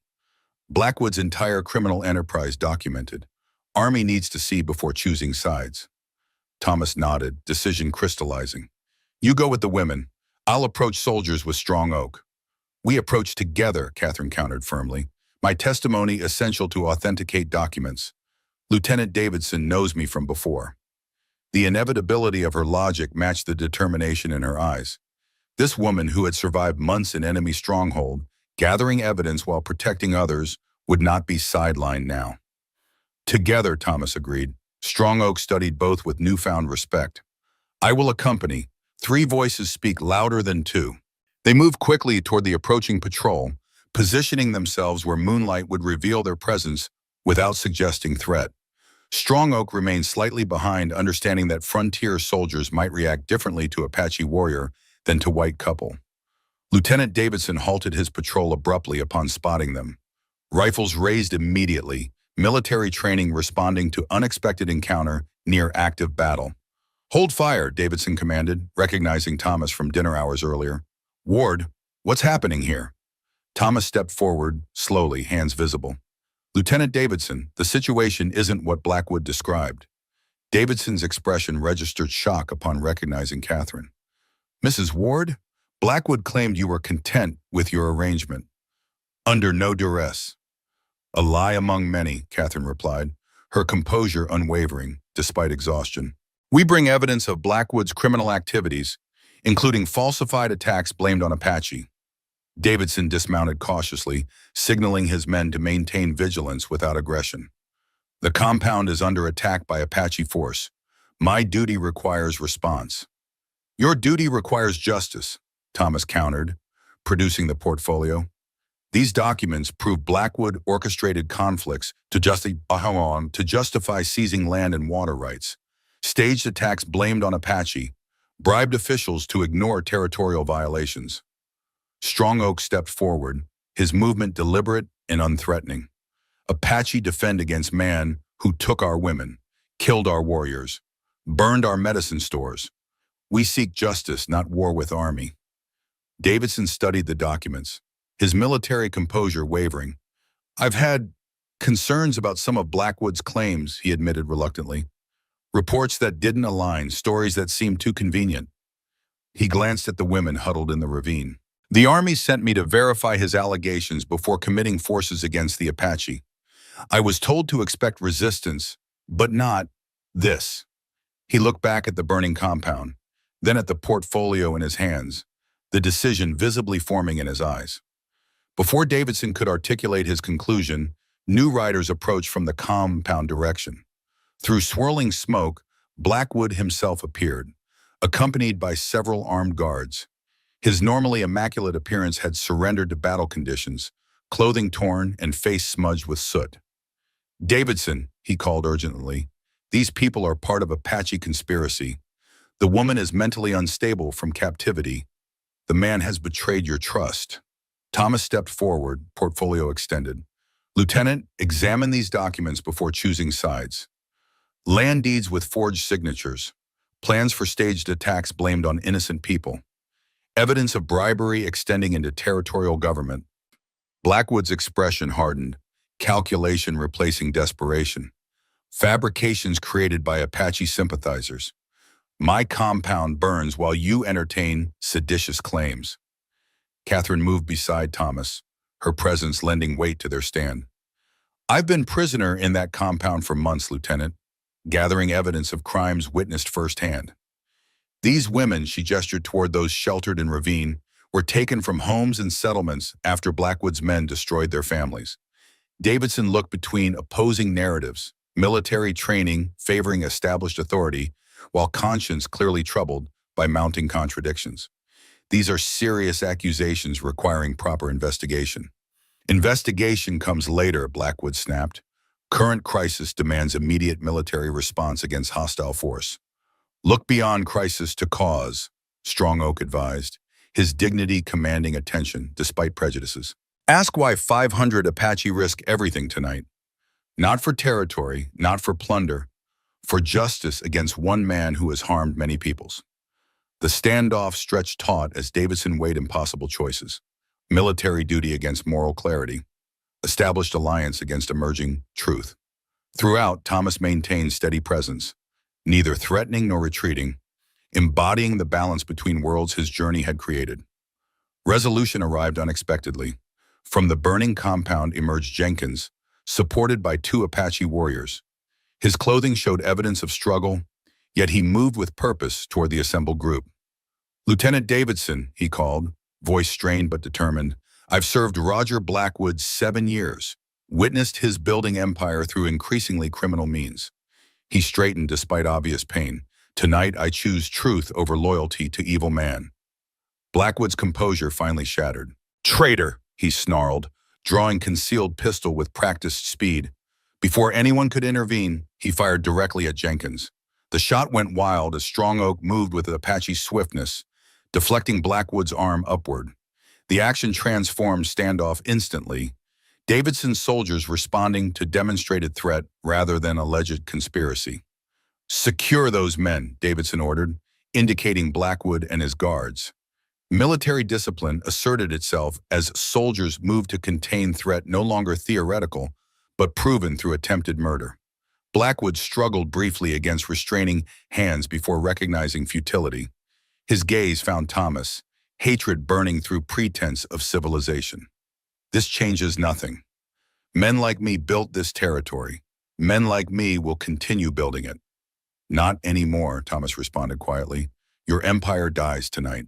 "Blackwood's entire criminal enterprise documented. Army needs to see before choosing sides." Thomas nodded, decision crystallizing. "You go with the women. I'll approach soldiers with Strong Oak." "We approach together," Catherine countered firmly. "My testimony essential to authenticate documents. Lieutenant Davidson knows me from before." The inevitability of her logic matched the determination in her eyes. This woman, who had survived months in enemy stronghold, gathering evidence while protecting others, would not be sidelined now. "Together," Thomas agreed. Strong Oak studied both with newfound respect. "I will accompany. 3 voices speak louder than 2. They moved quickly toward the approaching patrol, positioning themselves where moonlight would reveal their presence without suggesting threat. Strong Oak remained slightly behind, understanding that frontier soldiers might react differently to Apache warrior than to white couple. Lieutenant Davidson halted his patrol abruptly upon spotting them. Rifles raised immediately, military training responding to unexpected encounter near active battle. "Hold fire," Davidson commanded, recognizing Thomas from dinner hours earlier. "Ward, what's happening here?" Thomas stepped forward, slowly, hands visible. "Lieutenant Davidson, the situation isn't what Blackwood described." Davidson's expression registered shock upon recognizing Catherine. "Mrs. Ward, Blackwood claimed you were content with your arrangement. Under no duress." "A lie among many," Catherine replied, her composure unwavering, despite exhaustion. "We bring evidence of Blackwood's criminal activities, including falsified attacks blamed on Apache." Davidson dismounted cautiously, signaling his men to maintain vigilance without aggression. The compound is under attack by Apache force. My duty requires response. Your duty requires justice, Thomas countered, producing the portfolio. These documents prove Blackwood orchestrated conflicts to justify seizing land and water rights, staged attacks blamed on Apache, bribed officials to ignore territorial violations. Strong Oak stepped forward, his movement deliberate and unthreatening. Apache defend against man who took our women, killed our warriors, burned our medicine stores. We seek justice, not war with army. Davidson studied the documents, his military composure wavering. I've had concerns about some of Blackwood's claims, he admitted reluctantly. Reports that didn't align, stories that seemed too convenient. He glanced at the women huddled in the ravine. The army sent me to verify his allegations before committing forces against the Apache. I was told to expect resistance, but not this. He looked back at the burning compound, then at the portfolio in his hands, the decision visibly forming in his eyes. Before Davidson could articulate his conclusion, new riders approached from the compound direction. Through swirling smoke, Blackwood himself appeared, accompanied by several armed guards. His normally immaculate appearance had surrendered to battle conditions, clothing torn and face smudged with soot. Davidson, he called urgently, these people are part of Apache conspiracy. The woman is mentally unstable from captivity. The man has betrayed your trust. Thomas stepped forward, portfolio extended. Lieutenant, examine these documents before choosing sides. Land deeds with forged signatures. Plans for staged attacks blamed on innocent people. Evidence of bribery extending into territorial government. Blackwood's expression hardened, calculation replacing desperation. Fabrications created by Apache sympathizers. My compound burns while you entertain seditious claims. Catherine moved beside Thomas, her presence lending weight to their stand. I've been prisoner in that compound for months, Lieutenant, gathering evidence of crimes witnessed firsthand. These women, she gestured toward those sheltered in ravine, were taken from homes and settlements after Blackwood's men destroyed their families. Davidson looked between opposing narratives, military training favoring established authority, while conscience clearly troubled by mounting contradictions. These are serious accusations requiring proper investigation. Investigation comes later, Blackwood snapped. Current crisis demands immediate military response against hostile force. Look beyond crisis to cause, Strong Oak advised, his dignity commanding attention despite prejudices. Ask why 500 Apache risk everything tonight. Not for territory, not for plunder, for justice against one man who has harmed many peoples. The standoff stretched taut as Davidson weighed impossible choices. Military duty against moral clarity. Established alliance against emerging truth. Throughout, Thomas maintained steady presence, neither threatening nor retreating, embodying the balance between worlds his journey had created. Resolution arrived unexpectedly. From the burning compound emerged Jenkins, supported by 2 Apache warriors. His clothing showed evidence of struggle, yet he moved with purpose toward the assembled group. Lieutenant Davidson, he called, voice strained but determined. I've served Roger Blackwood 7 years, witnessed his building empire through increasingly criminal means. He straightened despite obvious pain. Tonight I choose truth over loyalty to evil man. Blackwood's composure finally shattered. Traitor, he snarled, drawing concealed pistol with practiced speed. Before anyone could intervene, he fired directly at Jenkins. The shot went wild as Strong Oak moved with Apache swiftness, deflecting Blackwood's arm upward. The action transformed standoff instantly, Davidson's soldiers responding to demonstrated threat rather than alleged conspiracy. Secure those men, Davidson ordered, indicating Blackwood and his guards. Military discipline asserted itself as soldiers moved to contain threat no longer theoretical, but proven through attempted murder. Blackwood struggled briefly against restraining hands before recognizing futility. His gaze found Thomas, hatred burning through pretense of civilization. This changes nothing. Men like me built this territory. Men like me will continue building it. Not anymore, Thomas responded quietly. Your empire dies tonight.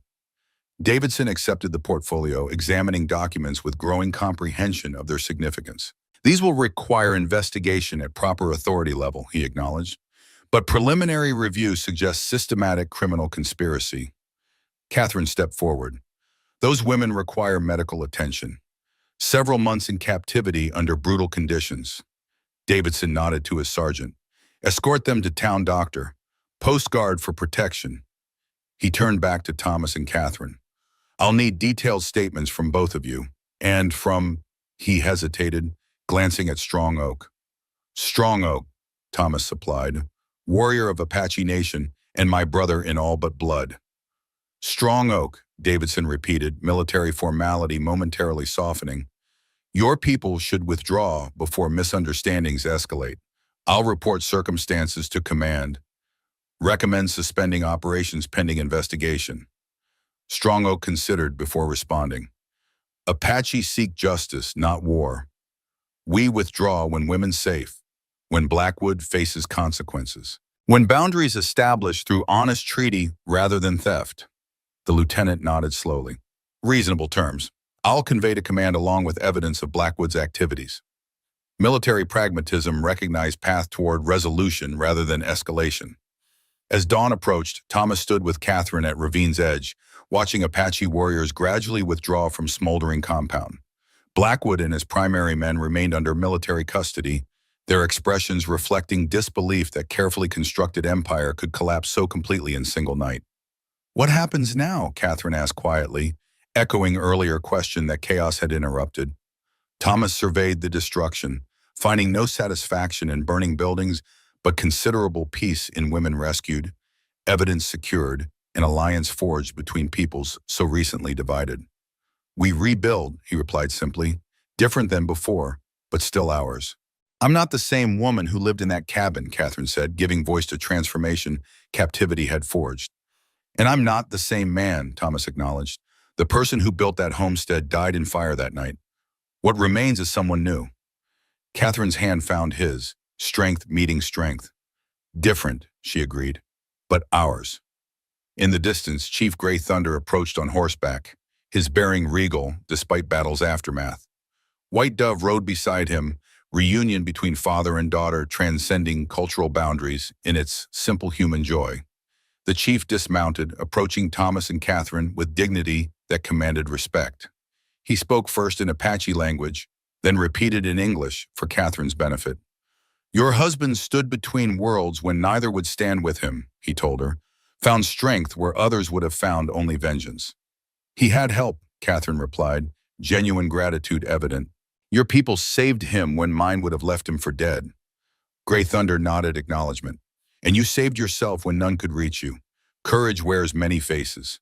Davidson accepted the portfolio, examining documents with growing comprehension of their significance. These will require investigation at proper authority level, he acknowledged. But preliminary review suggests systematic criminal conspiracy. Catherine stepped forward. Those women require medical attention. Several months in captivity under brutal conditions. Davidson nodded to his sergeant. Escort them to town doctor. Post guard for protection. He turned back to Thomas and Catherine. I'll need detailed statements from both of you. And from, he hesitated, glancing at Strong Oak. Strong Oak, Thomas supplied. Warrior of Apache Nation and my brother in all but blood. Strong Oak, Davidson repeated, military formality momentarily softening. Your people should withdraw before misunderstandings escalate. I'll report circumstances to command. Recommend suspending operations pending investigation. Strong Oak considered before responding. Apache seek justice, not war. We withdraw when women's safe, when Blackwood faces consequences. When boundaries established through honest treaty rather than theft. The lieutenant nodded slowly. Reasonable terms. I'll convey to command along with evidence of Blackwood's activities. Military pragmatism recognized path toward resolution rather than escalation. As dawn approached, Thomas stood with Catherine at Ravine's edge, watching Apache warriors gradually withdraw from smoldering compound. Blackwood and his primary men remained under military custody, their expressions reflecting disbelief that carefully constructed empire could collapse so completely in single night. What happens now? Catherine asked quietly, echoing earlier question that chaos had interrupted. Thomas surveyed the destruction, finding no satisfaction in burning buildings, but considerable peace in women rescued, evidence secured, an alliance forged between peoples so recently divided. We rebuild, he replied simply, different than before, but still ours. I'm not the same woman who lived in that cabin, Catherine said, giving voice to transformation captivity had forged. And I'm not the same man, Thomas acknowledged. The person who built that homestead died in fire that night. What remains is someone new. Catherine's hand found his, strength meeting strength. Different, she agreed, but ours. In the distance, Chief Grey Thunder approached on horseback, his bearing regal despite battle's aftermath. White Dove rode beside him, reunion between father and daughter transcending cultural boundaries in its simple human joy. The chief dismounted, approaching Thomas and Catherine with dignity that commanded respect. He spoke first in Apache language, then repeated in English for Catherine's benefit. Your husband stood between worlds when neither would stand with him, he told her, found strength where others would have found only vengeance. He had help, Catherine replied, genuine gratitude evident. Your people saved him when mine would have left him for dead. Grey Thunder nodded acknowledgement. And you saved yourself when none could reach you. Courage wears many faces.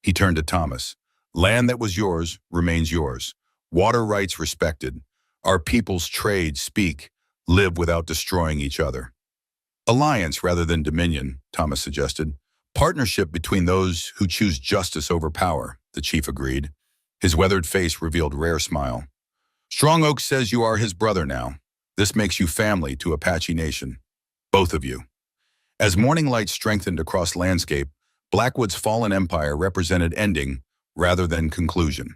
He turned to Thomas. Land that was yours remains yours. Water rights respected. Our peoples trade, speak, live without destroying each other. Alliance rather than dominion, Thomas suggested. Partnership between those who choose justice over power, the chief agreed. His weathered face revealed rare smile. Strong Oak says you are his brother now. This makes you family to Apache Nation. Both of you. As morning light strengthened across landscape, Blackwood's fallen empire represented ending rather than conclusion.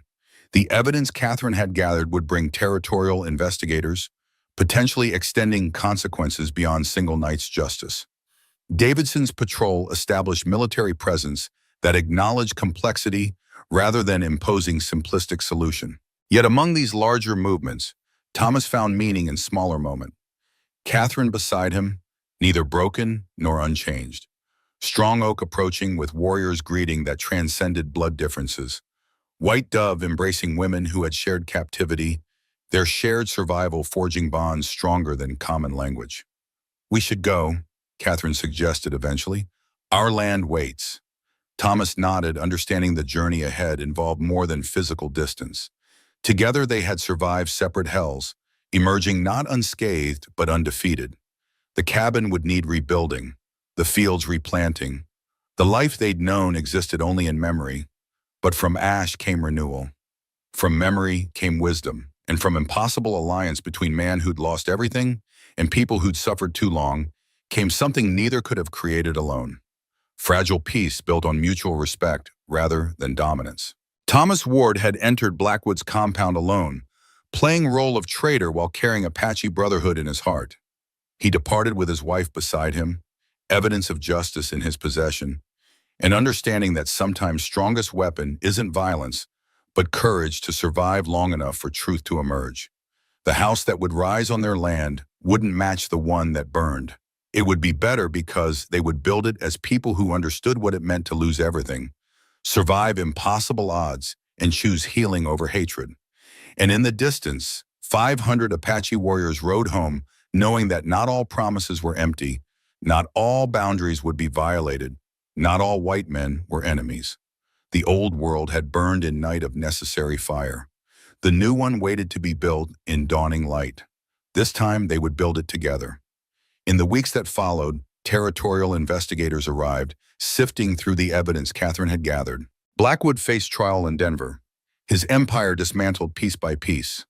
The evidence Catherine had gathered would bring territorial investigators, potentially extending consequences beyond single night's justice. Davidson's patrol established military presence that acknowledged complexity rather than imposing simplistic solution. Yet among these larger movements, Thomas found meaning in smaller moments. Catherine beside him, neither broken nor unchanged. Strong Oak approaching with warriors' greeting that transcended blood differences. White Dove embracing women who had shared captivity, their shared survival forging bonds stronger than common language. We should go, Catherine suggested eventually. Our land waits. Thomas nodded, understanding the journey ahead involved more than physical distance. Together they had survived separate hells, emerging not unscathed but undefeated. The cabin would need rebuilding, the fields replanting. The life they'd known existed only in memory, but from ash came renewal. From memory came wisdom, and from impossible alliance between man who'd lost everything and people who'd suffered too long came something neither could have created alone. Fragile peace built on mutual respect rather than dominance. Thomas Ward had entered Blackwood's compound alone, playing role of traitor while carrying Apache brotherhood in his heart. He departed with his wife beside him, evidence of justice in his possession, and understanding that sometimes strongest weapon isn't violence, but courage to survive long enough for truth to emerge. The house that would rise on their land wouldn't match the one that burned. It would be better because they would build it as people who understood what it meant to lose everything, survive impossible odds, and choose healing over hatred. And in the distance, 500 Apache warriors rode home, knowing that not all promises were empty, not all boundaries would be violated, not all white men were enemies. The old world had burned in night of necessary fire. The new one waited to be built in dawning light. This time they would build it together. In the weeks that followed, territorial investigators arrived, sifting through the evidence Catherine had gathered. Blackwood faced trial in Denver. His empire dismantled piece by piece.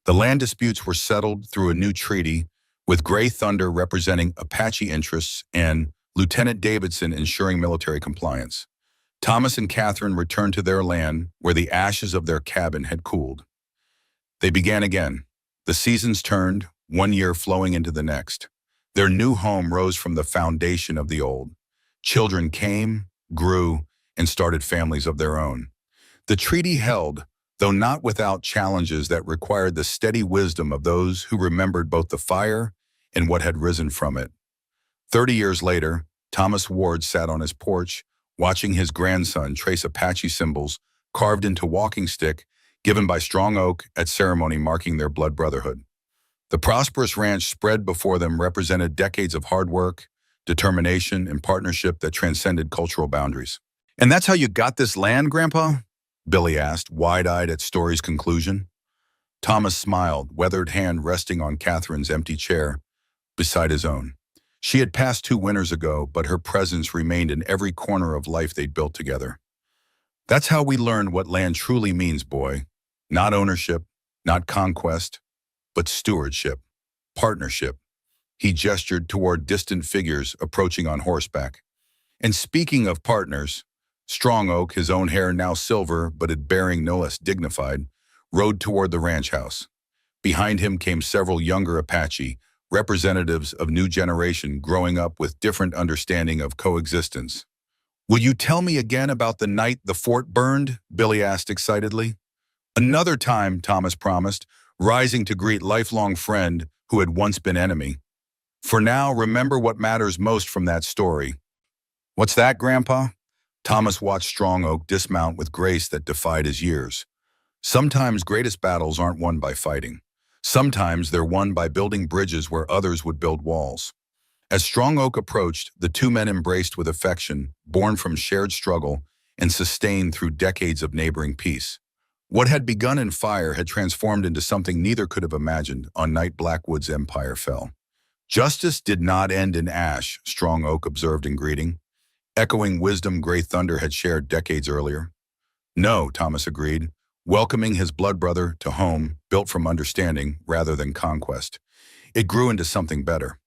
The land disputes were settled through a new treaty, with Gray Thunder representing Apache interests and Lieutenant Davidson ensuring military compliance. Thomas and Catherine returned to their land where the ashes of their cabin had cooled. They began again. The seasons turned, one year flowing into the next. Their new home rose from the foundation of the old. Children came, grew, and started families of their own. The treaty held, though not without challenges that required the steady wisdom of those who remembered both the fire and what had risen from it. 30 years later, Thomas Ward sat on his porch, watching his grandson trace Apache symbols carved into walking stick given by Strong Oak at ceremony marking their blood brotherhood. The prosperous ranch spread before them represented decades of hard work, determination, and partnership that transcended cultural boundaries. "And that's how you got this land, Grandpa?" Billy asked, wide-eyed at Story's conclusion. Thomas smiled, weathered hand resting on Catherine's empty chair beside his own. She had passed 2 winters ago, but her presence remained in every corner of life they'd built together. "That's how we learned what land truly means, boy. Not ownership, not conquest, but stewardship, partnership." He gestured toward distant figures approaching on horseback. And speaking of partners, Strong Oak, his own hair now silver but it bearing no less dignified, rode toward the ranch house. Behind him came several younger Apache, representatives of new generation growing up with different understanding of coexistence. "Will you tell me again about the night the fort burned?" Billy asked excitedly. "Another time," Thomas promised, rising to greet lifelong friend who had once been enemy. "For now, remember what matters most from that story." "What's that, Grandpa?" Thomas watched Strong Oak dismount with grace that defied his years. Sometimes greatest battles aren't won by fighting. Sometimes they're won by building bridges where others would build walls. As Strong Oak approached, the 2 men embraced with affection, born from shared struggle and sustained through decades of neighboring peace. What had begun in fire had transformed into something neither could have imagined on night Blackwood's empire fell. "Justice did not end in ash," Strong Oak observed in greeting, echoing wisdom Gray Thunder had shared decades earlier. "No," Thomas agreed, welcoming his blood brother to home, built from understanding rather than conquest. "It grew into something better."